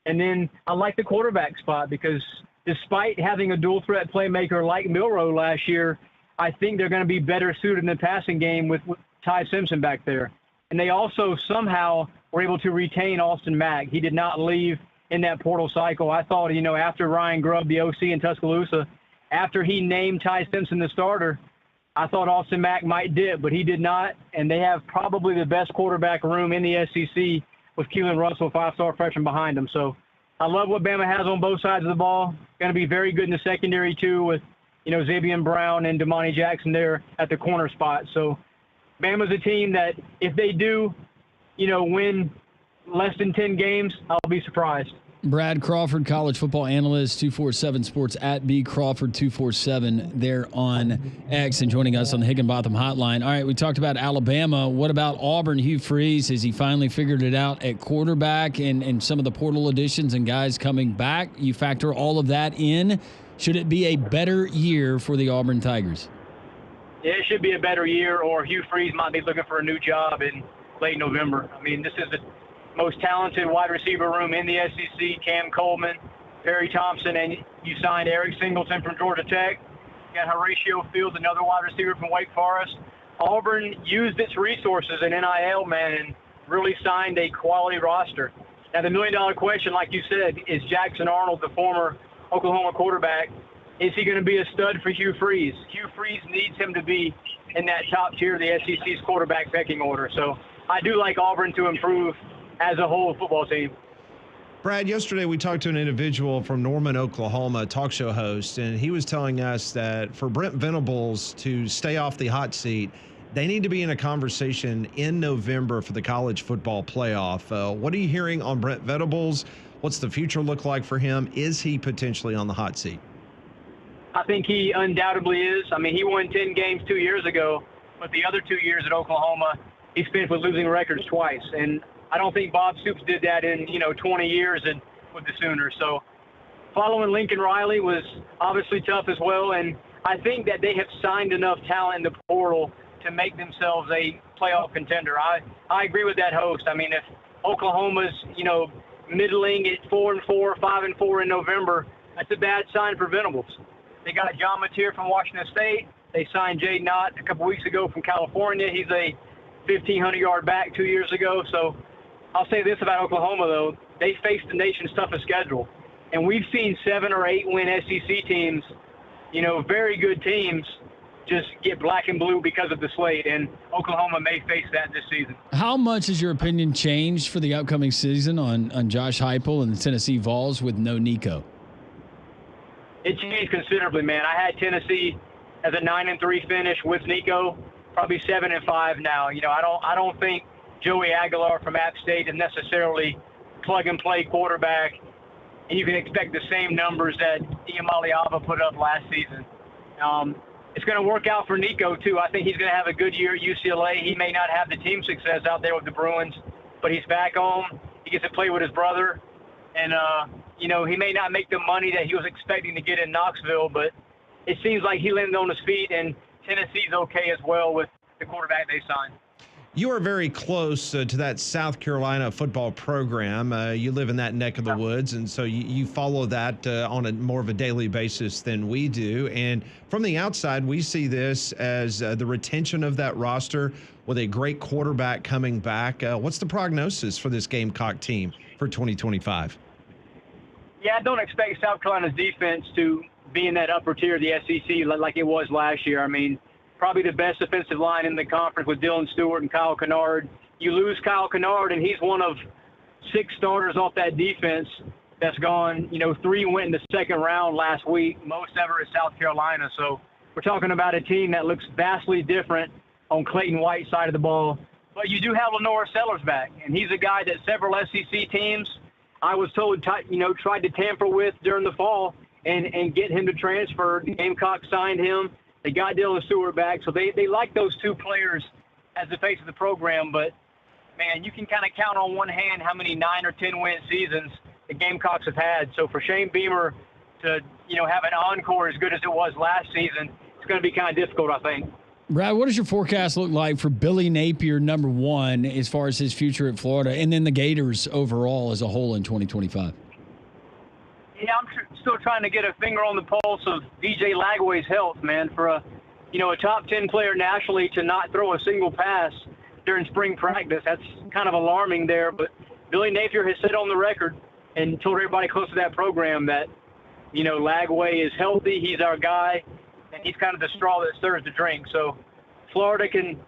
And then I like the quarterback spot because despite having a dual threat playmaker like Milroe last year, I think they're going to be better suited in the passing game with Ty Simpson back there. And they also somehow were able to retain Austin Mack. He did not leave in that portal cycle. I thought, after Ryan Grubb, the OC in Tuscaloosa, after he named Ty Simpson the starter, I thought Austin Mack might dip, but he did not. And they have probably the best quarterback room in the SEC with Keelan Russell, 5-star freshman, behind him. So I love what Bama has on both sides of the ball. Going to be very good in the secondary, too, with, Xavier Brown and Damani Jackson there at the corner spot. So Bama's a team that if they do, win less than 10 games, I'll be surprised. Brad Crawford, college football analyst, 247 Sports at B Crawford 247 there on X, and joining us on the Higginbotham Hotline. All right, we talked about Alabama. What about Auburn? Hugh Freeze, has he finally figured it out at quarterback and some of the portal additions and guys coming back? You factor all of that in. Should it be a better year for the Auburn Tigers? Yeah, it should be a better year, or Hugh Freeze might be looking for a new job in late November. I mean, this is the most talented wide receiver room in the SEC. Cam Coleman, Perry Thompson, and you signed Eric Singleton from Georgia Tech. You got Horatio Fields, another wide receiver from Wake Forest. Auburn used its resources in NIL, man, and really signed a quality roster. Now, the million-dollar question, like you said, is Jackson Arnold, the former Oklahoma quarterback, is he going to be a stud for Hugh Freeze? Hugh Freeze needs him to be in that top tier of the SEC's quarterback pecking order. So I do like Auburn to improve as a whole football team. Brad, yesterday we talked to an individual from Norman, Oklahoma, a talk show host, and he was telling us that for Brent Venables to stay off the hot seat, they need to be in a conversation in November for the college football playoff. What are you hearing on Brent Venables? What's the future look like for him? Is he potentially on the hot seat? I think he undoubtedly is. I mean, he won 10 games 2 years ago, but the other 2 years at Oklahoma, he's finished with losing records twice. And I don't think Bob Stoops did that in, 20 years and with the Sooners. So following Lincoln Riley was obviously tough as well. And I think that they have signed enough talent in the portal to make themselves a playoff contender. I agree with that host. I mean, if Oklahoma's, middling at 4-4, 5-4 in November, that's a bad sign for Venables. They got John Mateer from Washington State. They signed Jay Knott a couple weeks ago from California. He's a 1,500-yard back 2 years ago. So I'll say this about Oklahoma, though. They faced the nation's toughest schedule. And we've seen 7 or 8 win SEC teams, very good teams, just get black and blue because of the slate. And Oklahoma may face that this season. How much has your opinion changed for the upcoming season on Josh Heupel and the Tennessee Vols with no Nico? It changed considerably, man. I had Tennessee as a 9-3 finish with Nico, probably 7-5 now. I don't think Joey Aguilar from App State is necessarily plug-and-play quarterback, and you can expect the same numbers that Iamaleava put up last season. It's going to work out for Nico, too. I think he's going to have a good year at UCLA. He may not have the team success out there with the Bruins, but he's back home. He gets to play with his brother, and he may not make the money that he was expecting to get in Knoxville, but it seems like he landed on his feet, and Tennessee's okay as well with the quarterback they signed. You are very close to that South Carolina football program. You live in that neck of the woods, and so you follow that on a more of a daily basis than we do. And from the outside, we see this as the retention of that roster with a great quarterback coming back. What's the prognosis for this Gamecock team for 2025? Yeah, I don't expect South Carolina's defense to be in that upper tier of the SEC like it was last year. I mean, probably the best defensive line in the conference with Dylan Stewart and Kyle Kennard. You lose Kyle Kennard, and he's one of 6 starters off that defense that's gone. 3 went in the second round last week, most ever at South Carolina. So we're talking about a team that looks vastly different on Clayton White's side of the ball. But you do have Lenore Sellers back, and he's a guy that several SEC teams, I was told, tried to tamper with during the fall and get him to transfer. Gamecock signed him. They got Dylan Stewart back. So they like those 2 players as the face of the program. But, man, you can kind of count on one hand how many 9 or 10 win seasons the Gamecocks have had. So for Shane Beamer to, have an encore as good as it was last season, it's going to be kind of difficult, I think. Brad, what does your forecast look like for Billy Napier, number 1, as far as his future at Florida, and then the Gators overall as a whole in 2025? Yeah, I'm still trying to get a finger on the pulse of DJ Lagway's health, man. For a top 10 player nationally to not throw a single pass during spring practice, that's kind of alarming there. But Billy Napier has said on the record and told everybody close to that program that, Lagway is healthy, he's our guy, and he's kind of the straw that stirs the drink. So Florida can,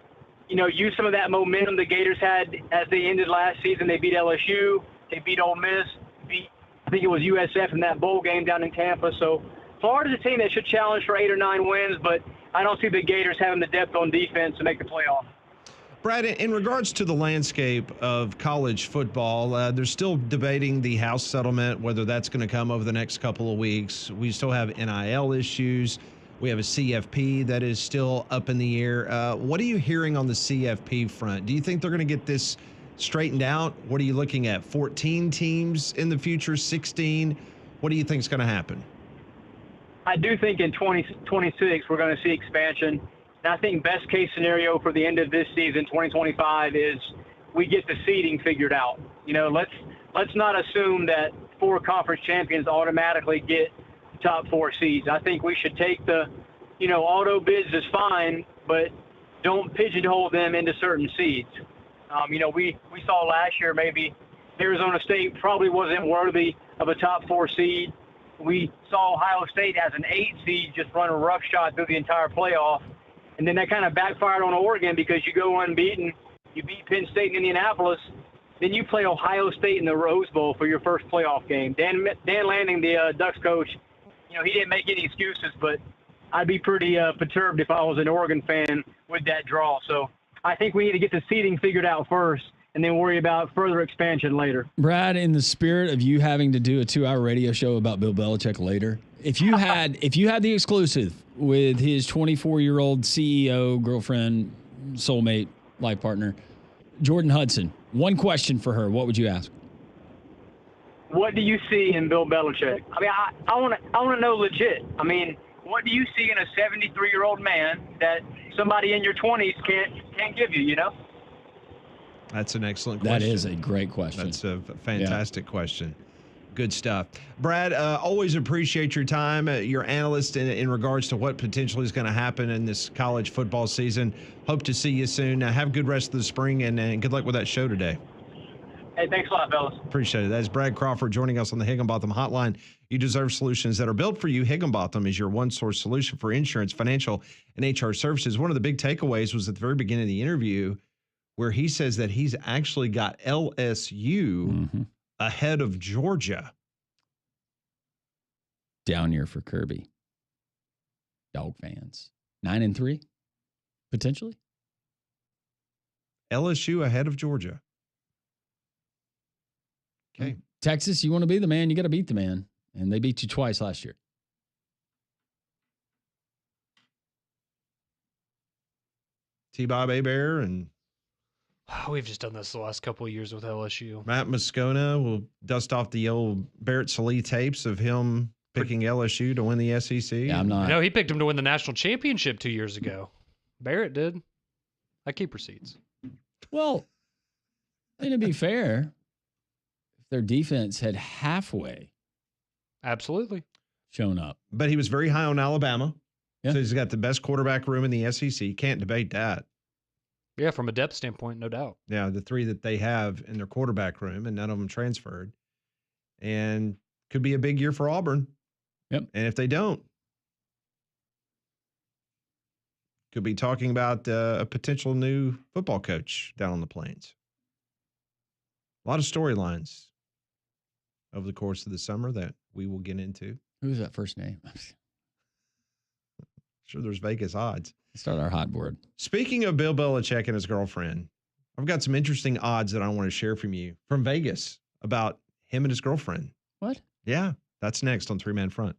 use some of that momentum the Gators had as they ended last season. They beat LSU, they beat Ole Miss, I think it was USF in that bowl game down in Tampa. So Florida's a team that should challenge for 8 or 9 wins, but I don't see the Gators having the depth on defense to make the playoff. Brad, in regards to the landscape of college football, they're still debating the House settlement, whether that's going to come over the next couple of weeks. We still have NIL issues. We have a CFP that is still up in the air. What are you hearing on the CFP front? Do you think they're going to get this straightened out? What are you looking at? 14 teams in the future, 16? What do you think is going to happen? I do think in 2026 we're going to see expansion. And I think best case scenario for the end of this season, 2025, is we get the seeding figured out. You know, let's not assume that 4 conference champions automatically get top 4 seeds. I think we should take the, auto bids is fine, but don't pigeonhole them into certain seeds. We saw last year maybe Arizona State probably wasn't worthy of a top 4 seed. We saw Ohio State as an 8 seed just run a rough shot through the entire playoff. And then that kind of backfired on Oregon because you go unbeaten, you beat Penn State and Indianapolis, then you play Ohio State in the Rose Bowl for your first playoff game. Dan Lanning, the Ducks coach, he didn't make any excuses, but I'd be pretty perturbed if I was an Oregon fan with that draw. So I think we need to get the seeding figured out first and then worry about further expansion later. Brad, in the spirit of you having to do a 2-hour radio show about Bill Belichick later, if you had the exclusive with his 24-year-old CEO, girlfriend, soulmate, life partner, Jordan Hudson, one question for her, what would you ask? What do you see in Bill Belichick? I mean, I want to know legit. I mean, what do you see in a 73-year-old man that somebody in your 20s can't give you, That's an excellent question. That is a great question. That's a fantastic question. Good stuff. Brad, always appreciate your time, your analyst in regards to what potentially is going to happen in this college football season. Hope to see you soon. Have a good rest of the spring, and good luck with that show today. Hey, thanks a lot, fellas. Appreciate it. That's Brad Crawford joining us on the Higginbotham Hotline. You deserve solutions that are built for you. Higginbotham is your one-source solution for insurance, financial, and HR services. One of the big takeaways was at the very beginning of the interview where he says that he's actually got LSU ahead of Georgia. Down year for Kirby. Dog fans. 9-3, potentially. LSU ahead of Georgia. Okay. Texas, you want to be the man, you got to beat the man. And they beat you twice last year. T-Bob Hebert and We've just done this the last couple of years with LSU. Matt Moscona will dust off the old Barrett Sallee tapes of him picking LSU to win the SEC. Yeah, I'm not. No, he picked him to win the national championship 2 years ago. Barrett did. I keep receipts. Well, and to be fair, if their defense had halfway Absolutely shown up. But he was very high on Alabama. Yeah. So he's got the best quarterback room in the SEC. Can't debate that. Yeah, from a depth standpoint, no doubt. Yeah, the 3 that they have in their quarterback room, and none of them transferred. And could be a big year for Auburn. Yep. And if they don't, could be talking about a potential new football coach down on the Plains. A lot of storylines over the course of the summer that we will get into. Who's that first name? Sure, there's Vegas odds. Start our hot board. Speaking of Bill Belichick and his girlfriend, I've got some interesting odds that I want to share from you from Vegas about him and his girlfriend. What? Yeah, that's next on 3-Man Front.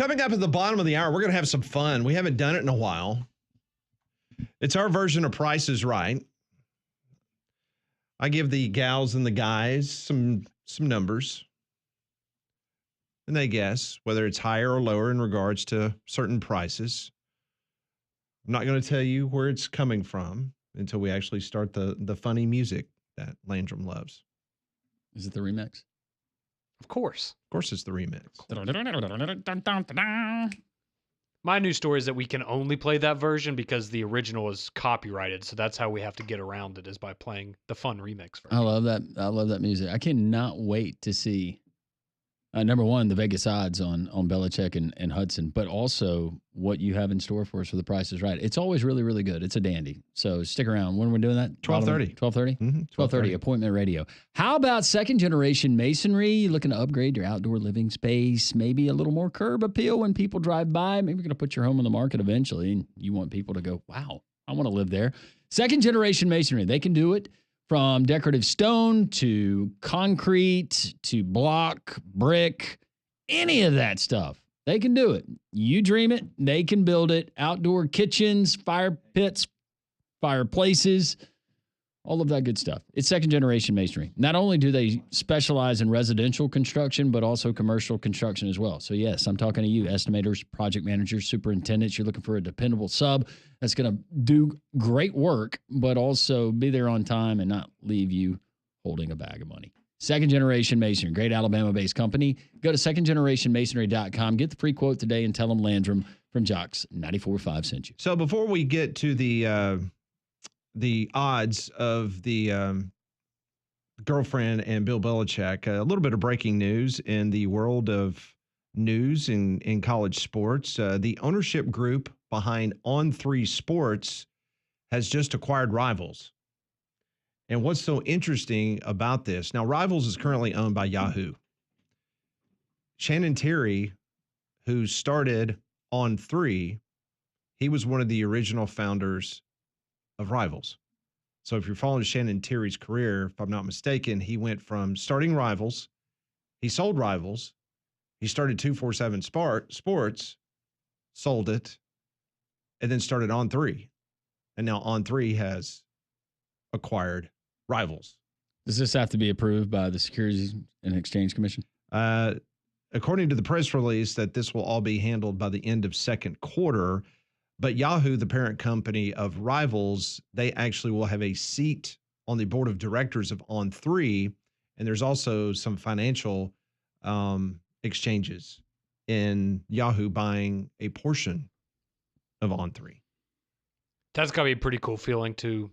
coming up at the bottom of the hour, we're going to have some fun. We haven't done it in a while. It's our version of Price is Right. I give the gals and the guys some numbers, and they guess whether it's higher or lower in regards to certain prices. I'm not going to tell you where it's coming from until we actually start the funny music that Landrum loves. Is it the remix? Of course. Of course it's the remix. My news story is that we can only play that version because the original is copyrighted. So that's how we have to get around it, is by playing the fun remix version. I love that. I love that music. I cannot wait to see, number one, the Vegas odds on Belichick and Hudson, but also what you have in store for us for The Price is Right. It's always really, really good. It's a dandy. So stick around. When we're doing that? 12:30. 12:30? Mm-hmm. 12:30, Appointment Radio. How about second-generation masonry? You looking to upgrade your outdoor living space? Maybe a little more curb appeal when people drive by? Maybe you're going to put your home on the market eventually, and you want people to go, wow, I want to live there. Second-generation masonry. They can do it. From decorative stone to concrete to block, brick, any of that stuff. They can do it. You dream it, they can build it. Outdoor kitchens, fire pits, fireplaces, all of that good stuff. It's second-generation masonry. Not only do they specialize in residential construction, but also commercial construction as well. So yes, I'm talking to you, estimators, project managers, superintendents. You're looking for a dependable sub that's going to do great work, but also be there on time and not leave you holding a bag of money. Second-generation masonry, great Alabama-based company. Go to secondgenerationmasonry.com. Get the free quote today and tell them Landrum from Jocks 94.5 sent you. So before we get to the odds of the girlfriend and Bill Belichick, a little bit of breaking news in the world of news in college sports. The ownership group behind On3 Sports has just acquired Rivals. And what's so interesting about this, now Rivals is currently owned by Yahoo. Shannon Terry, who started On3, he was one of the original founders of Rivals. So if you're following Shannon Terry's career, if I'm not mistaken, he went from starting Rivals, he sold Rivals, he started 247 Sports, sold it, and then started On3. And now On3 has acquired Rivals. Does this have to be approved by the Securities and Exchange Commission? According to the press release, that this will all be handled by the end of second quarter. But Yahoo, the parent company of Rivals, they actually will have a seat on the board of directors of On3. And there's also some financial exchanges in Yahoo buying a portion of On3. That's got to be a pretty cool feeling to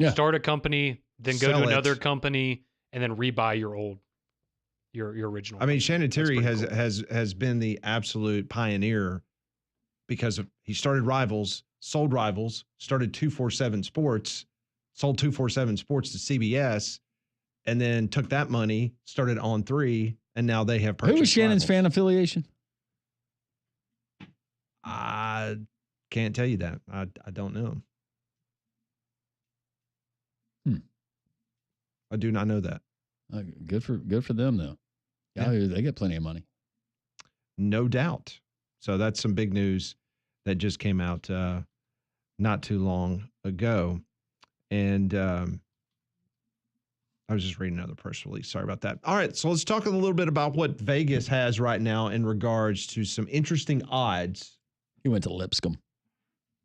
start a company, then go Sell to it. another company, and then rebuy your original. I mean, Shannon Terry That's pretty has been the absolute pioneer because he started Rivals, sold Rivals, started 247 Sports, sold 247 Sports to CBS, and then took that money, started On3, and now they have purchased Who was Shannon's Rivals. fan affiliation? I can't tell you that. I don't know. I do not know that. Good for them though. Yahoo, they get plenty of money. No doubt. So that's some big news that just came out not too long ago. And I was just reading another press release. Sorry about that. All right. So let's talk a little bit about what Vegas has right now in regards to some interesting odds. He went to Lipscomb.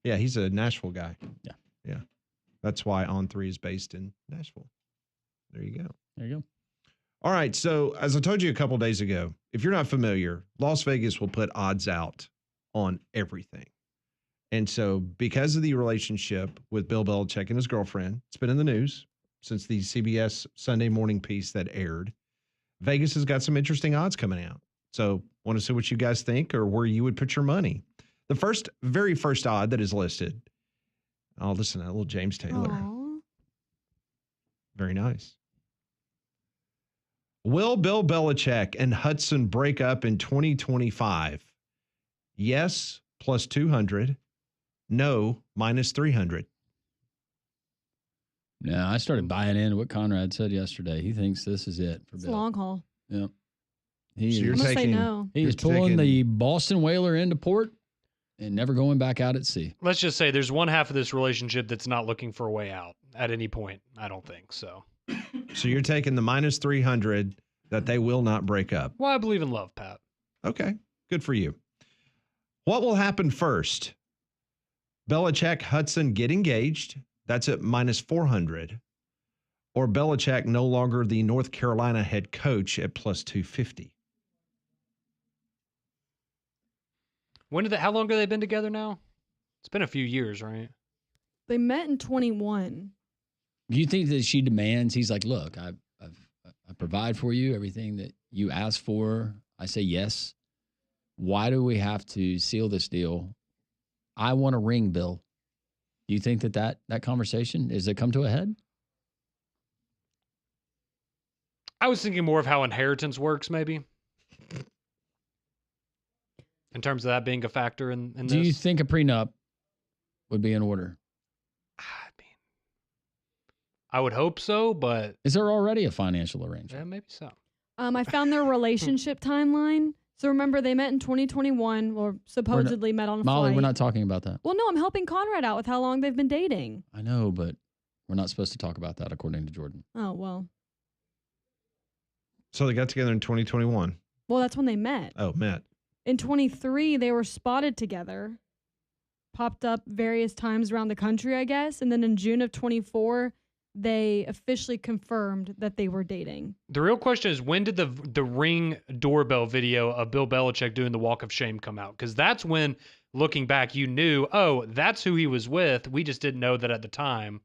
Yeah, he's a Nashville guy. Yeah. Yeah. That's why On3 is based in Nashville. There you go. There you go. All right. So as I told you a couple days ago, if you're not familiar, Las Vegas will put odds out on everything. And so because of the relationship with Bill Belichick and his girlfriend, it's been in the news since the CBS Sunday morning piece that aired. Vegas has got some interesting odds coming out. So want to see what you guys think or where you would put your money. The very first odd that is listed. Oh, listen to that little James Taylor. Aww. Very nice. Will Bill Belichick and Hudson break up in 2025? Yes, plus 200. No, minus 300. Yeah, I started buying into what Conrad said yesterday. He thinks this is it for It's Bill. long haul. Yeah. He So you're I'm is, gonna say taking- no. he you're is pulling taking- the Boston whaler into port and never going back out at sea. Let's just say there's one half of this relationship that's not looking for a way out at any point. I don't think so. So you're taking the minus 300 that they will not break up. Well, I believe in love, Pat. Okay, good for you. What will happen first? Belichick, Hudson get engaged. That's at minus 400. Or Belichick no longer the North Carolina head coach at plus 250. How long have they been together now? It's been a few years, right? They met in 21. Do you think that she demands? He's like, look, I provide for you everything that you ask for. I say yes. Why do we have to seal this deal? I want a ring, Bill. Do you think that conversation is it come to a head? I was thinking more of how inheritance works, maybe. In terms of that being a factor in this. Do you think a prenup would be in order? I mean, I would hope so, but Is there already a financial yeah, arrangement? maybe so. I found their relationship timeline. So remember, they met in 2021, or supposedly met on a Molly, flight. we're not talking about that. Well, no, I'm helping Conrad out with how long they've been dating. I know, but we're not supposed to talk about that according to Jordan. Oh, well. So they got together in 2021. Well, that's when they met. Oh, met. In 23, they were spotted together, popped up various times around the country, I guess. And then in June of 24, they officially confirmed that they were dating. The real question is, when did the Ring doorbell video of Bill Belichick doing the walk of shame come out? Because that's when, looking back, you knew, oh, that's who he was with. We just didn't know that at the time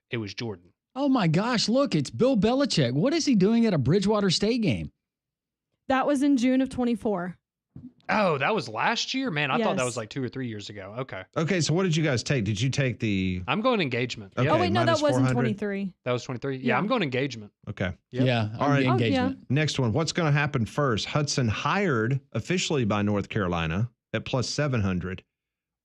it was Jordan. Oh my gosh, look, it's Bill Belichick. What is he doing at a Bridgewater State game? That was in June of 24. Oh, that was last year? Man, I thought that Yes. was like 2 or 3 years ago. Okay. Okay, so what did you guys take? Did you take the... I'm going engagement. Okay. Yeah, Oh, wait, no, that minus was in 400. 23. that was 23. Yeah, Yeah. I'm going engagement. Okay. Yep. Yeah, All right. engagement. Next one. What's going to happen first? Hudson hired officially by North Carolina at plus 700.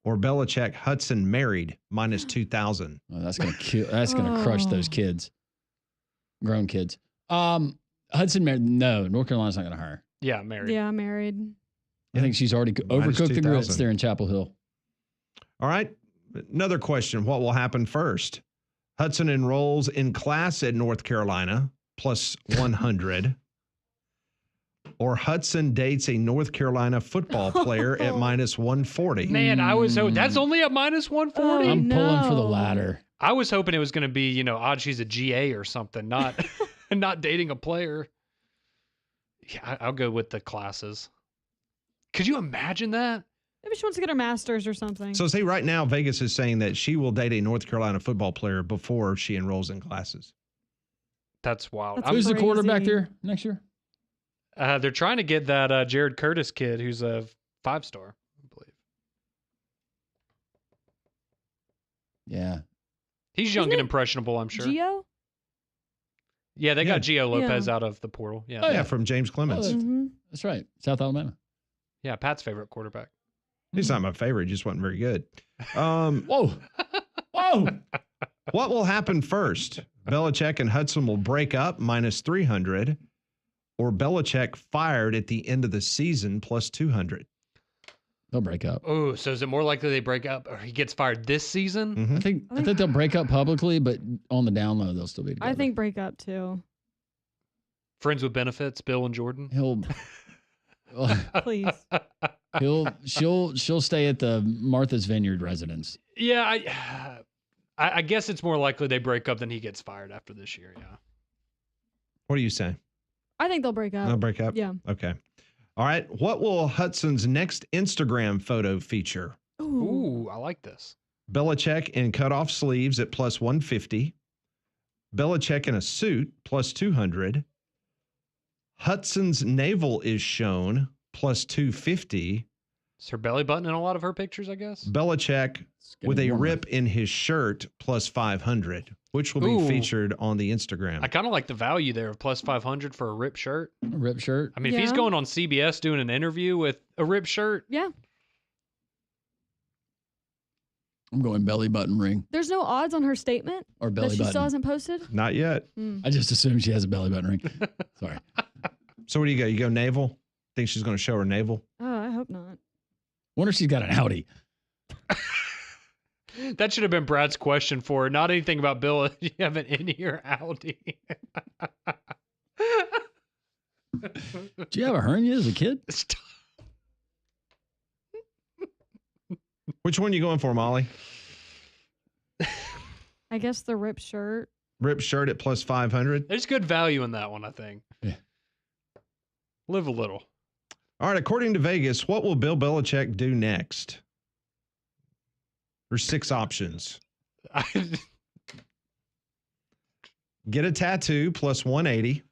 Or Belichick, Hudson married minus 2,000. Oh, that's gonna kill. That's gonna crush those Oh. kids, grown kids. Hudson, no, North Carolina's not gonna hire. Yeah, married. Yeah, married. I think she's already Minus overcooked the 2,000. grits there in Chapel Hill. All right. Another question. What will happen first? Hudson enrolls in class at North Carolina plus 100. Or Hudson dates a North Carolina football player at minus 140. Man, I was hoping that's only a minus 140. Oh, I'm pulling for the no. latter. I was hoping it was going to be, odd she's a GA or something, not not dating a player. Yeah, I'll go with the classes. Could you imagine that? Maybe she wants to get her master's or something. So see, right now, Vegas is saying that she will date a North Carolina football player before she enrolls in classes. That's wild. That's I'm- Who's the quarterback crazy. there next year? they're trying to get that Jared Curtis kid who's a 5-star, I believe. Yeah, He's young Isn't and it impressionable, I'm sure. Gio? Yeah, they got Gio Lopez Yeah. out of the portal. Yeah. Oh, Yeah, from James Clemens. Oh, Mm-hmm. that's right. South Alabama. Yeah, Pat's favorite quarterback. He's not my favorite. He just wasn't very good. Whoa, whoa. What will happen first? Belichick and Hudson will break up minus 300, or Belichick fired at the end of the season plus 200. They'll break up. Oh, so is it more likely they break up or he gets fired this season? Mhm. I think they'll break up publicly, but on the down low they'll still be together. I think break up too. Friends with benefits, Bill and Jordan. Please. she'll stay at the Martha's Vineyard residence. Yeah, I guess it's more likely they break up than he gets fired after this year. Yeah. What do you say? I think they'll break up. They'll break up? Yeah. Okay. All right. What will Hudson's next Instagram photo feature? Ooh, I like this. Belichick in cutoff sleeves at plus 150. Belichick in a suit plus 200. Hudson's navel is shown plus 250. Is her belly button in a lot of her pictures, I guess? Belichick with a rip in his shirt plus 500, which will be Ooh. featured on the Instagram. I kind of like the value there of plus 500 for a rip shirt. A rip shirt. I mean, if he's Yeah. going on CBS doing an interview with a rip shirt, Yeah. I'm going belly button ring There's no odds on her statement or belly that she button. still hasn't posted. Not yet. Hmm. I just assume she has a belly button ring. Sorry. So what do you go? You go navel? Think she's going to show her navel? Oh, I hope not. Wonder if she's got an Audi. That should have been Brad's question for her. Not anything about Bill. Do you have an innie or outie? Did you have a hernia as a kid? Which one are you going for, Molly? I guess the ripped shirt. Ripped shirt at plus 500. There's good value in that one, I think. Yeah. Live a little. All right, according to Vegas, what will Bill Belichick do next? There's 6 options. Get a tattoo, plus 180.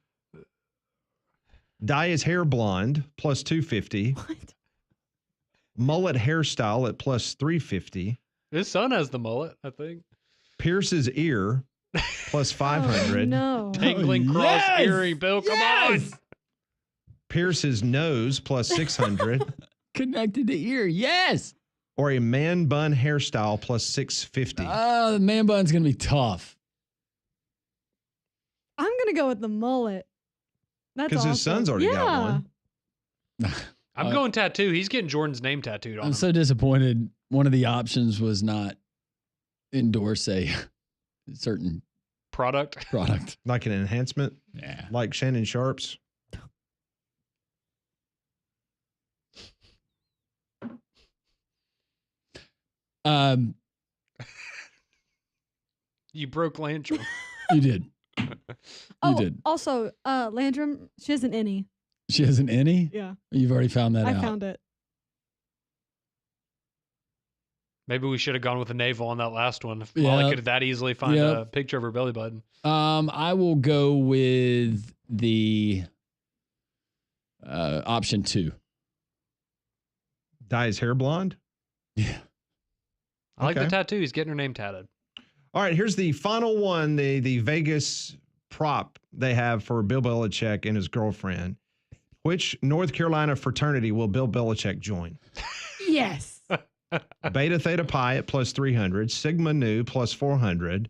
Dye his hair blonde, plus 250. What? Mullet hairstyle at plus 350. His son has the mullet, I think. Pierce his ear, plus 500. Oh, no. Tangling cross yes! earring, Bill. Come on. Pierce his nose, plus 600. Connected to ear. Yes. Or a man bun hairstyle, plus 650. The man bun's going to be tough. I'm going to go with the mullet. That's Because his awesome. son's already got one. I'm going tattoo. He's getting Jordan's name tattooed on I'm him. so disappointed. One of the options was not endorse a certain Product. product. Like an enhancement, Yeah. like Shannon Sharp's. You broke Lantrum. You did. Oh, did. also, Landrum, she has an innie. She has an innie? Yeah. You've already found that I out. found it. Maybe we should have gone with the navel on that last one. If Yeah. Molly could that easily find Yep. a picture of her belly button. I will go with the option 2. Dye his hair blonde. Yeah. I like the Okay. tattoo. He's getting her name tatted. All right, here's the final one, the Vegas prop they have for Bill Belichick and his girlfriend. Which North Carolina fraternity will Bill Belichick join? Yes. Beta Theta Pi at plus 300, Sigma Nu plus 400,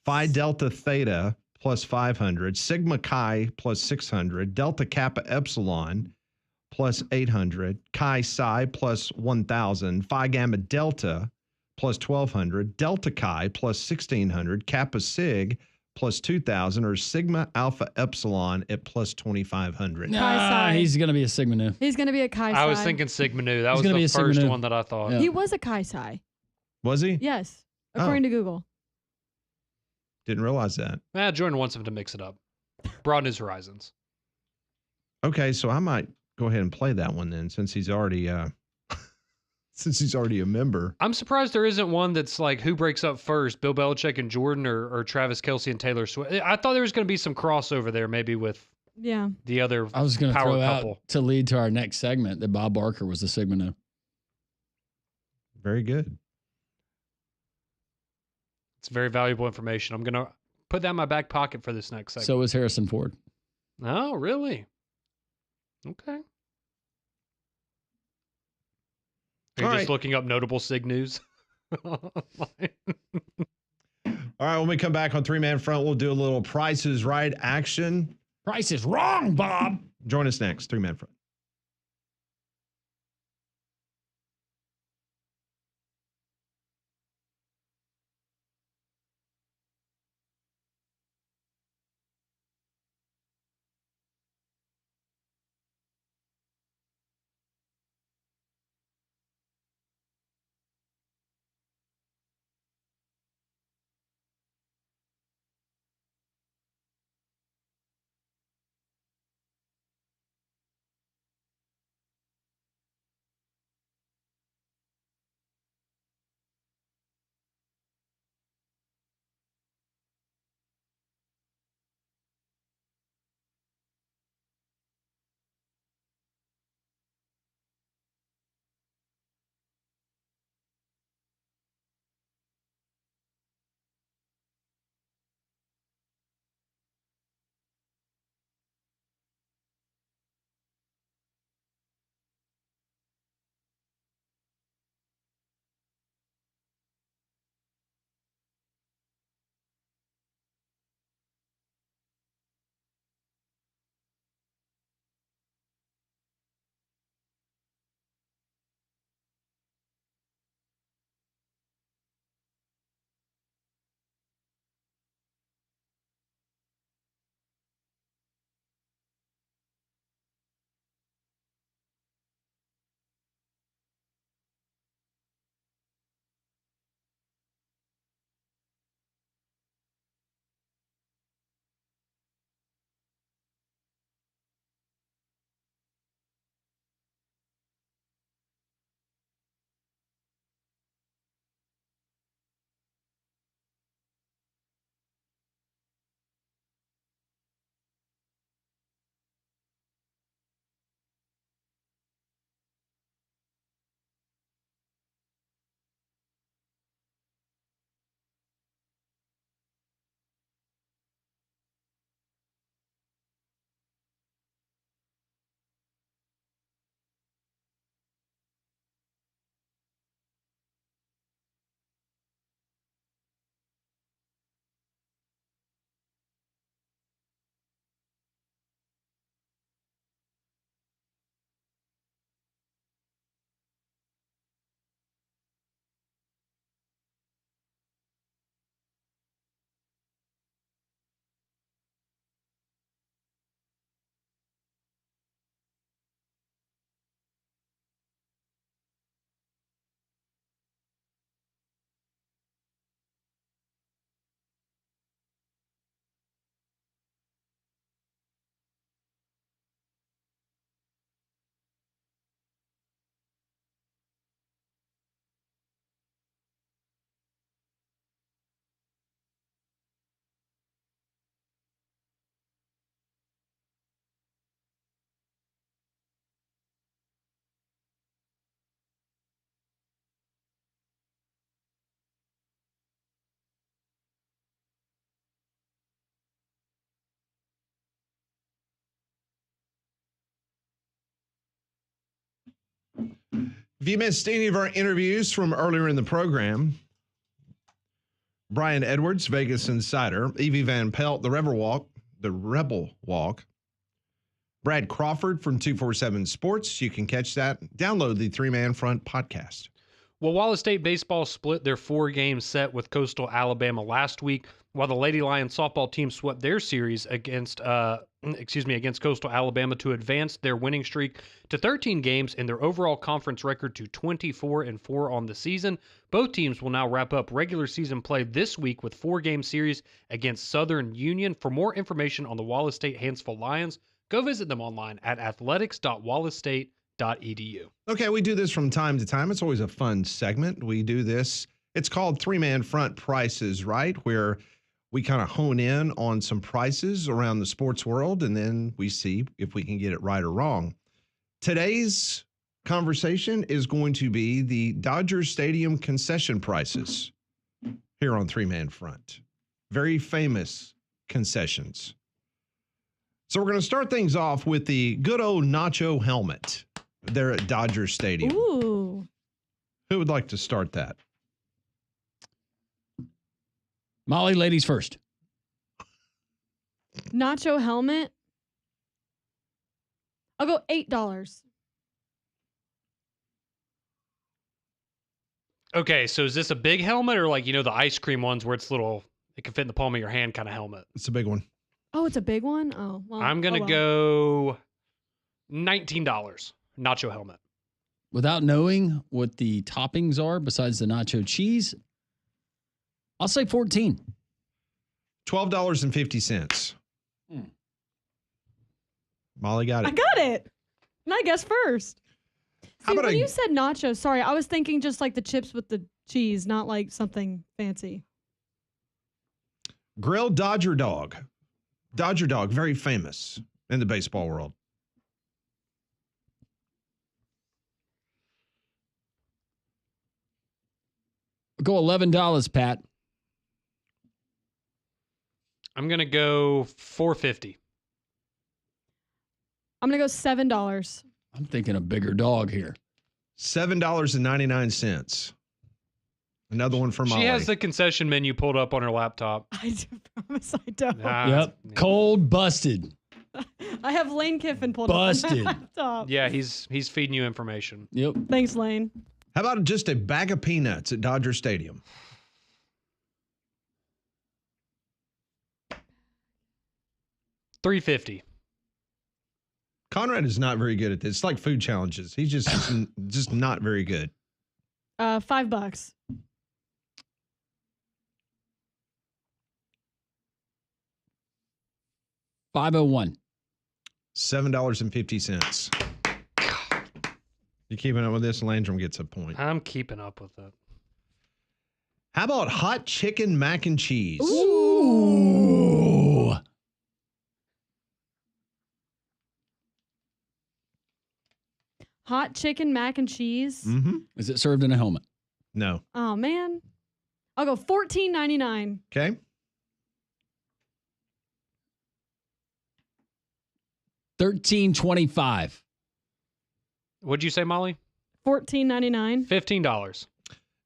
Phi Delta Theta plus 500, Sigma Chi plus 600, Delta Kappa Epsilon plus 800, Chi Psi plus 1,000, Phi Gamma Delta plus 1,200, Delta Chi plus 1,600, Kappa Sig plus 2,000, or Sigma Alpha Epsilon at plus 2,500. Chi Psi. He's going to be a Sigma Nu. He's going to be a Chi Psi. I was thinking Sigma Nu. That He's was gonna be the a Sigma first Nu. one that I thought. Yeah. He was a Chi Psi. Was he? Yes. Oh. According to Google. Didn't realize that. Jordan wants him to mix it up. Broaden his horizons. Okay, so I might go ahead and play that one then, since he's already since he's already a member. I'm surprised there isn't one that's like who breaks up first, Bill Belichick and Jordan or Travis Kelce and Taylor Swift. I thought there was going to be some crossover there maybe with Yeah. the other I was going to power throw couple. out to lead to our next segment that Bob Barker was the Sigma Nu. Very good. It's very valuable information. I'm going to put that in my back pocket for this next segment. So was Harrison Ford. Oh, really? Okay. Are you All just right. looking up notable Sig news? All right, when we come back on Three Man Front, we'll do a little Price is Right action. Price is wrong, Bob. Join us next, Three Man Front. If you missed any of our interviews from earlier in the program, Brian Edwards, Vegas Insider, Evie Van Pelt, the Rebel Walk, Brad Crawford from 247 Sports. You can catch that. Download the Three Man Front podcast. Well, Wallace State baseball split their 4-game set with Coastal Alabama last week, while the Lady Lions softball team swept their series against Coastal Alabama to advance their winning streak to 13 games and their overall conference record to 24-4 on the season. Both teams will now wrap up regular season play this week with 4-game series against Southern Union. For more information on the Wallace State Hansville Lions, go visit them online at athletics.wallacestate.edu. Okay, we do this from time to time. It's always a fun segment. We do this. It's called Three Man Front Prices, right? Where we kind of hone in on some prices around the sports world, and then we see if we can get it right or wrong. Today's conversation is going to be the Dodger Stadium concession prices here on Three Man Front. Very famous concessions. So we're going to start things off with the good old Nacho helmet there at Dodger Stadium. Ooh. Who would like to start that? Molly, ladies first. Nacho helmet. I'll go $8. Okay, so is this a big helmet or like, the ice cream ones where it's little, it can fit in the palm of your hand kind of helmet? It's a big one. Oh, it's a big one? Oh, well. I'm going to go $19. Nacho helmet. Without knowing what the toppings are besides the nacho cheese, I'll say 14. $12.50. Molly got it. I got it. And I guess first. How See, about when a- you said nachos, sorry, I was thinking just like the chips with the cheese, not like something fancy. Grilled Dodger Dog. Dodger Dog, very famous in the baseball world. I'll go $11, Pat. I'm going to go $4.50. I'm going to go $7. I'm thinking a bigger dog here. $7.99. Another one for Molly. She has the concession menu pulled up on her laptop. I promise I don't. Yep. Cold busted. I have Lane Kiffin pulled Busted. up on my laptop. Yeah, he's feeding you information. Yep. Thanks, Lane. How about just a bag of peanuts at Dodger Stadium? $3.50. Conrad is not very good at this. It's like food challenges. He's just not very good. $5. $5.01. $7.50. You keeping up with this? Landrum gets a point. I'm keeping up with it. How about hot chicken mac and cheese? Ooh. Hot chicken mac and cheese. Mm-hmm. Is it served in a helmet? No. Oh man, I'll go $14.99. Okay. $13.25. What'd you say, Molly? $14.99. $15.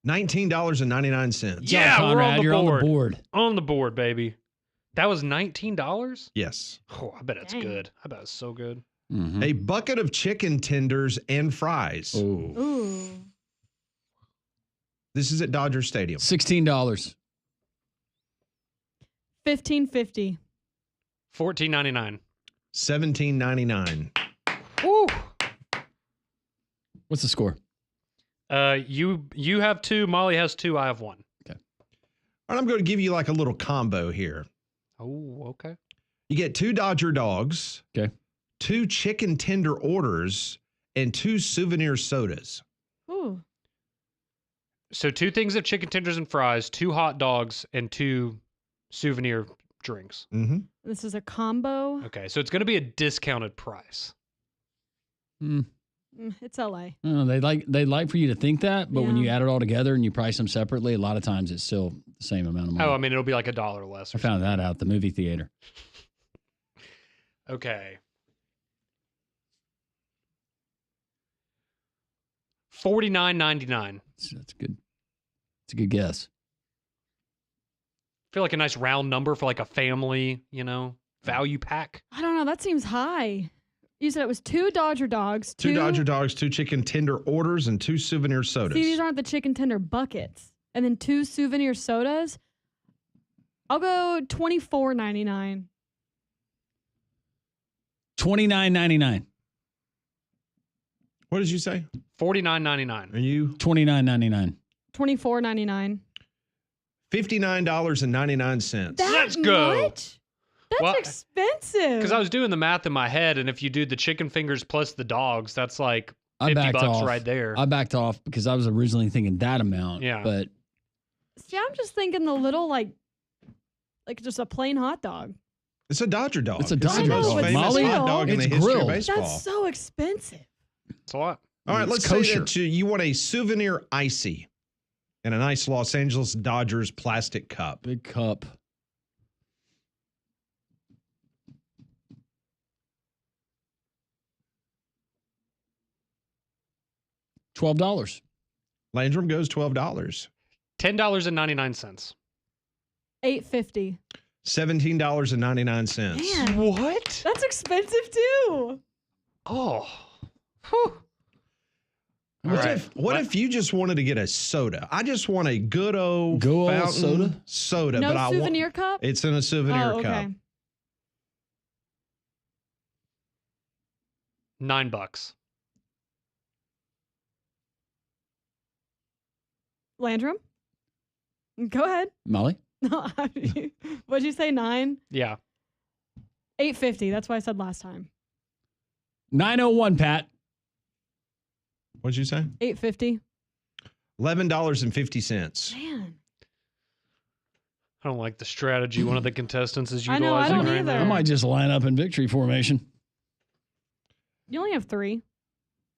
$19.99. Yeah, we're Conrad, on the you're board. on the board. On the board, baby. That was $19? Yes. Oh, I bet it's Dang. good. I bet it's so good. Mhm. A bucket of chicken tenders and fries. Oh. Ooh. This is at Dodger Stadium. $16. $15.50. $14.99. $17.99. Woo! What's the score? You have 2, Molly has 2, I have 1. All right, I'm going to give you like a little combo here. Oh, okay. You get 2 Dodger dogs. Okay. 2 chicken tender orders, and 2 souvenir sodas. Ooh. So 2 things of chicken tenders and fries, 2 hot dogs, and 2 souvenir drinks. Mm-hmm. This is a combo. Okay, so it's going to be a discounted price. It's LA. They like for you to think that, but when Yeah. you add it all together and you price them separately, a lot of times it's still the same amount of money. Oh, I mean, it'll be like $1 less. I found that out at the movie theater. Okay. $49.99. That's good. It's a good guess. Feel like a nice round number for like a family, value pack. I don't know. That seems high. You said it was 2 Dodger dogs. Two Dodger dogs, 2 chicken tender orders, and 2 souvenir sodas. See, these aren't the chicken tender buckets. And then 2 souvenir sodas. I'll go $24.99. $29.99. What did you say? $49.99. And you? $29.99. $24.99. $59.99. Let's go. Much? That's expensive. Because I was doing the math in my head, and if you do the chicken fingers plus the dogs, that's like I backed $50 off. right there. I backed off because I was originally thinking that amount. Yeah. But See, I'm just thinking the little, like just a plain hot dog. It's a Dodger dog. It's a the Dodger most dog. famous Molly, hot dog in the it's history of grilled. baseball. That's so expensive. It's a lot. All right, It's let's kosher. say that you want a souvenir icy in a nice Los Angeles Dodgers plastic cup. big cup. $12. Landrum goes $12. $10.99. $8.50. $17.99. Man, What? that's expensive too. Oh. Whew. What, All right. if you just wanted to get a soda? I just want a good old Go old fountain soda. No but I souvenir want, cup? it's in a souvenir Oh, okay. cup. $9. Landrum? Go ahead. Molly? No, what'd you say, 9? Yeah. $8.50. That's what I said last time. 901, Pat. What'd you say? $8.50. $11.50. Man. I don't like the strategy one of the contestants is I utilizing know, I don't right either. now. I might just line up in victory formation. You only have 3.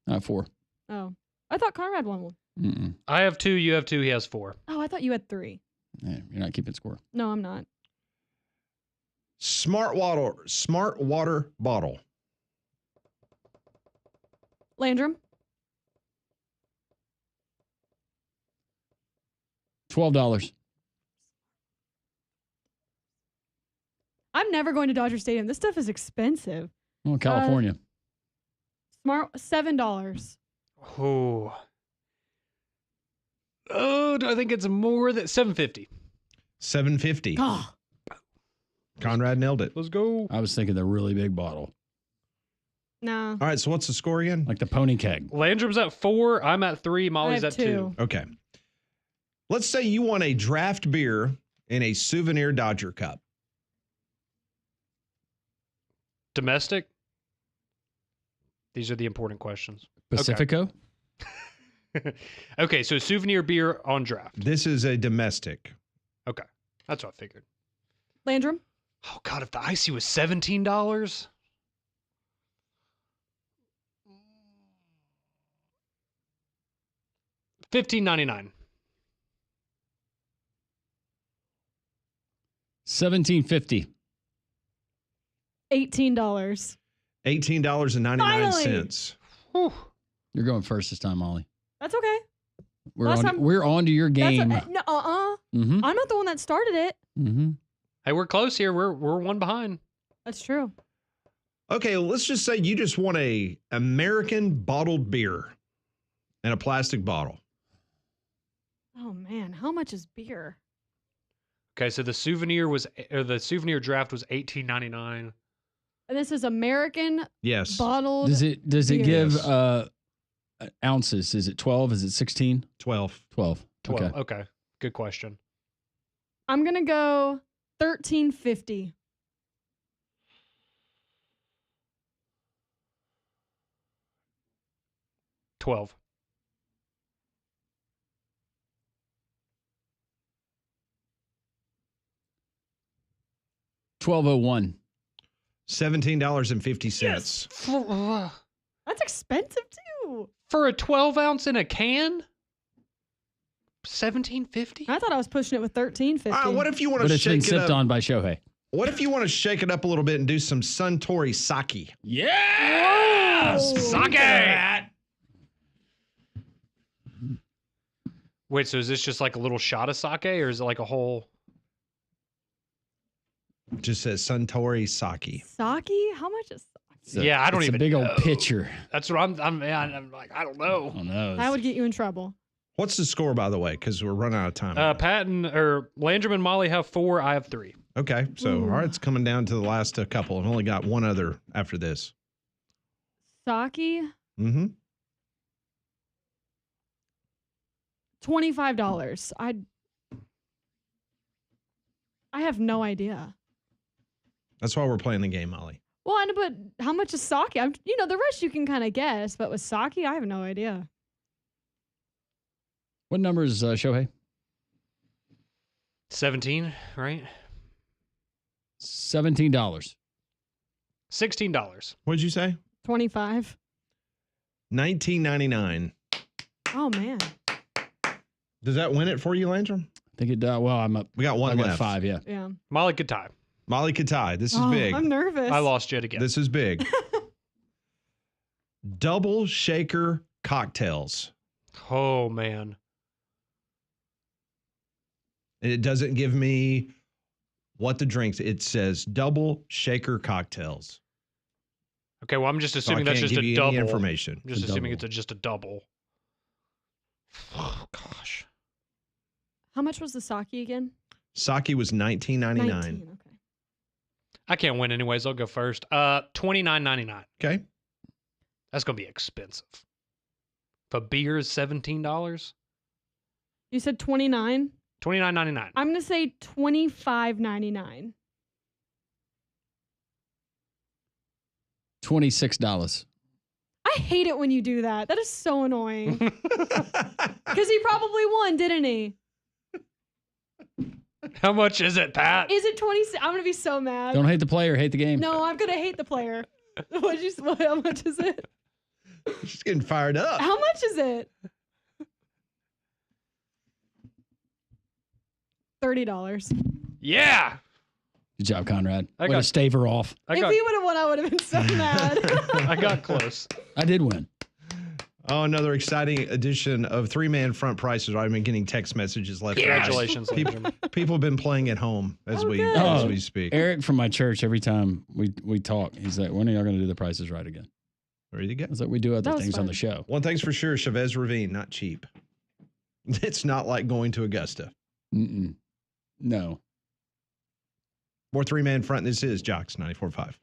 Not 4. Oh. I thought Conrad won one. Mm-mm. I have 2, you have 2, he has 4. Oh, I thought you had 3. Yeah, you're not keeping score. No, I'm not. Smart water bottle. Landrum? $12. I'm never going to Dodger Stadium. This stuff is expensive. Oh, California. Smart $7. Oh, do I think it's more than $7.50? $7.50. God. Conrad nailed it. Let's go. I was thinking the really big bottle, Nah. All right, so what's the score again? like the pony keg. Landrum's at 4, I'm at 3, Molly's have at 2. Okay. Let's say you want a draft beer in a souvenir Dodger cup. Domestic? These are the important questions. Pacifico? Okay, so souvenir beer on draft. This is a domestic. Okay, that's what I figured. Landrum? Oh, God, if the icy was $17? $15.99. $17.50. $18. $18.99. Whew. You're going first this time, Molly. That's okay. We're Last on. time- We're on to your game. That's no, Mm-hmm. I'm not the one that started it. Mm-hmm. Hey, we're close here. We're one behind. That's true. Okay, let's just say you just want a American bottled beer in a plastic bottle. Oh man, how much is beer? Okay, so the souvenir draft was $18.99. And this is American Yes. bottled. Does it beer. give Yes. ounces? Is it 12? Is it 16? 12. 12. 12. Okay. Okay, good question. I'm gonna go $13.50. $12. $12.01. $17.50. That's expensive too. For a 12 ounce in a can? $17.50? I thought I was pushing it with $13.50. All right, what if you want But to it's been shake it sipped up? on by Shohei. What if you want to shake it up a little bit and do some Suntory sake? Yeah! Whoa. Sake! Wait, so is this just like a little shot of sake, or is it like a whole? Just says Suntory Sake. Sake? How much is sake? Yeah, I don't it's even a big know. old pitcher. That's what I'm like, I don't know. Oh no. That would get you in trouble. What's the score, by the way? Because we're running out of time. Landrum and Molly have 4. I have 3. Okay, so Ooh. all right, it's coming down to the last couple. I've only got one other after this. Sake, Mm-hmm. $25. I have no idea. That's why we're playing the game, Molly. Well, I know, but how much is sake? The rest you can kind of guess, but with sake, I have no idea. What number is Shohei? 17, right? $17. $16. What'd you say? 25. $19.99. Oh man. Does that win it for you, Landrum? I think it does. Well, I'm up. We got one I got left. 5, yeah. Yeah. Molly could tie. Molly could tie. This is Oh, big. I'm nervous. I lost yet again. This is big. Double shaker cocktails. Oh man. And it doesn't give me what the drinks. It says double shaker cocktails. Okay, well I'm just So I assuming that's can't just give a you double. any information. I'm just A assuming double. it's just a double. Oh gosh. How much was the sake again? Sake was $19.99. 19. Okay. I can't win anyways. I'll go first. $29.99. Okay. That's gonna be expensive. If a beer is $17, You said 29. $29.99. I'm gonna say $25.99. $26. I hate it when you do that. That is so annoying. Because he probably won, didn't he? How much is it, Pat? Is it 26? I'm gonna be so mad. Don't hate the player, hate the game. No, I'm gonna hate the player. How much is it? She's getting fired up. How much is it? $30. Yeah. Good job, Conrad. I Way to got- stave her off. I If got he would have won, I would have been so mad. I got close. I did win. Oh, another exciting edition of Three-Man Front Prices. I've been getting text messages left. and right. Congratulations. Landrum. People have been playing at home as Oh, we good. as Oh, we speak. Eric from my church, every time we talk, he's like, when are y'all going to do the prices right again? Ready to go? It's like we do other That was things on fun. the show. One thing's for sure: Chavez Ravine not cheap. It's not like going to Augusta. Mm-mm. No. More Three-Man Front. This is Jocks 94.5.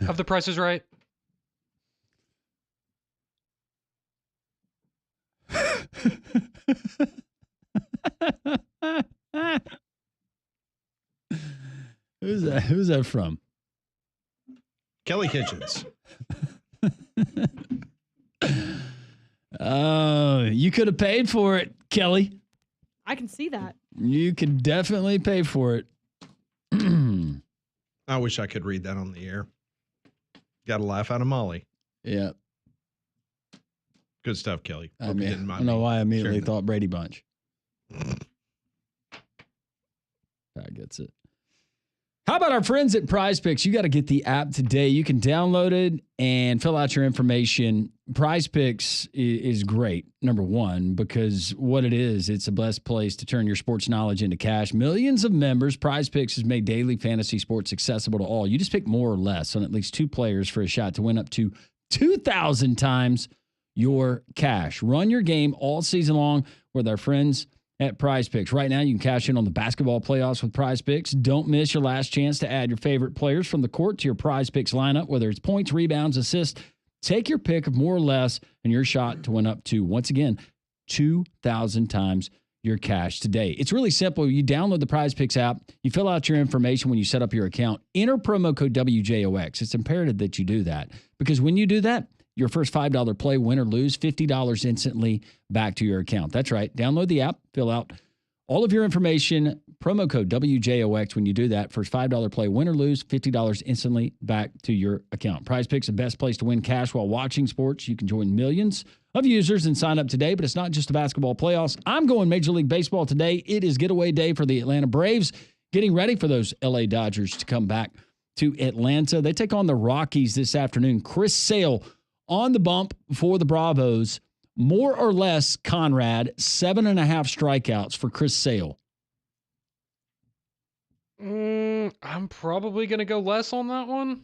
of The Price is Right? Who's that? Who's that from? Kelly Kitchens. Oh, you could have paid for it, Kelly. I can see that. You could definitely pay for it. I wish I could read that on the air. Got a laugh out of Molly. Yeah. Good stuff, Kelly. I Hope you mean, didn't I mind don't know me why I immediately sharing that. thought Brady Bunch. That gets it. How about our friends at Prize Picks? You got to get the app today. You can download it and fill out your information. Prize Picks is great, number one, because what it is, it's the best place to turn your sports knowledge into cash. Millions of members. Prize Picks has made daily fantasy sports accessible to all. You just pick more or less on at least 2 players for a shot to win up to 2,000 times your cash. Run your game all season long with our friends at Prize Picks. Right now, you can cash in on the basketball playoffs with Prize Picks. Don't miss your last chance to add your favorite players from the court to your Prize Picks lineup, whether it's points, rebounds, assists. Take your pick of more or less and your shot to win up to, once again, 2,000 times your cash today. It's really simple. You download the Prize Picks app. You fill out your information when you set up your account. Enter promo code WJOX. It's imperative that you do that because when you do that, your first $5 play, win or lose, $50 instantly back to your account. That's right. Download the app, fill out all of your information, promo code WJOX. When you do that, first $5 play, win or lose, $50 instantly back to your account. Prize Picks, the best place to win cash while watching sports. You can join millions of users and sign up today, but it's not just the basketball playoffs. I'm going Major League Baseball today. It is getaway day for the Atlanta Braves, getting ready for those LA Dodgers to come back to Atlanta. They take on the Rockies this afternoon. Chris Sale on the bump for the Bravos. More or less, Conrad, 7.5 strikeouts for Chris Sale. I'm probably going to go less on that one.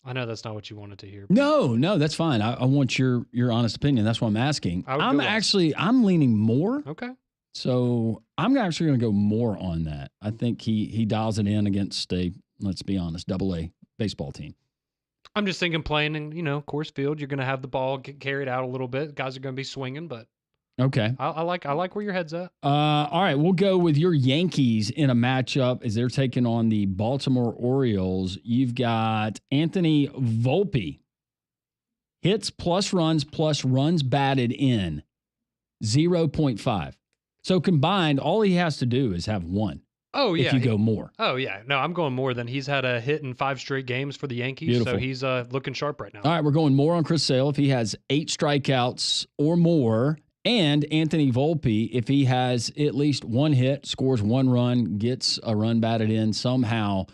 I know that's not what you wanted to hear. No, that's fine. I want your honest opinion. That's why I'm asking. I'm leaning more. Okay. So I'm actually going to go more on that. I think he dials it in against a, let's be honest, AA baseball team. I'm just thinking playing in, Coors Field, you're going to have the ball get carried out a little bit. Guys are going to be swinging, but okay. I like where your head's at. All right, we'll go with your Yankees in a matchup as they're taking on the Baltimore Orioles. You've got Anthony Volpe. Hits plus runs batted in 0.5. So combined, all he has to do is have one. Oh, yeah. If you go more. Oh, yeah. No, I'm going more than he's had a hit in 5 straight games for the Yankees. Beautiful. So he's looking sharp right now. All right, we're going more on Chris Sale if he has 8 strikeouts or more, and Anthony Volpe if he has at least 1 hit, scores 1 run, gets a run batted in somehow.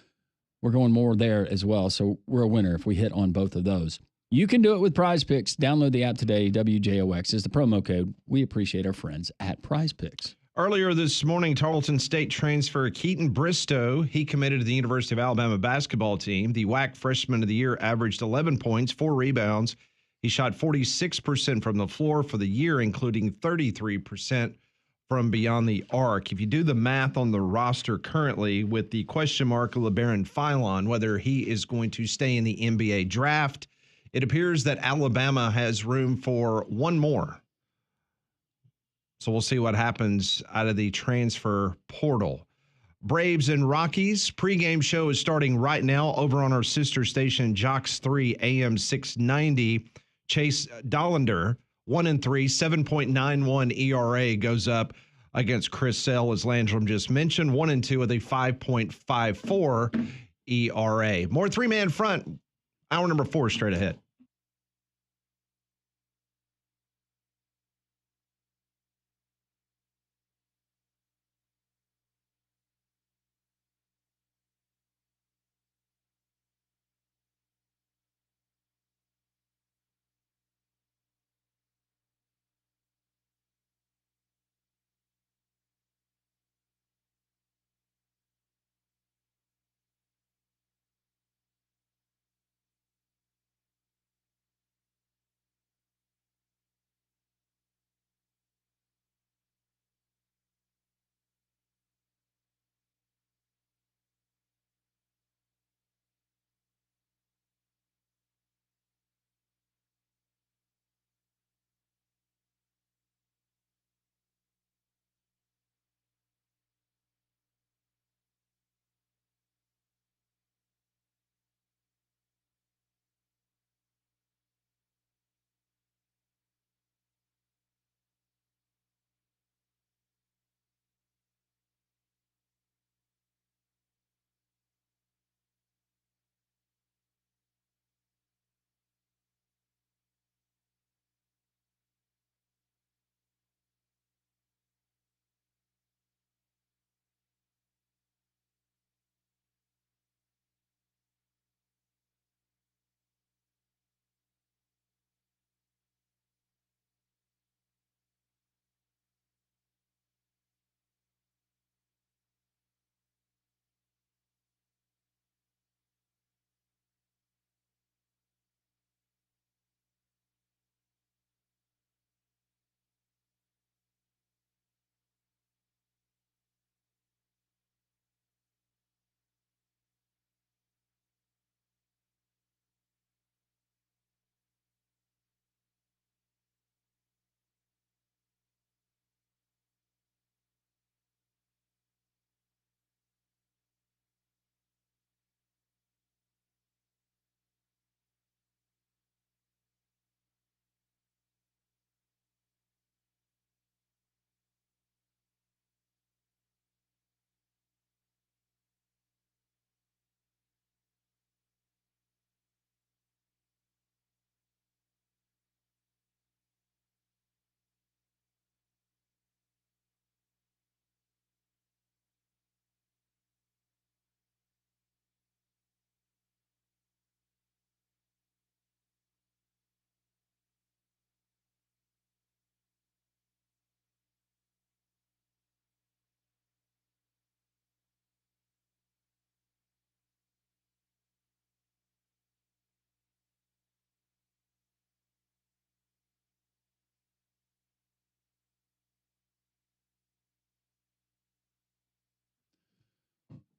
We're going more there as well. So we're a winner if we hit on both of those. You can do it with Prize Picks. Download the app today. WJOX is the promo code. We appreciate our friends at Prize Picks. Earlier this morning, Tarleton State transfer Keaton Bristow, he committed to the University of Alabama basketball team. The WAC Freshman of the Year averaged 11 points, 4 rebounds. He shot 46% from the floor for the year, including 33% from beyond the arc. If you do the math on the roster currently with the question mark of LeBaron Philon, whether he is going to stay in the NBA draft, it appears that Alabama has room for one more. So we'll see what happens out of the transfer portal. Braves and Rockies pregame show is starting right now over on our sister station, Jox 3 AM 690. Chase Dollander, 1-3, 7.91 ERA goes up against Chris Sale, as Landrum just mentioned, 1-2 with a 5.54 ERA. More 3-man front. Hour number 4 straight ahead.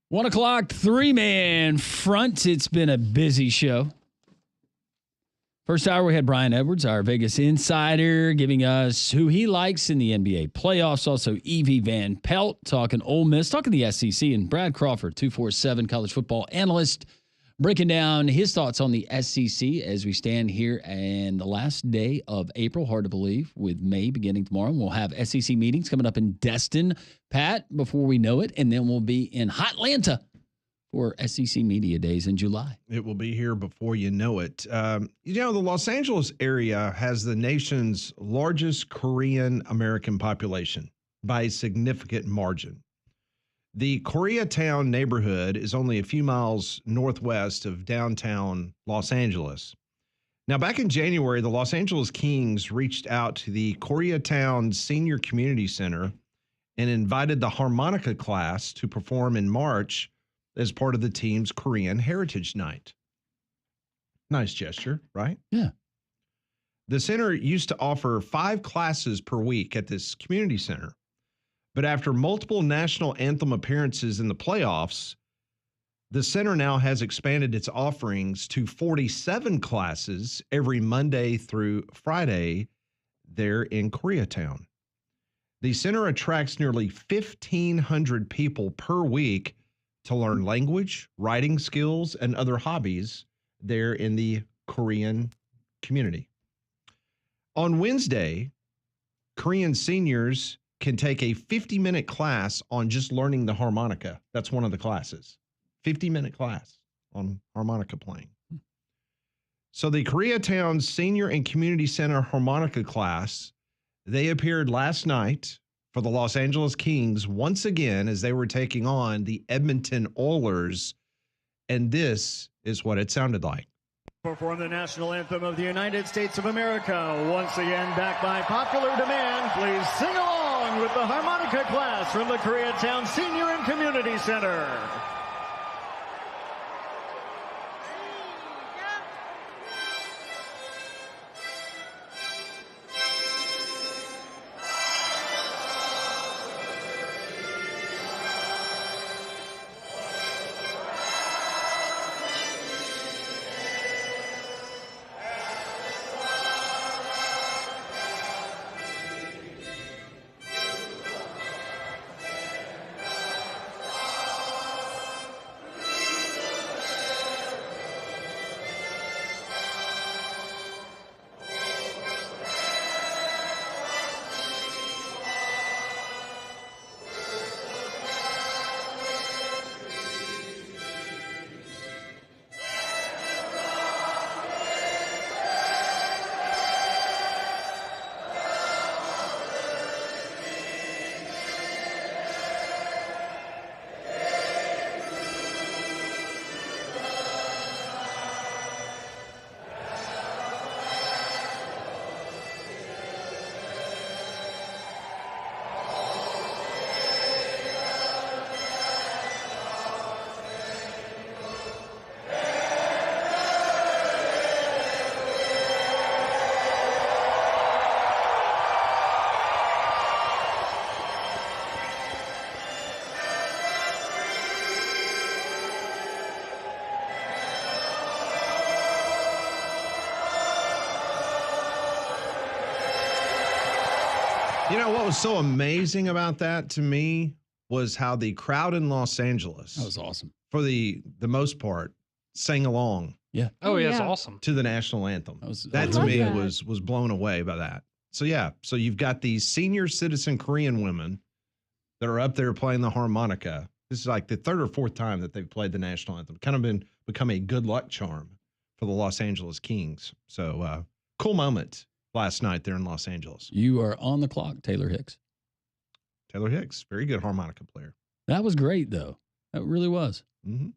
1 o'clock, 3-man front. It's been a busy show. First hour, we had Brian Edwards, our Vegas insider, giving us who he likes in the NBA playoffs. Also, Evie Van Pelt talking Ole Miss, talking the SEC, and Brad Crawford, 247 college football analyst, breaking down his thoughts on the SEC as we stand here in the last day of April. Hard to believe, with May beginning tomorrow. We'll have SEC meetings coming up in Destin, Pat, before we know it, and then we'll be in Hotlanta for SEC Media Days in July. It will be here before you know it. The Los Angeles area has the nation's largest Korean American population by a significant margin. The Koreatown neighborhood is only a few miles northwest of downtown Los Angeles. Now, back in January, the Los Angeles Kings reached out to the Koreatown Senior Community Center and invited the harmonica class to perform in March as part of the team's Korean Heritage Night. Nice gesture, right? Yeah. The center used to offer 5 classes per week at this community center. But after multiple national anthem appearances in the playoffs, the center now has expanded its offerings to 47 classes every Monday through Friday there in Koreatown. The center attracts nearly 1,500 people per week to learn language, writing skills, and other hobbies there in the Korean community. On Wednesday, Korean seniors can take a 50-minute class on just learning the harmonica. That's one of the classes. 50-minute class on harmonica playing. So the Koreatown Senior and Community Center harmonica class, they appeared last night for the Los Angeles Kings once again as they were taking on the Edmonton Oilers. And this is what it sounded like. Perform the national anthem of the United States of America. Once again, backed by popular demand, please sing along with the harmonica class from the Koreatown Senior and Community Center. You know what was so amazing about that to me was how the crowd in Los Angeles, That was awesome. for the most part, sang along Yeah. Oh, yeah, it's yeah. awesome. to the national anthem. I That to love me that. was blown away by that. So yeah, so you've got these senior citizen Korean women that are up there playing the harmonica. This is like the 3rd or 4th time that they've played the national anthem. Kind of become a good luck charm for the Los Angeles Kings. So cool moment last night there in Los Angeles. You are on the clock, Taylor Hicks. Taylor Hicks, very good harmonica player. That was great, though. That really was. Mm-hmm.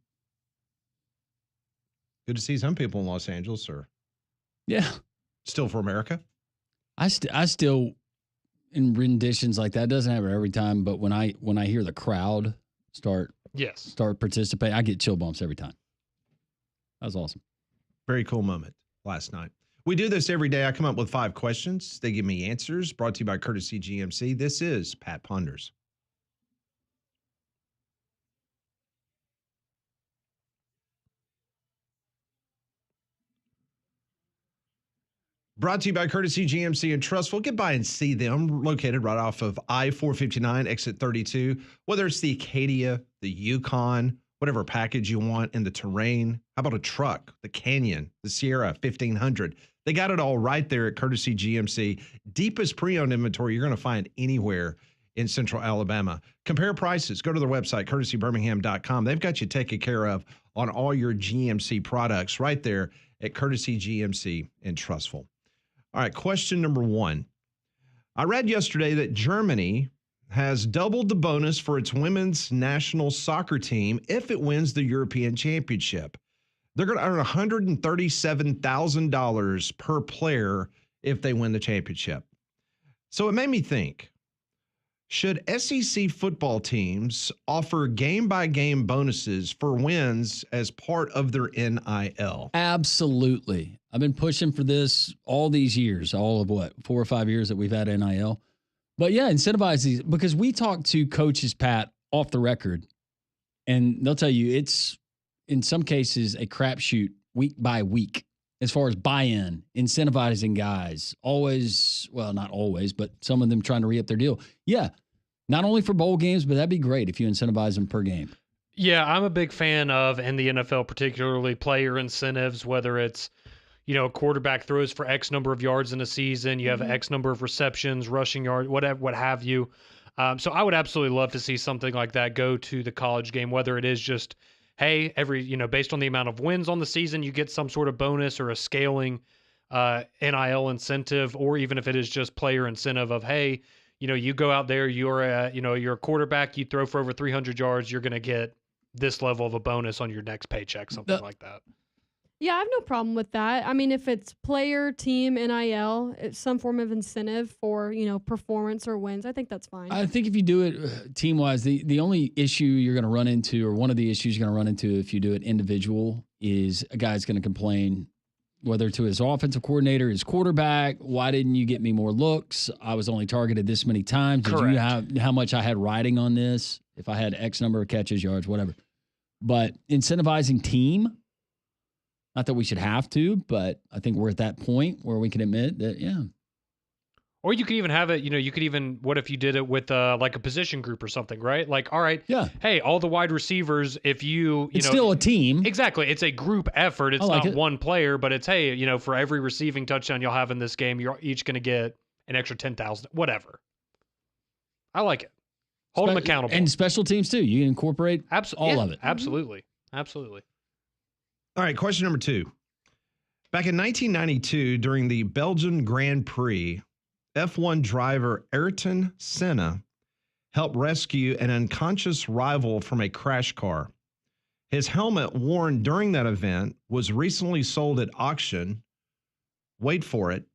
Good to see some people in Los Angeles are Yeah. still for America. I still, in renditions like that, doesn't happen every time, but when I hear the crowd start Yes. participating, I get chill bumps every time. That was awesome. Very cool moment last night. We do this every day. I come up with 5 questions. They give me answers. Brought to you by Courtesy GMC. This is Pat Ponders. Brought to you by Courtesy GMC and Trustful. Get by and see them, located right off of I-459, exit 32. Whether it's the Acadia, the Yukon, whatever package you want in the terrain. How about a truck, the Canyon, the Sierra 1500? They got it all right there at Courtesy GMC. Deepest pre-owned inventory you're going to find anywhere in Central Alabama. Compare prices. Go to their website, courtesybirmingham.com. They've got you taken care of on all your GMC products right there at Courtesy GMC and Trustful. All right, question number 1. I read yesterday that Germany has doubled the bonus for its women's national soccer team if it wins the European Championship. They're going to earn $137,000 per player if they win the championship. So it made me think, should SEC football teams offer game-by-game bonuses for wins as part of their NIL? Absolutely. I've been pushing for this all these years, all of 4 or 5 years that we've had NIL. But yeah, incentivize these, because we talk to coaches, Pat, off the record, and they'll tell you it's, in some cases, a crapshoot week by week as far as buy-in, incentivizing guys. Always, well, not always, but some of them trying to re-up their deal. Yeah, not only for bowl games, but that'd be great if you incentivize them per game. Yeah, I'm a big fan of, in the NFL particularly, player incentives, whether it's, a quarterback throws for X number of yards in a season, you have X number of receptions, rushing yards, whatever, what have you. So I would absolutely love to see something like that go to the college game, whether it is just, hey, based on the amount of wins on the season, you get some sort of bonus or a scaling NIL incentive, or even if it is just player incentive of, hey, you go out there, you're a quarterback, you throw for over 300 yards, you're going to get this level of a bonus on your next paycheck, something like that. Yeah, I have no problem with that. I mean, if it's player, team, NIL, it's some form of incentive for, performance or wins, I think that's fine. I think if you do it team-wise, the only issue you're going to run into, or one of the issues you're going to run into if you do it individual, is a guy's going to complain, whether to his offensive coordinator, his quarterback, why didn't you get me more looks? I was only targeted this many times. Did you have how much I had riding on this? If I had X number of catches, yards, whatever. But incentivizing team, not that we should have to, but I think we're at that point where we can admit that, yeah. Or you could even have it, what if you did it with like a position group or something, right? Like, all right, yeah, hey, all the wide receivers, if it's still a team. Exactly. It's a group effort. It's not one player, but it's, hey, for every receiving touchdown you'll have in this game, you're each going to get an extra 10,000, whatever. I like it. Hold them accountable. And special teams too. You incorporate all of it. Absolutely. Absolutely. All right, question number 2. Back in 1992, during the Belgian Grand Prix, F1 driver Ayrton Senna helped rescue an unconscious rival from a crash car. His helmet worn during that event was recently sold at auction. Wait for it,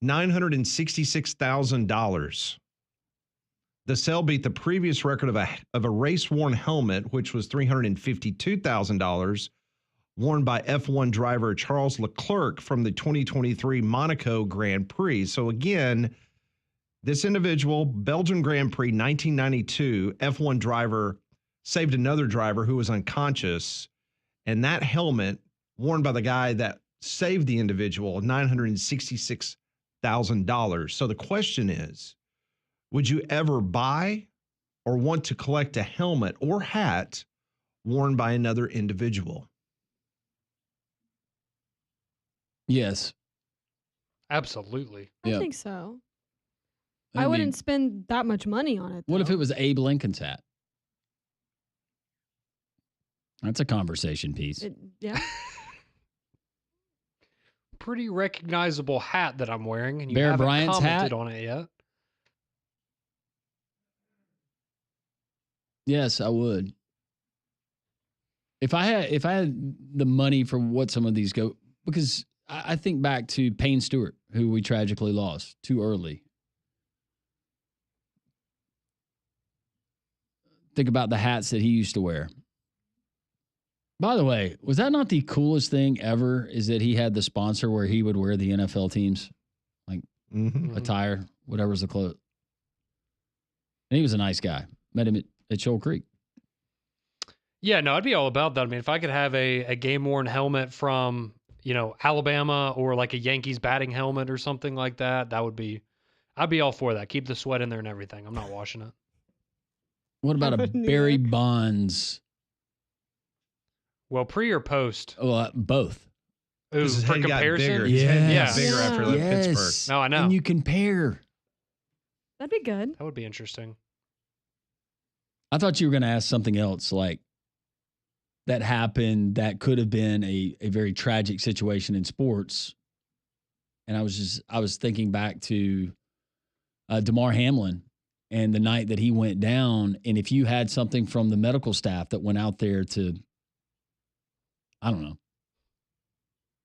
$966,000. The sale beat the previous record of a race-worn helmet, which was $352,000, worn by F1 driver Charles Leclerc from the 2023 Monaco Grand Prix. So again, this individual, Belgian Grand Prix 1992, F1 driver saved another driver who was unconscious, and that helmet worn by the guy that saved the individual, $966,000. So the question is, would you ever buy or want to collect a helmet or hat worn by another individual? Yes. Absolutely. I think so. I wouldn't spend that much money on it, though. What if it was Abe Lincoln's hat? That's a conversation piece. Yeah. Pretty recognizable hat that I'm wearing, and you Bear haven't Bryant's commented hat? on it yet. Yes, I would. If I had the money for what some of these go, because I think back to Payne Stewart, who we tragically lost too early. Think about the hats that he used to wear. By the way, was that not the coolest thing ever? Is that he had the sponsor where he would wear the NFL teams, like attire, whatever's the clothes. And he was a nice guy. Met him at Shoal Creek. Yeah, no, I'd be all about that. I mean, if I could have a game-worn helmet from, Alabama or like a Yankees batting helmet or something like that. I'd be all for that. Keep the sweat in there and everything. I'm not washing it. What about a New Barry York. Bonds? Well, pre or post? Well, both. Ooh, His for head got bigger. comparison? His head got Yes. bigger after Yeah. Pittsburgh. Yes. No, I know. And you compare. That'd be good. That would be interesting. I thought you were going to ask something else like that happened that could have been a very tragic situation in sports. And I was thinking back to DeMar Hamlin and the night that he went down. And if you had something from the medical staff that went out there to, I don't know,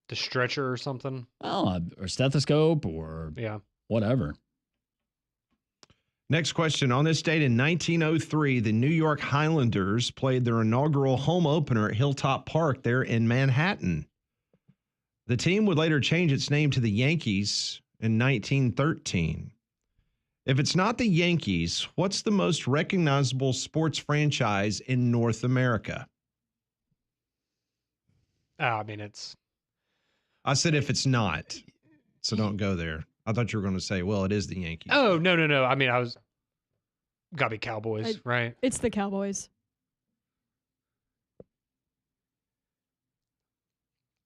The stretcher or something. oh, or stethoscope or Yeah. whatever. Next question. On this date in 1903, the New York Highlanders played their inaugural home opener at Hilltop Park there in Manhattan. The team would later change its name to the Yankees in 1913. If it's not the Yankees, what's the most recognizable sports franchise in North America? I mean, it's I said if it's not, so don't go there. I thought you were going to say, well, it is the Yankees. oh no. I mean, gotta be Cowboys, right? It's the Cowboys.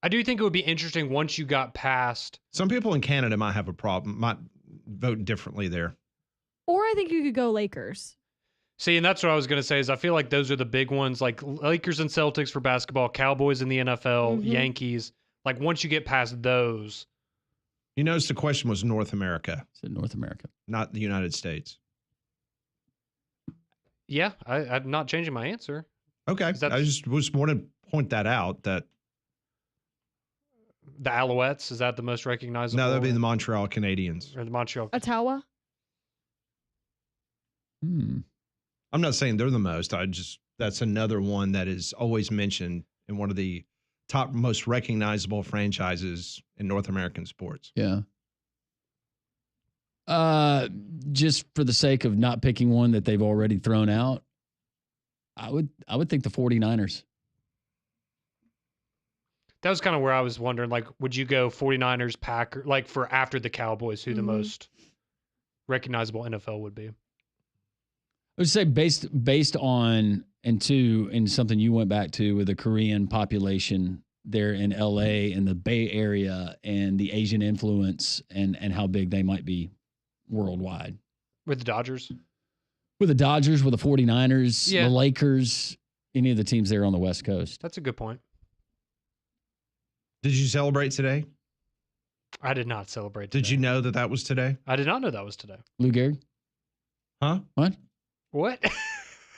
I do think it would be interesting once you got past. Some people in Canada might have a problem, might vote differently there. Or I think you could go Lakers. See, and that's what I was gonna say is I feel like those are the big ones, like Lakers and Celtics for basketball, Cowboys in the NFL, Mhm. Yankees. Like once you get past those, You notice the question was North America, It's in North America. not the United States. yeah, I'm not changing my answer. Okay. Is that- I just wanted to point that out that The Alouettes, is that the most recognizable? no, that'd be the Montreal Canadiens. or the Montreal. Ottawa. I'm not saying they're the most. That's another one that is always mentioned in one of the top most recognizable franchises in North American sports. Yeah. Just for the sake of not picking one that they've already thrown out, I would think the 49ers. That was kind of where I was wondering, like, would you go 49ers, Packers, like for after the Cowboys, who the Mhm. most recognizable NFL would be? I would say based on and something you went back to with the Korean population there in LA and the Bay Area and the Asian influence and how big they might be worldwide. With the Dodgers? With the Dodgers, with the 49ers, Yeah. the Lakers, any of the teams there on the West Coast. That's a good point. Did you celebrate today? I did not celebrate Did today. you know that was today? I did not know that was today. Lou Gehrig, Huh? what? What?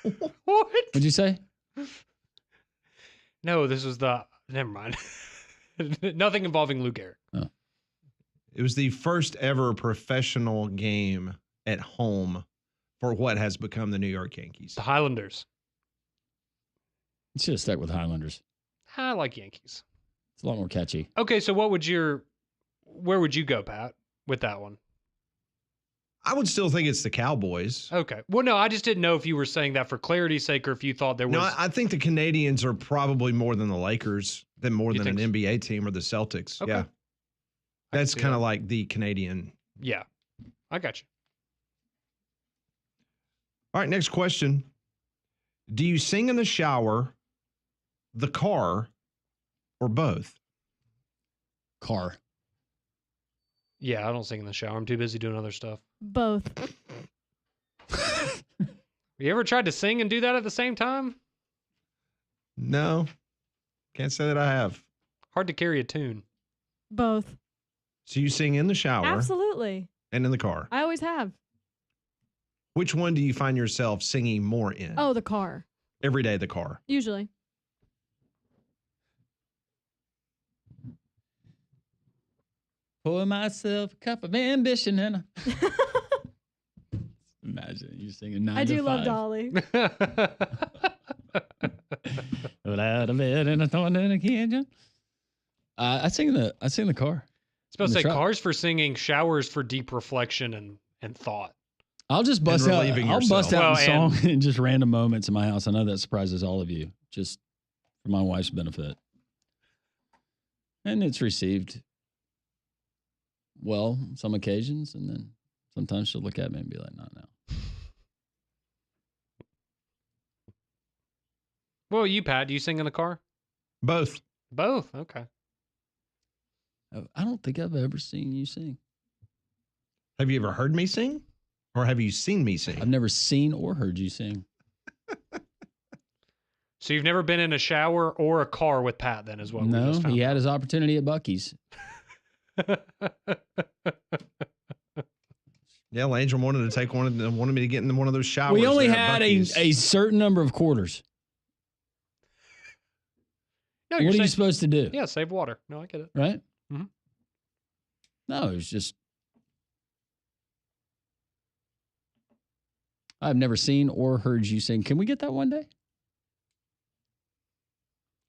What? What'd you say? No, this was the. Never mind. Nothing involving Lou Gehrig. It was the first ever professional game at home for what has become the New York Yankees. The Highlanders. You should have stuck with Highlanders. I like Yankees. It's a lot more catchy. Okay, so where would you go, Pat, with that one? I would still think it's the Cowboys. Okay. Well, no, I just didn't know if you were saying that for clarity's sake or if you thought there was. No, I think the Canadians are probably more than the Lakers, more You than an think so? NBA team or the Celtics. Okay. Yeah. I can That's see kind that. of like the Canadian. Yeah, I got you. All right, next question. Do you sing in the shower, the car, or both? Car. Yeah, I don't sing in the shower. I'm too busy doing other stuff. Both. You ever tried to sing and do that at the same time? No, can't say that I have. Hard to carry a tune. Both. So you sing in the shower Absolutely. and in the car. I always have. Which one do you find yourself singing more in? Oh, the car. Every day, the car. Usually. Pour myself a cup of ambition and a... Imagine you singing 9 I to do love 5. Dolly. Without a bed and a thorn in a kitchen. I sing in the car. Supposed In to the say truck. cars for singing, showers for deep reflection and thought. I'll just bust out. relieving I'll bust yourself. out Well, a song in just random moments in my house. I know that surprises all of you, just for my wife's benefit. And it's received well some occasions, and then sometimes she'll look at me and be like, "Not now." Well, you, Pat, do you sing in the car? Both. Both. Okay. I don't think I've ever seen you sing. Have you ever heard me sing? Or have you seen me sing? I've never seen or heard you sing. So you've never been in a shower or a car with Pat then, is what we No, just found he out. had his opportunity at Buc-ee's. Yeah, Landrum wanted to take wanted me to get in one of those showers. We only there at had Buc-ee's. a certain number of quarters. No, What are you supposed to do? Yeah, save water. No, I get it. Right? Mhm. No, it was just. I've never seen or heard you sing. Can we get that one day?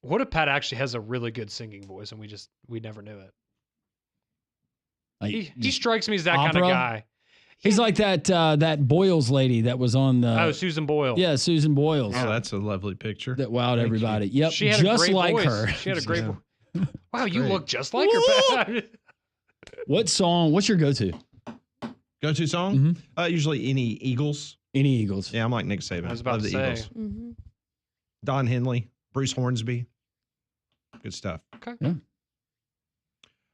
What if Pat actually has a really good singing voice and we never knew it? Like, He strikes me as that kind opera? of guy. He's like that Boyles lady that was on the. Oh, Susan Boyle. Yeah, Susan Boyles. Oh, that's a lovely picture. That wowed Thank everybody. you. Yep, She had just a great like voice. her. She had a great Yeah. voice. Wow, you Great. look just like her, Pat. What song? What's your go-to? Go-to song? Usually any Eagles. Any Eagles? Yeah, I'm like Nick Saban. I was about Love to the say. Eagles. Mm-hmm. Don Henley, Bruce Hornsby. Good stuff. Okay. Yeah.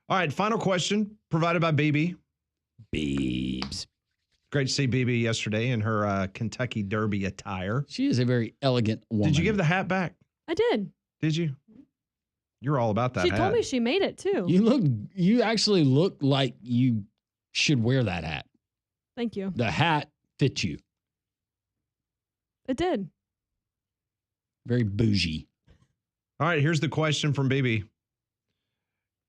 All right, final question provided by BB. Beebs. Great to see BB yesterday in her Kentucky Derby attire. She is a very elegant woman. Did you give the hat back? I did. Did you? You're all about that She hat. told me she made it too. You actually look like you should wear that hat. Thank you. The hat fits you. It did. Very bougie. All right, here's the question from BB.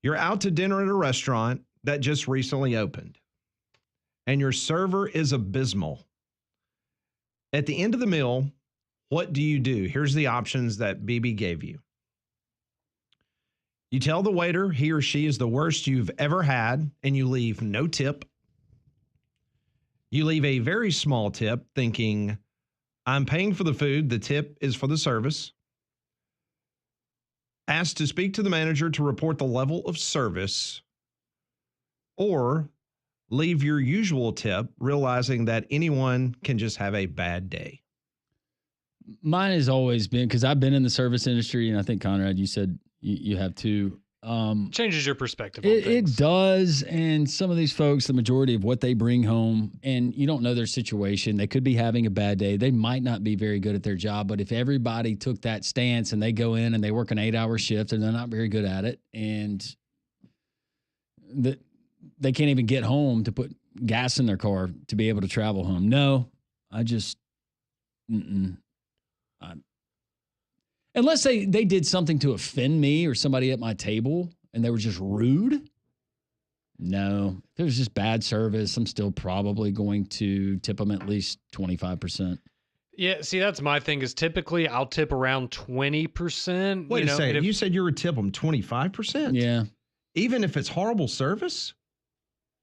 You're out to dinner at a restaurant that just recently opened, and your server is abysmal. At the end of the meal, what do you do? Here's the options that BB gave you. You tell the waiter he or she is the worst you've ever had, and you leave no tip. You leave a very small tip thinking, I'm paying for the food, the tip is for the service. Ask to speak to the manager to report the level of service, or leave your usual tip, realizing that anyone can just have a bad day. Mine has always been, because I've been in the service industry, and I think, Conrad, you said you have too. Changes your perspective on It things. does. And some of these folks, the majority of what they bring home, and you don't know their situation. They could be having a bad day. They might not be very good at their job. But if everybody took that stance and they go in and they work an 8-hour shift and they're not very good at it, and they can't even get home to put gas in their car to be able to travel home. No, I just, unless they did something to offend me or somebody at my table and they were just rude. No, if it was just bad service, I'm still probably going to tip them at least 25%. Yeah, see, that's my thing is typically I'll tip around 20%. Wait a second. and if- You said you would tip them 25%? Yeah. Even if it's horrible service?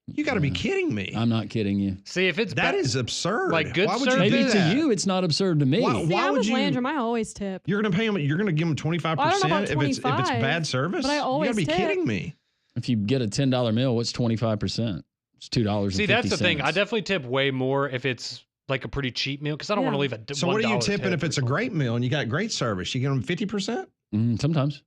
You got to be kidding me. I'm not kidding you. See, if it's That is absurd. Like good Why would you service- do Maybe to that? you, it's not absurd to me. Why- See, I'm would with you- Landrum. I always tip. You're going to pay them. You're going to give them 25% Well, I don't know about if it's 25, bad service. but I always You got to be tip. kidding me. If you get a $10 meal, what's 25%? It's $2.50. See, that's the thing. I definitely tip way more if it's like a pretty cheap meal because I don't want to leave a So what are you $1 tipping tip if it's a or something. great meal and you got great service? You give them 50%? Sometimes.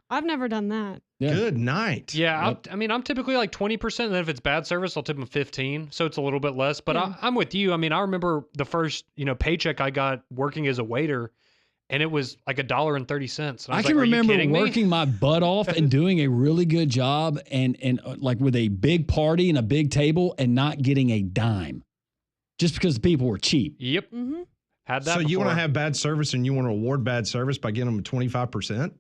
I've never done that. Yeah. Good night. Yeah, Yep. I mean, I'm typically like 20%, and then if it's bad service, I'll tip them 15, so it's a little bit less. But Yeah. I'm with you. I mean, I remember the first paycheck I got working as a waiter, and it was like $1.30. And I was can like, "Are you remember kidding me?" working my butt off and doing a really good job and like with a big party and a big table and not getting a dime just because the people were cheap. Yep, Mm-hmm. had that. So you want to before. have bad service and you want to award bad service by getting them 25%?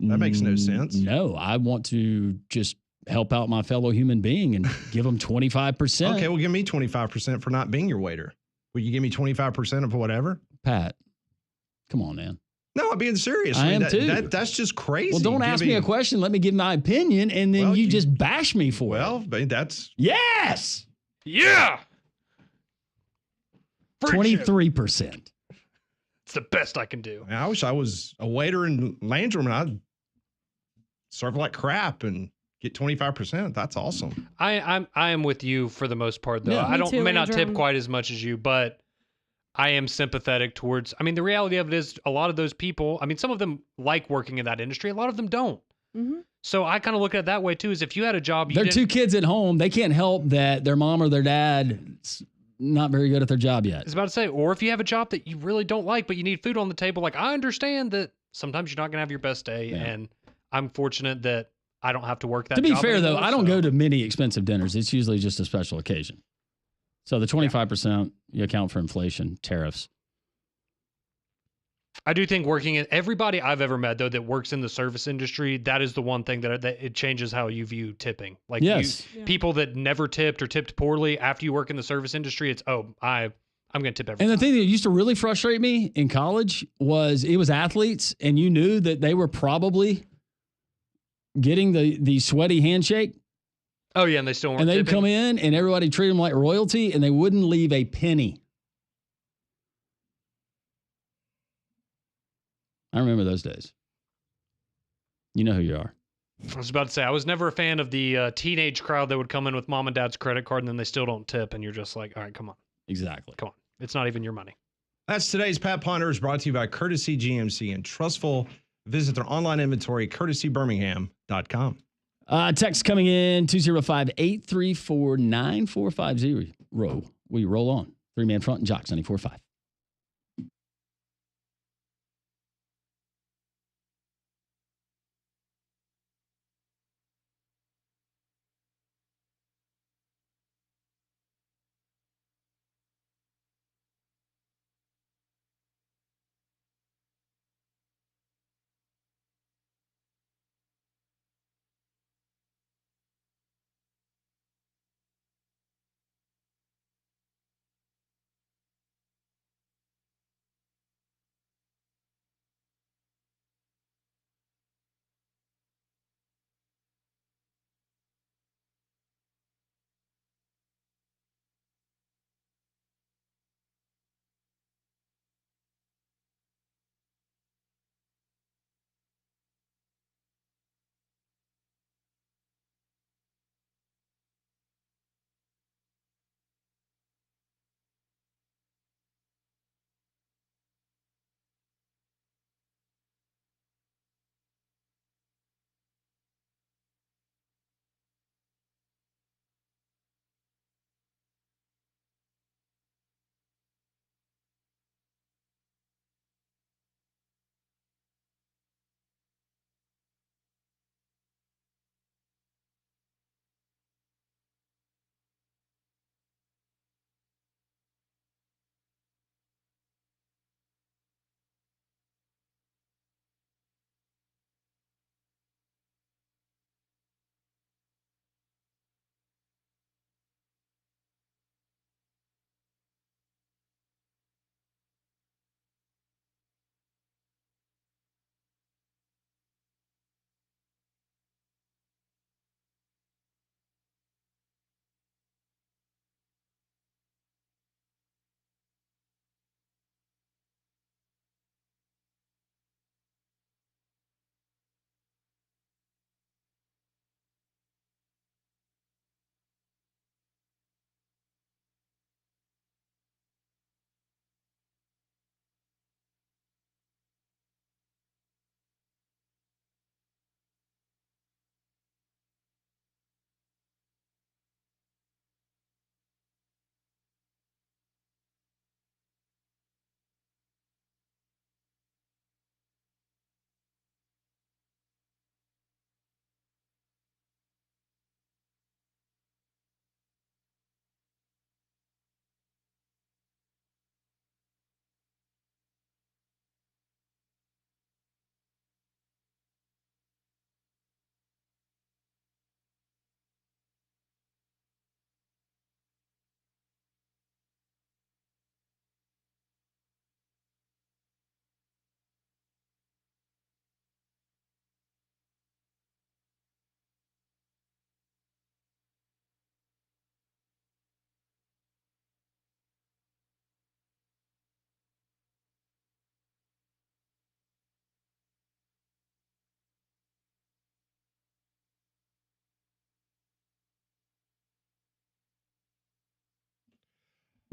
That makes no sense. No, I want to just help out my fellow human being and give them 25%. Okay, well, give me 25% for not being your waiter. Will you give me 25% of whatever? Pat, come on, man. No, I'm being serious. I am that, too. That's just crazy. Well, don't ask me a question. Let me give my opinion, and then Well, you you- just bash me for Well, it. but that's Yes, Yeah, Friendship. 23%. It's the best I can do. I wish I was a waiter in Landrum and I'd serve like crap and get 25%. That's awesome. I am with you for the most part, though. Yeah. I Me too, may not tip Andrew. quite as much as you, but I am sympathetic towards. I mean, the reality of it is, a lot of those people. I mean, some of them like working in that industry. A lot of them don't. Mm-hmm. So I kind of look at it that way too. Is if you had a job, you They're didn't, two kids at home. They can't help that their mom or their dad's not very good at their job yet. I was about to say, or if you have a job that you really don't like, but you need food on the table. Like, I understand that sometimes you're not gonna have your best day, Yeah. and I'm fortunate that I don't have to work that. To be job fair, though, anymore, I don't so. go to many expensive dinners. It's usually just a special occasion. So the 25%, you account for inflation, tariffs. I do think working in everybody I've ever met though that works in the service industry, that is the one thing that it changes how you view tipping. Like Yes. Yeah. people that never tipped or tipped poorly after you work in the service industry, it's I'm going to tip every And the time. thing that used to really frustrate me in college was it was athletes, and you knew that they were probably getting the sweaty handshake, Oh yeah, and they still weren't and they'd tipping. come in, and everybody treated them like royalty, and they wouldn't leave a penny. I remember those days. You know who you are. I was about to say I was never a fan of the teenage crowd that would come in with mom and dad's credit card and then they still don't tip, and you're just like, all right, come on, Exactly. it's not even your money. That's today's Pat Ponders, brought to you by Courtesy GMC and Trustful. Visit their online inventory, courtesybirmingham.com. Text coming in 205-834-9450. We roll on. 3-man front and Jocks 94.5.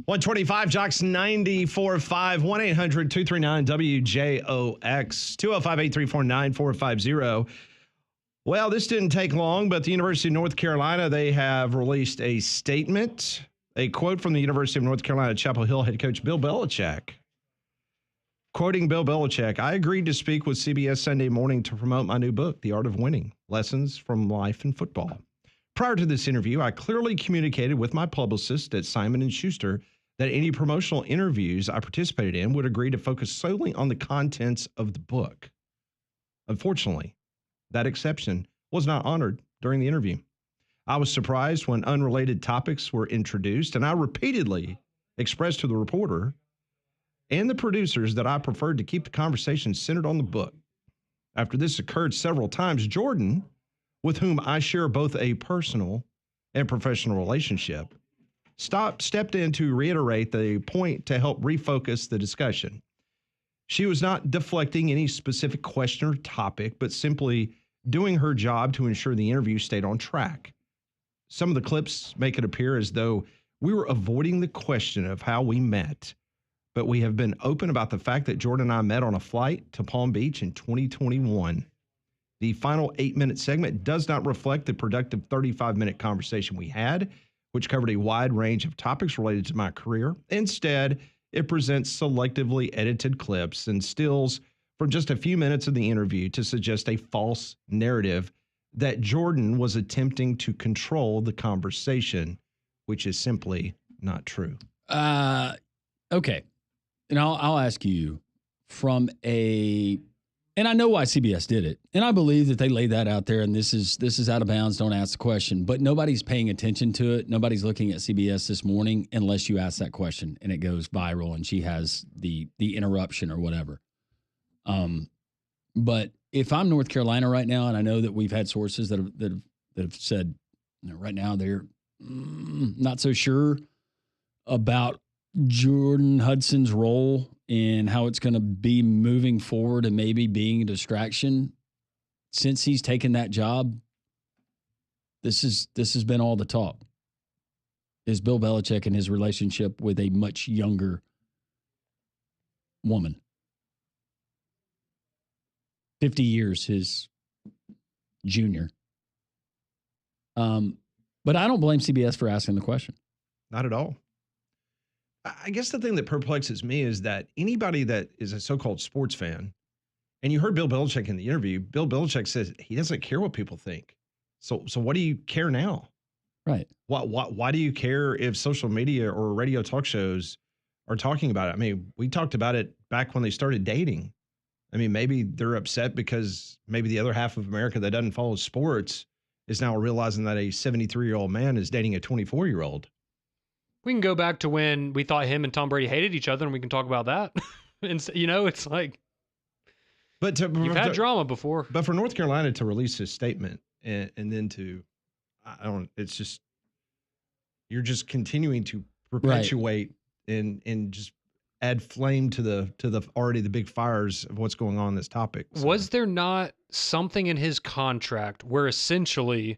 125 Jocks 94.5 1-800-239-WJOX 205-834-9450. Well, this didn't take long, but the University of North Carolina, they have released a statement, a quote from the University of North Carolina Chapel Hill head coach Bill Belichick. Quoting Bill Belichick, I agreed to speak with CBS Sunday Morning to promote my new book, The Art of Winning, Lessons from Life and Football. Prior to this interview, I clearly communicated with my publicist at Simon & Schuster that any promotional interviews I participated in would agree to focus solely on the contents of the book. Unfortunately, that exception was not honored during the interview. I was surprised when unrelated topics were introduced, and I repeatedly expressed to the reporter and the producers that I preferred to keep the conversation centered on the book. After this occurred several times, Jordan, with whom I share both a personal and professional relationship, stepped in to reiterate the point to help refocus the discussion. She was not deflecting any specific question or topic, but simply doing her job to ensure the interview stayed on track. Some of the clips make it appear as though we were avoiding the question of how we met, but we have been open about the fact that Jordan and I met on a flight to Palm Beach in 2021. The final 8-minute segment does not reflect the productive 35-minute conversation we had, which covered a wide range of topics related to my career. Instead, it presents selectively edited clips and stills from just a few minutes of the interview to suggest a false narrative that Jordan was attempting to control the conversation, which is simply not true. Okay. And I'll ask you from and I know why CBS did it. And I believe that they laid that out there and this is out of bounds. Don't ask the question, but nobody's paying attention to it. Nobody's looking at CBS this morning unless you ask that question and it goes viral and she has the interruption or whatever. But if I'm North Carolina right now, and I know that we've had sources that have said, right now they're not so sure about Jordan Hudson's role and how it's going to be moving forward and maybe being a distraction since he's taken that job. This has been all the talk is Bill Belichick and his relationship with a much younger woman. 50 years his junior. But I don't blame CBS for asking the question. Not at all. I guess the thing that perplexes me is that anybody that is a so-called sports fan, and you heard Bill Belichick in the interview, Bill Belichick says he doesn't care what people think. So what do you care now? Right. Why do you care if social media or radio talk shows are talking about it? I mean, we talked about it back when they started dating. I mean, maybe they're upset because maybe the other half of America that doesn't follow sports is now realizing that a 73-year-old man is dating a 24-year-old. We can go back to when we thought him and Tom Brady hated each other, and we can talk about that. And it's like, but you've had drama before. But for North Carolina to release his statement and then it's just, you're just continuing to perpetuate and just add flame to the already the big fires of what's going on in this topic. So. Was there not something in his contract where essentially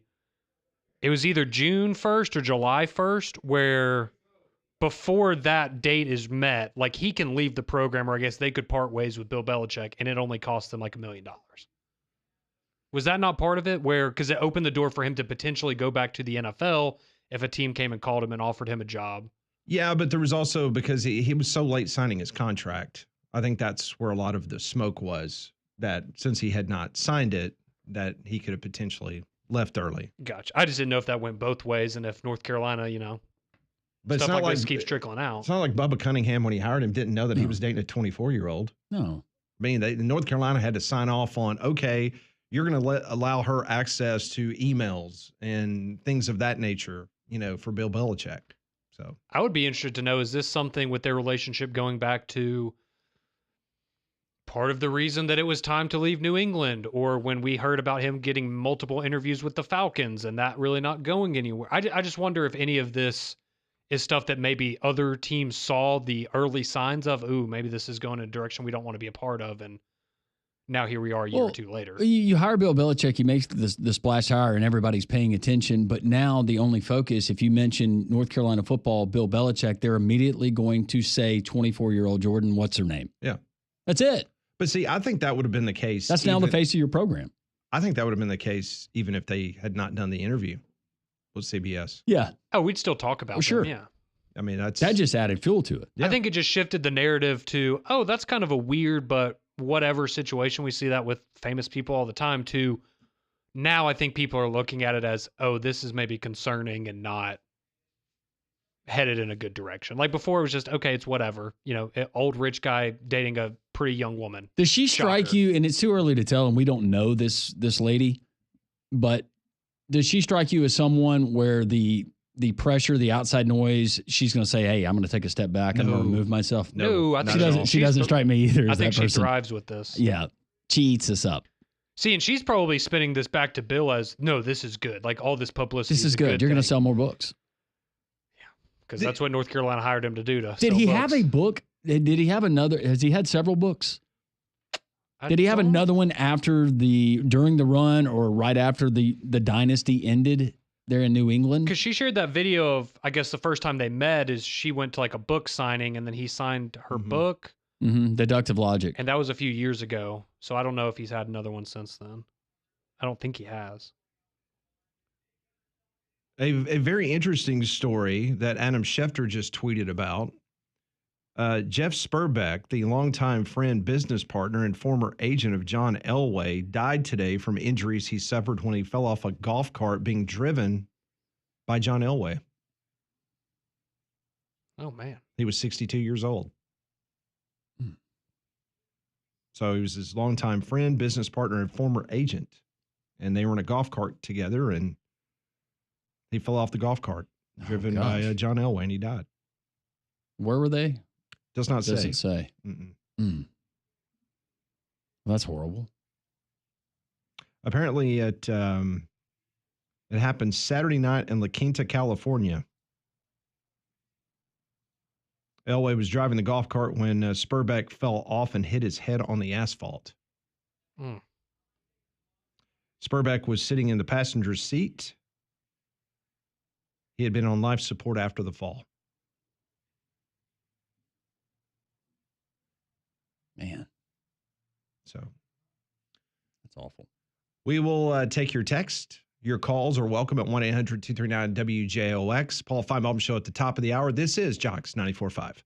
it was either June 1st or July 1st where before that date is met, like he can leave the program, or I guess they could part ways with Bill Belichick, and it only costs them like $1 million. Was that not part of it? Because it opened the door for him to potentially go back to the NFL if a team came and called him and offered him a job. Yeah, but there was also, because he was so late signing his contract, I think that's where a lot of the smoke was, that since he had not signed it, that he could have potentially left early. Gotcha. I just didn't know if that went both ways and if North Carolina, but stuff like this keeps trickling out. It's not like Bubba Cunningham, when he hired him, didn't know that he was dating a 24-year-old. No. I mean, North Carolina had to sign off on, okay, you're going to allow her access to emails and things of that nature, for Bill Belichick. So I would be interested to know, is this something with their relationship going back to part of the reason that it was time to leave New England, or when we heard about him getting multiple interviews with the Falcons and that really not going anywhere? I just wonder if any of this is stuff that maybe other teams saw the early signs of, maybe this is going in a direction we don't want to be a part of, and now here we are a year or two later. You hire Bill Belichick, he makes the splash hire, and everybody's paying attention. But now the only focus, if you mention North Carolina football, Bill Belichick, they're immediately going to say 24-year-old Jordan, what's her name? Yeah. That's it. But see, I think that would have been the case. That's now the face of your program. I think that would have been the case even if they had not done the interview with CBS. Yeah. Oh, we'd still talk about them, sure. yeah. I mean, that just added fuel to it. I think it just shifted the narrative to, oh, that's kind of a weird but whatever situation. We see that with famous people all the time too. Now I think people are looking at it as, oh, this is maybe concerning and not headed in a good direction. Like before, it was just, okay, it's whatever. You know, an old rich guy dating a pretty young woman. Does she strike you, and it's too early to tell, and we don't know this lady, but does she strike you as someone where the pressure, the outside noise, she's going to say, hey, I'm going to take a step back. I'm going to remove myself. No, I think she doesn't strike me either. I think she thrives with this. Yeah. She eats us up. See, and she's probably spinning this back to Bill as, no, this is good. Like all this publicity. This is good. You're going to sell more books. Yeah. Because that's what North Carolina hired him to do. Did he have a book? Did he have another? Has he had several books? Did he have another one during the run or right after the dynasty ended? There in New England? Because she shared that video of, I guess the first time they met is she went to like a book signing and then he signed her book. Mm-hmm. Deductive Logic. And that was a few years ago. So I don't know if he's had another one since then. I don't think he has. A very interesting story that Adam Schefter just tweeted about. Jeff Spurbeck, the longtime friend, business partner, and former agent of John Elway, died today from injuries he suffered when he fell off a golf cart being driven by John Elway. Oh, man. He was 62 years old. So he was his longtime friend, business partner, and former agent. And they were in a golf cart together, and he fell off the golf cart, driven by John Elway, and he died. Where were they? Does not say. Doesn't say. That's horrible. Apparently, it happened Saturday night in La Quinta, California. Elway was driving the golf cart when Spurbeck fell off and hit his head on the asphalt. Spurbeck was sitting in the passenger seat. He had been on life support after the fall. Man. So that's awful. We will take your text. Your calls are welcome at 1-800-239-WJOX. Paul Feinbaum Show at the top of the hour. This is Jocks 94.5.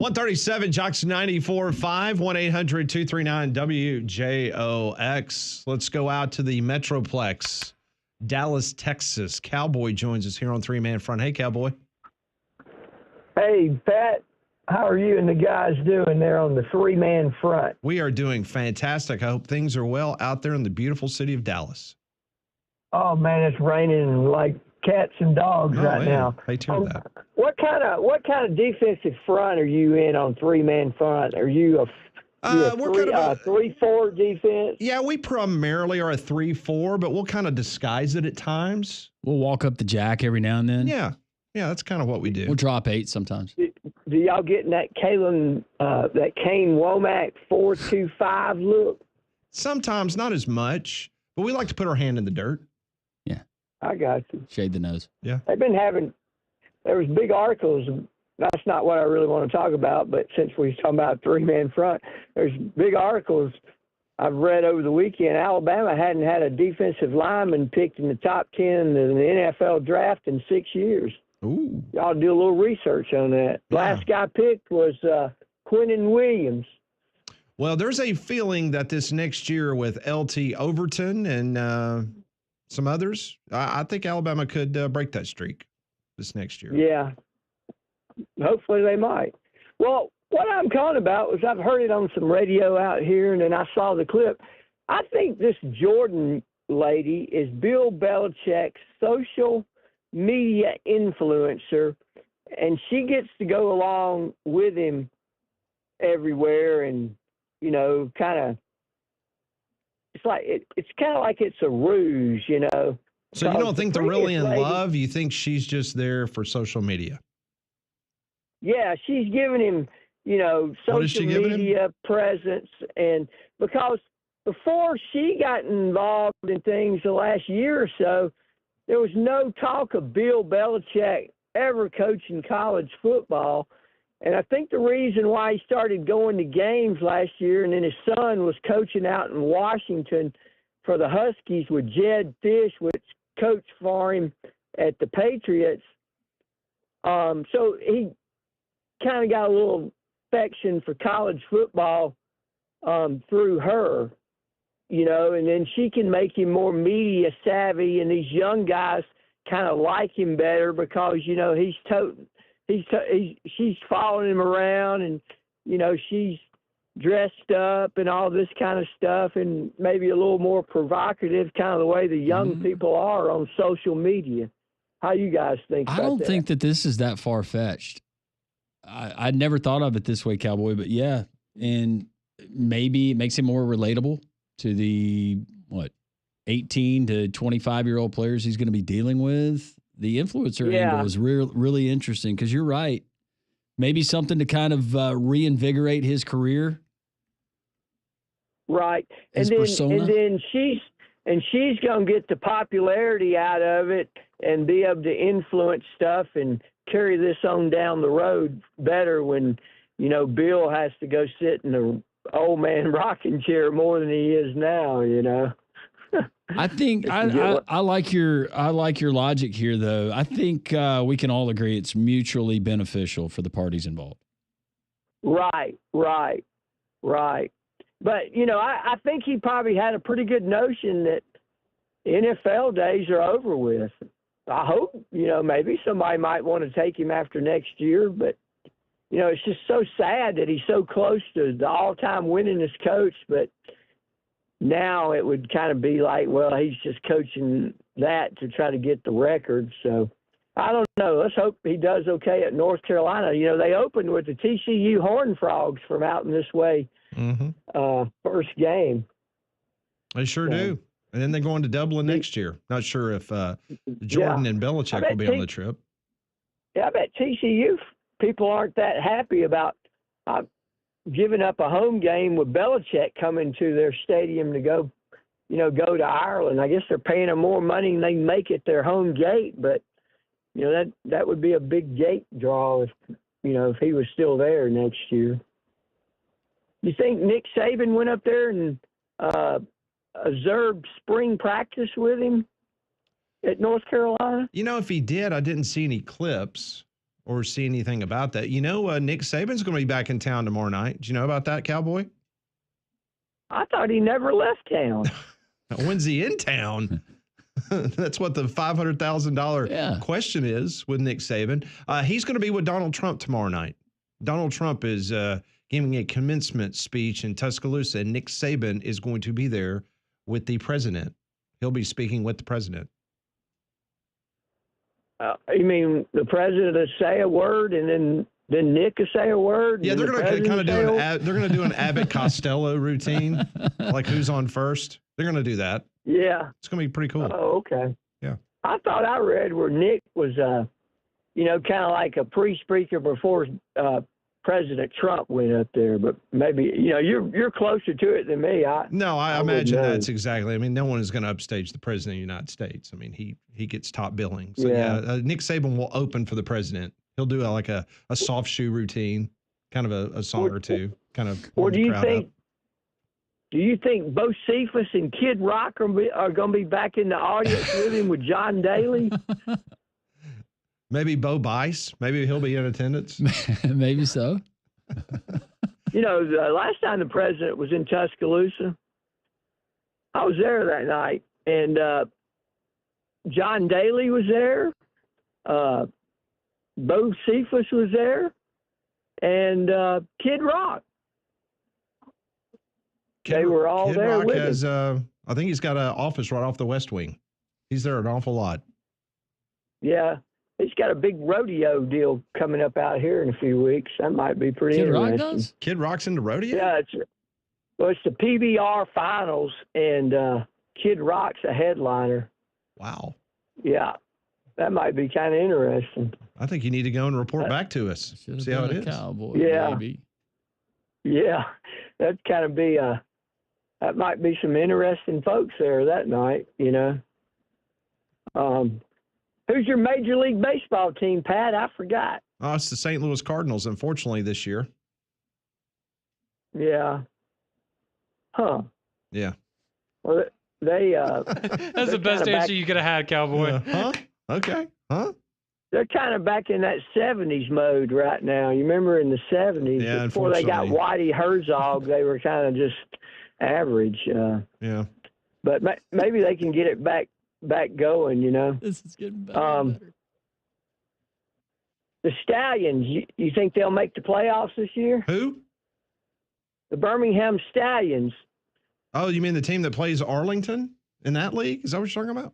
137 Jocks 94.5, 1-800-239-WJOX. Let's go out to the Metroplex, Dallas, Texas. Cowboy joins us here on Three Man Front. Hey, Cowboy. Hey, Pat. How are you and the guys doing there on the three-man front? We are doing fantastic. I hope things are well out there in the beautiful city of Dallas. Oh, man, it's raining like cats and dogs right now. Hey, tell that. What kind of defensive front are you in on three-man front? Are you a we're kind of a 3-4 defense? Yeah, we primarily are a 3-4, but we'll kind of disguise it at times. We'll walk up the jack every now and then. Yeah, that's kind of what we do. We'll drop 8 sometimes. Do y'all get in that Kane Womack 4-2-5 look? Sometimes, not as much, but we like to put our hand in the dirt. Yeah. I got you. Shade the nose. Yeah. They've been there was big articles. That's not what I really want to talk about, but since we're talking about three-man front, there's big articles I've read over the weekend. Alabama hadn't had a defensive lineman picked in the top 10 in the NFL draft in 6 years. Ooh. Y'all do a little research on that. Yeah. Last guy picked was Quinnen Williams. Well, there's a feeling that this next year with LT Overton and some others, I think Alabama could break that streak this next year. Yeah. Hopefully they might. Well, what I'm calling about was I've heard it on some radio out here, and then I saw the clip. I think this Jordan lady is Bill Belichick's social media influencer, and she gets to go along with him everywhere, and kind of it's like it's kind of like it's a ruse, So you don't think they're really in lady, love? You think she's just there for social media? Yeah, she's giving him social media presence, and because before she got involved in things the last year or so, there was no talk of Bill Belichick ever coaching college football. And I think the reason why he started going to games last year, and then his son was coaching out in Washington for the Huskies with Jed Fish, which coached for him at the Patriots. So he kind of got a little affection for college football through her. And then she can make him more media savvy, and these young guys kind of like him better because she's following him around, and she's dressed up and all this kind of stuff, and maybe a little more provocative, kind of the way the young people are on social media. How you guys think about that? I don't think that this is that far fetched. I'd never thought of it this way, Cowboy, but yeah, and maybe it makes it more relatable to the 18 to 25-year-old players he's going to be dealing with. The influencer angle is really interesting because you're right. Maybe something to kind of reinvigorate his career. Right. His persona. And then she's going to get the popularity out of it and be able to influence stuff and carry this on down the road better when, Bill has to go sit in the old man rocking chair more than he is now, I think I like your logic here, though. I think we can all agree it's mutually beneficial for the parties involved. Right. But I think he probably had a pretty good notion that NFL days are over with. I hope maybe somebody might want to take him after next year, but it's just so sad that he's so close to the all-time winningest coach, but now it would kind of be like, well, he's just coaching that to try to get the record. So I don't know. Let's hope he does okay at North Carolina. They opened with the TCU Horned Frogs from out in this way first game. They sure do. And then they're going to Dublin next year. Not sure if Jordan and Belichick will be on the trip. Yeah, I bet TCU people aren't that happy about giving up a home game with Belichick coming to their stadium to go to Ireland. I guess they're paying them more money than they make at their home gate, but that would be a big gate draw if he was still there next year. You think Nick Saban went up there and observed spring practice with him at North Carolina? If he did, I didn't see any clips. or see anything about that. You know, Nick Saban's going to be back in town tomorrow night. Did you know about that, Cowboy? I thought he never left town. When's he in town? That's what the $500,000 question is with Nick Saban. He's going to be with Donald Trump tomorrow night. Donald Trump is giving a commencement speech in Tuscaloosa, and Nick Saban is going to be there with the president. He'll be speaking with the president. You mean the president will say a word and then Nick will say a word? Yeah, they're going to kind of do an Abbott Costello routine, like who's on first. They're going to do that. Yeah. It's going to be pretty cool. Oh, okay. Yeah. I thought I read where Nick was, kind of like a pre-speaker before President Trump went up there. But maybe, you're closer to it than me. I imagine that's exactly. I mean, no one is going to upstage the president of the United States. I mean, he gets top billing. So, Nick Saban will open for the president. He'll do like a soft shoe routine, kind of a song or two, kind of. Or do you think Bo Cephas and Kid Rock are going to be back in the audience with him with John Daly? Maybe Bo Bice. Maybe he'll be in attendance. Maybe so. The last time the president was in Tuscaloosa, I was there that night, and John Daly was there. Bo Cephas was there, and Kid Rock. They were all Kid there Rock with has, him. I think he's got an office right off the West Wing. He's there an awful lot. Yeah. He's got a big rodeo deal coming up out here in a few weeks. That might be pretty interesting. Rock does? Kid Rock's into rodeo? Yeah. It's the PBR finals, and Kid Rock's a headliner. Wow. Yeah. That might be kind of interesting. I think you need to go and report back to us. See how it is. Cowboy, yeah. Baby. Yeah. That'd kind of be that might be some interesting folks there that night, Who's your Major League Baseball team, Pat? I forgot. Oh, it's the St. Louis Cardinals, unfortunately, this year. Yeah. Huh. Yeah. Well, they That's the best answer you could have had, Cowboy. Huh? Okay. Huh? They're kind of back in that 70s mode right now. You remember in the 70s, Yeah, before they got unfortunately. Whitey Herzog, they were kind of just average. Yeah. But maybe they can get it back going, This is getting better and better. The Stallions, you think they'll make the playoffs this year? Who? The Birmingham Stallions. Oh, you mean the team that plays Arlington in that league? Is that what you're talking about?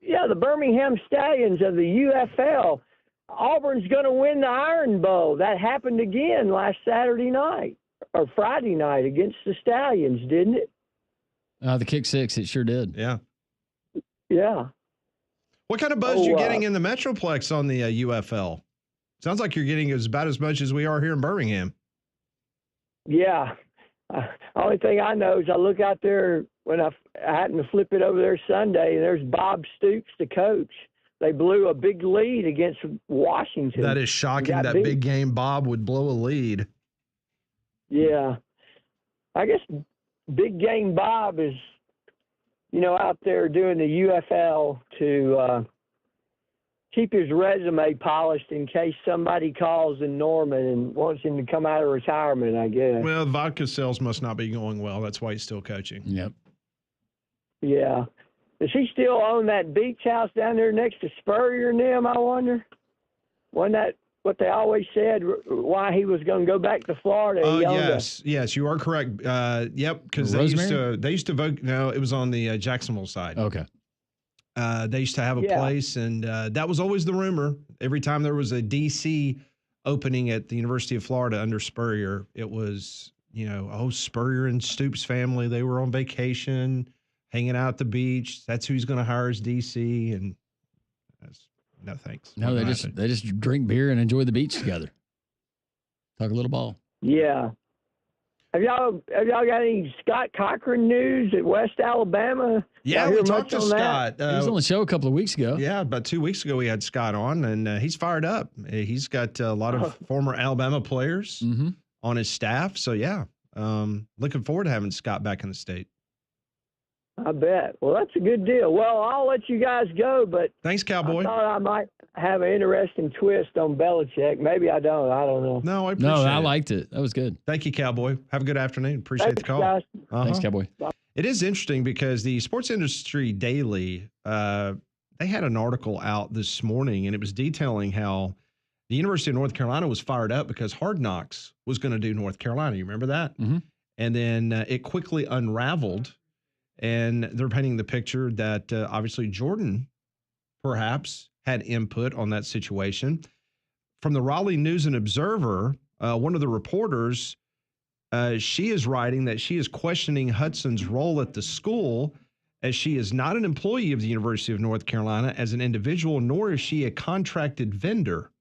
Yeah, the Birmingham Stallions of the UFL. Auburn's going to win the Iron Bowl. That happened again last Saturday night or Friday night against the Stallions, didn't it? The kick six, it sure did. Yeah. Yeah. What kind of buzz you getting in the Metroplex on the UFL? Sounds like you're getting about as much as we are here in Birmingham. Yeah. Only thing I know is I look out there when I happened to flip it over there Sunday, and there's Bob Stoops, the coach. They blew a big lead against Washington. That is shocking that big game Bob would blow a lead. Yeah. I guess Big Game Bob is, out there doing the UFL to keep his resume polished in case somebody calls in Norman and wants him to come out of retirement, I guess. Well, vodka sales must not be going well. That's why he's still coaching. Yep. Yeah. Does he still own that beach house down there next to Spurrier and them, I wonder? Wasn't that what they always said, why he was going to go back to Florida? Yes, you are correct. Yep, because they used to vote. No, it was on the Jacksonville side. Okay. They used to have a place, and that was always the rumor. Every time there was a DC opening at the University of Florida under Spurrier, it was, Spurrier and Stoops family, they were on vacation, hanging out at the beach. That's who's going to hire as DC, and no thanks. No, they just drink beer and enjoy the beach together. Talk a little ball. Yeah. Have y'all got any Scott Cochran news at West Alabama? Yeah, we talked to Scott. He was on the show a couple of weeks ago. Yeah, about 2 weeks ago we had Scott on, and he's fired up. He's got a lot of former Alabama players on his staff. So, yeah, looking forward to having Scott back in the state. I bet. Well, that's a good deal. Well, I'll let you guys go, but thanks, Cowboy. I thought I might have an interesting twist on Belichick. Maybe I don't. I don't know. No, I appreciate it. I liked it. That was good. Thank you, Cowboy. Have a good afternoon. Appreciate the call. Guys. Thanks, Cowboy. It is interesting because the Sports Industry Daily, they had an article out this morning, and it was detailing how the University of North Carolina was fired up because Hard Knocks was going to do North Carolina. You remember that? Mm-hmm. And then it quickly unraveled, and they're painting the picture that obviously Jordan perhaps had input on that situation. From the Raleigh News and Observer, one of the reporters, she is writing that she is questioning Hudson's role at the school, as she is not an employee of the University of North Carolina as an individual, nor is she a contracted vendor.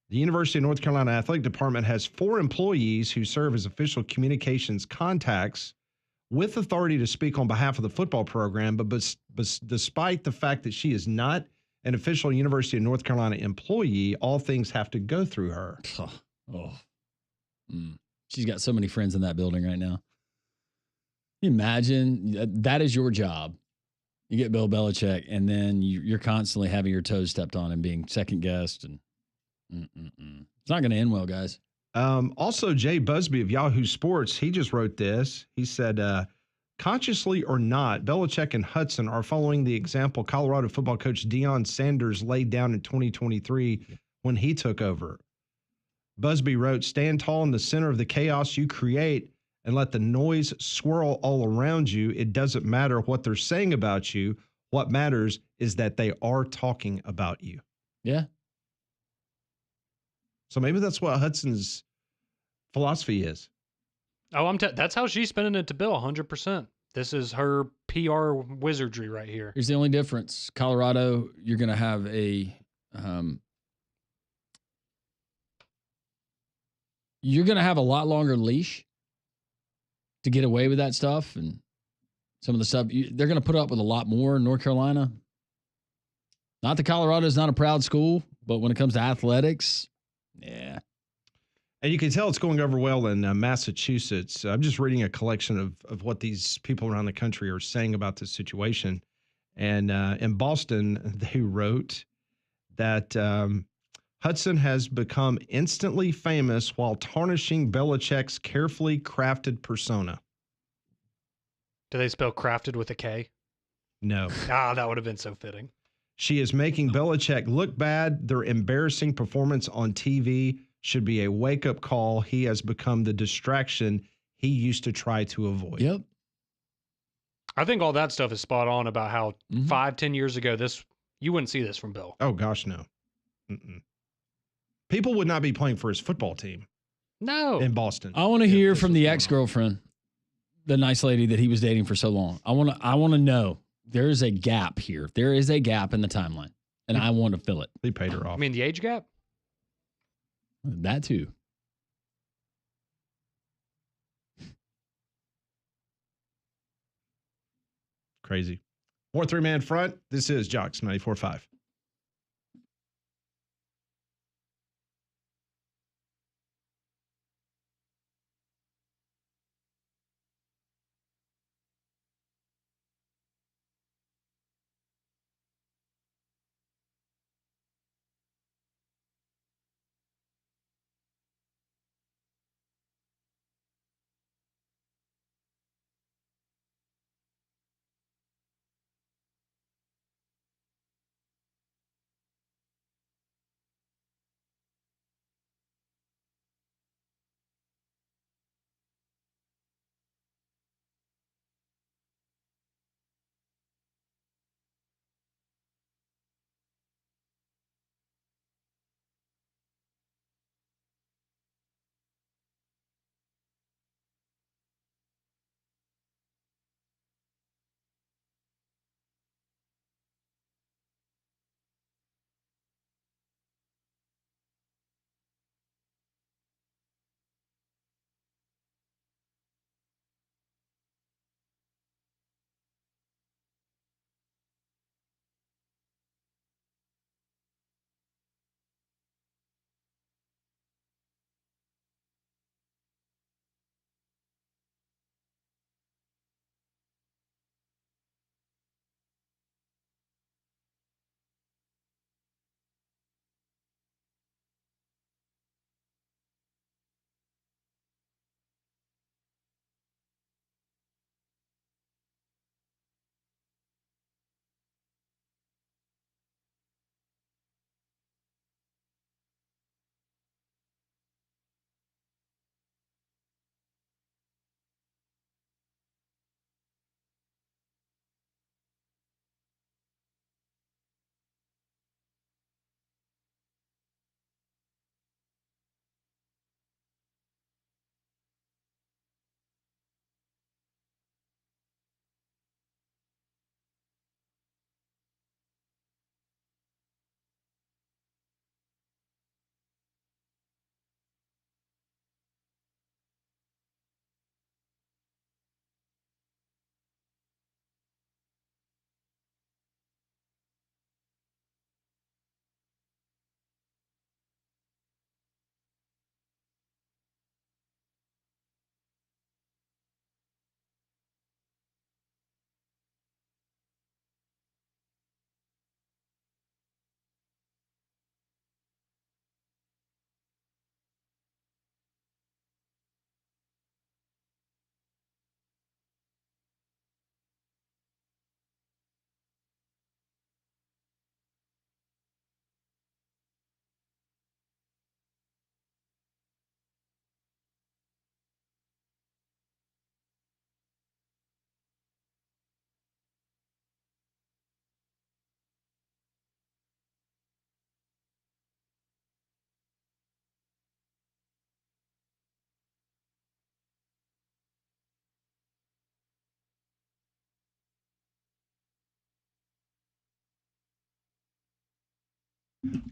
The University of North Carolina Athletic Department has 4 employees who serve as official communications contacts with authority to speak on behalf of the football program, but despite the fact that she is not an official University of North Carolina employee, all things have to go through her. She's got so many friends in that building right now. Can you imagine that is your job. You get Bill Belichick, and then you're constantly having your toes stepped on and being second guessed, and it's not going to end well, guys. Also, Jay Busby of Yahoo Sports, he just wrote this. He said, consciously or not, Belichick and Hudson are following the example Colorado football coach Deion Sanders laid down in 2023 when he took over. Busby wrote, stand tall in the center of the chaos you create and let the noise swirl all around you. It doesn't matter what they're saying about you. What matters is that they are talking about you. Yeah. So maybe that's what Hudson's philosophy is. Oh, that's how she's spinning it to Bill, 100%. This is her PR wizardry right here. Here's the only difference. Colorado, you're going to have a lot longer leash to get away with that stuff, and some of the stuff they're going to put up with a lot more in North Carolina. Not that Colorado is not a proud school, but when it comes to athletics, yeah. And you can tell it's going over well in Massachusetts. I'm just reading a collection of what these people around the country are saying about this situation. And in Boston, they wrote that Hudson has become instantly famous while tarnishing Belichick's carefully crafted persona. Do they spell crafted with a K? No. That would have been so fitting. She is making Belichick look bad. Their embarrassing performance on TV should be a wake-up call. He has become the distraction he used to try to avoid. Yep. I think all that stuff is spot on about how 5-10 years ago, you wouldn't see this from Bill. Oh, gosh, no. People would not be playing for his football team. No. In Boston. I want to hear from the ex-girlfriend, the nice lady that he was dating for so long. I want to know. There is a gap here. There is a gap in the timeline, and I want to fill it. They paid her off. I mean, the age gap? That too. Crazy. More 3-man front. This is Jocks 94.5.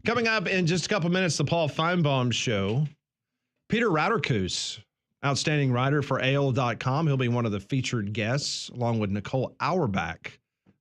Coming up in just a couple minutes, the Paul Feinbaum Show. Peter Rauterkus, outstanding writer for AL.com. He'll be one of the featured guests, along with Nicole Auerbach,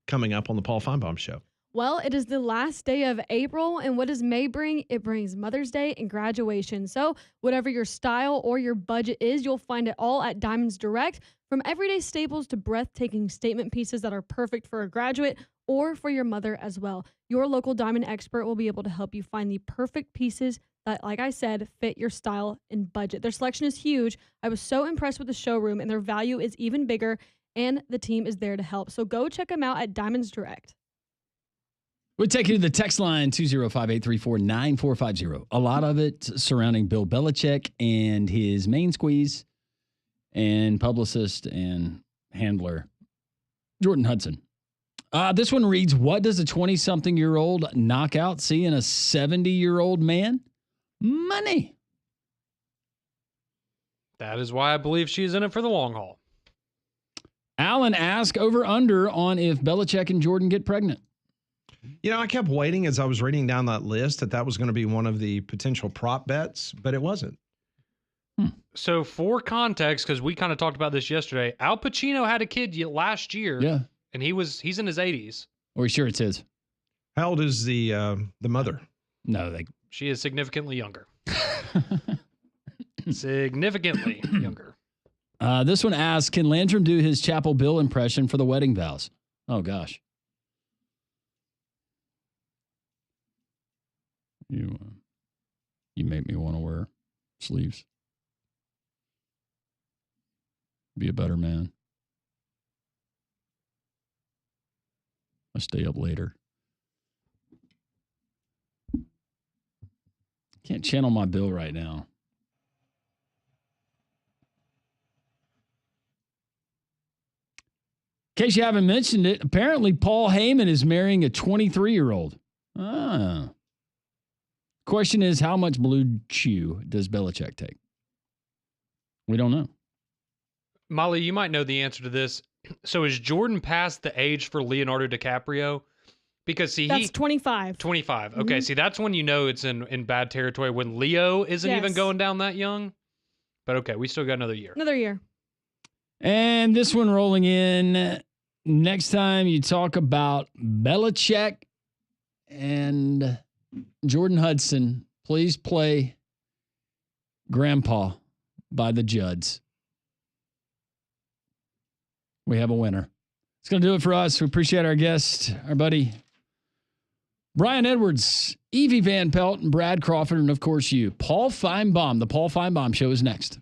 coming up on the Paul Feinbaum Show. Well, it is the last day of April, and what does May bring? It brings Mother's Day and graduation. So whatever your style or your budget is, you'll find it all at Diamonds Direct. From everyday staples to breathtaking statement pieces that are perfect for a graduate or for your mother as well. Your local diamond expert will be able to help you find the perfect pieces that, like I said, fit your style and budget. Their selection is huge. I was so impressed with the showroom, and their value is even bigger, and the team is there to help. So go check them out at Diamonds Direct. We'll take you to the text line 205-834-9450. A lot of it surrounding Bill Belichick and his main squeeze and publicist and handler, Jordan Hudson. This one reads, what does a 20-something-year-old knockout see in a 70-year-old man? Money. That is why I believe she's in it for the long haul. Alan asked over under on if Belichick and Jordan get pregnant. You know, I kept waiting as I was reading down that list that was going to be one of the potential prop bets, but it wasn't. So for context, because we kind of talked about this yesterday, Al Pacino had a kid last year. Yeah. And he's in his 80s. Are we sure it's his? How old is the mother? No, she is significantly younger. Significantly younger. This one asks, can Landrum do his Chapel Bill impression for the wedding vows? Oh, gosh. You make me want to wear sleeves. Be a better man. I stay up later. Can't channel my bill right now. In case you haven't mentioned it, apparently Paul Heyman is marrying a 23-year-old. Question is, how much Blue Chew does Belichick take? We don't know. Molly, you might know the answer to this. So is Jordan past the age for Leonardo DiCaprio? Because that's 25. 25. Okay, see, that's when you know it's in bad territory, when Leo isn't even going down that young. But okay, we still got another year. Another year. And this one rolling in. Next time you talk about Belichick and Jordan Hudson, please play Grandpa by the Judds. We have a winner. It's going to do it for us. We appreciate our guest, our buddy, Brian Edwards, Evie Van Pelt, and Brad Crawford, and of course you. Paul Feinbaum. The Paul Feinbaum Show is next.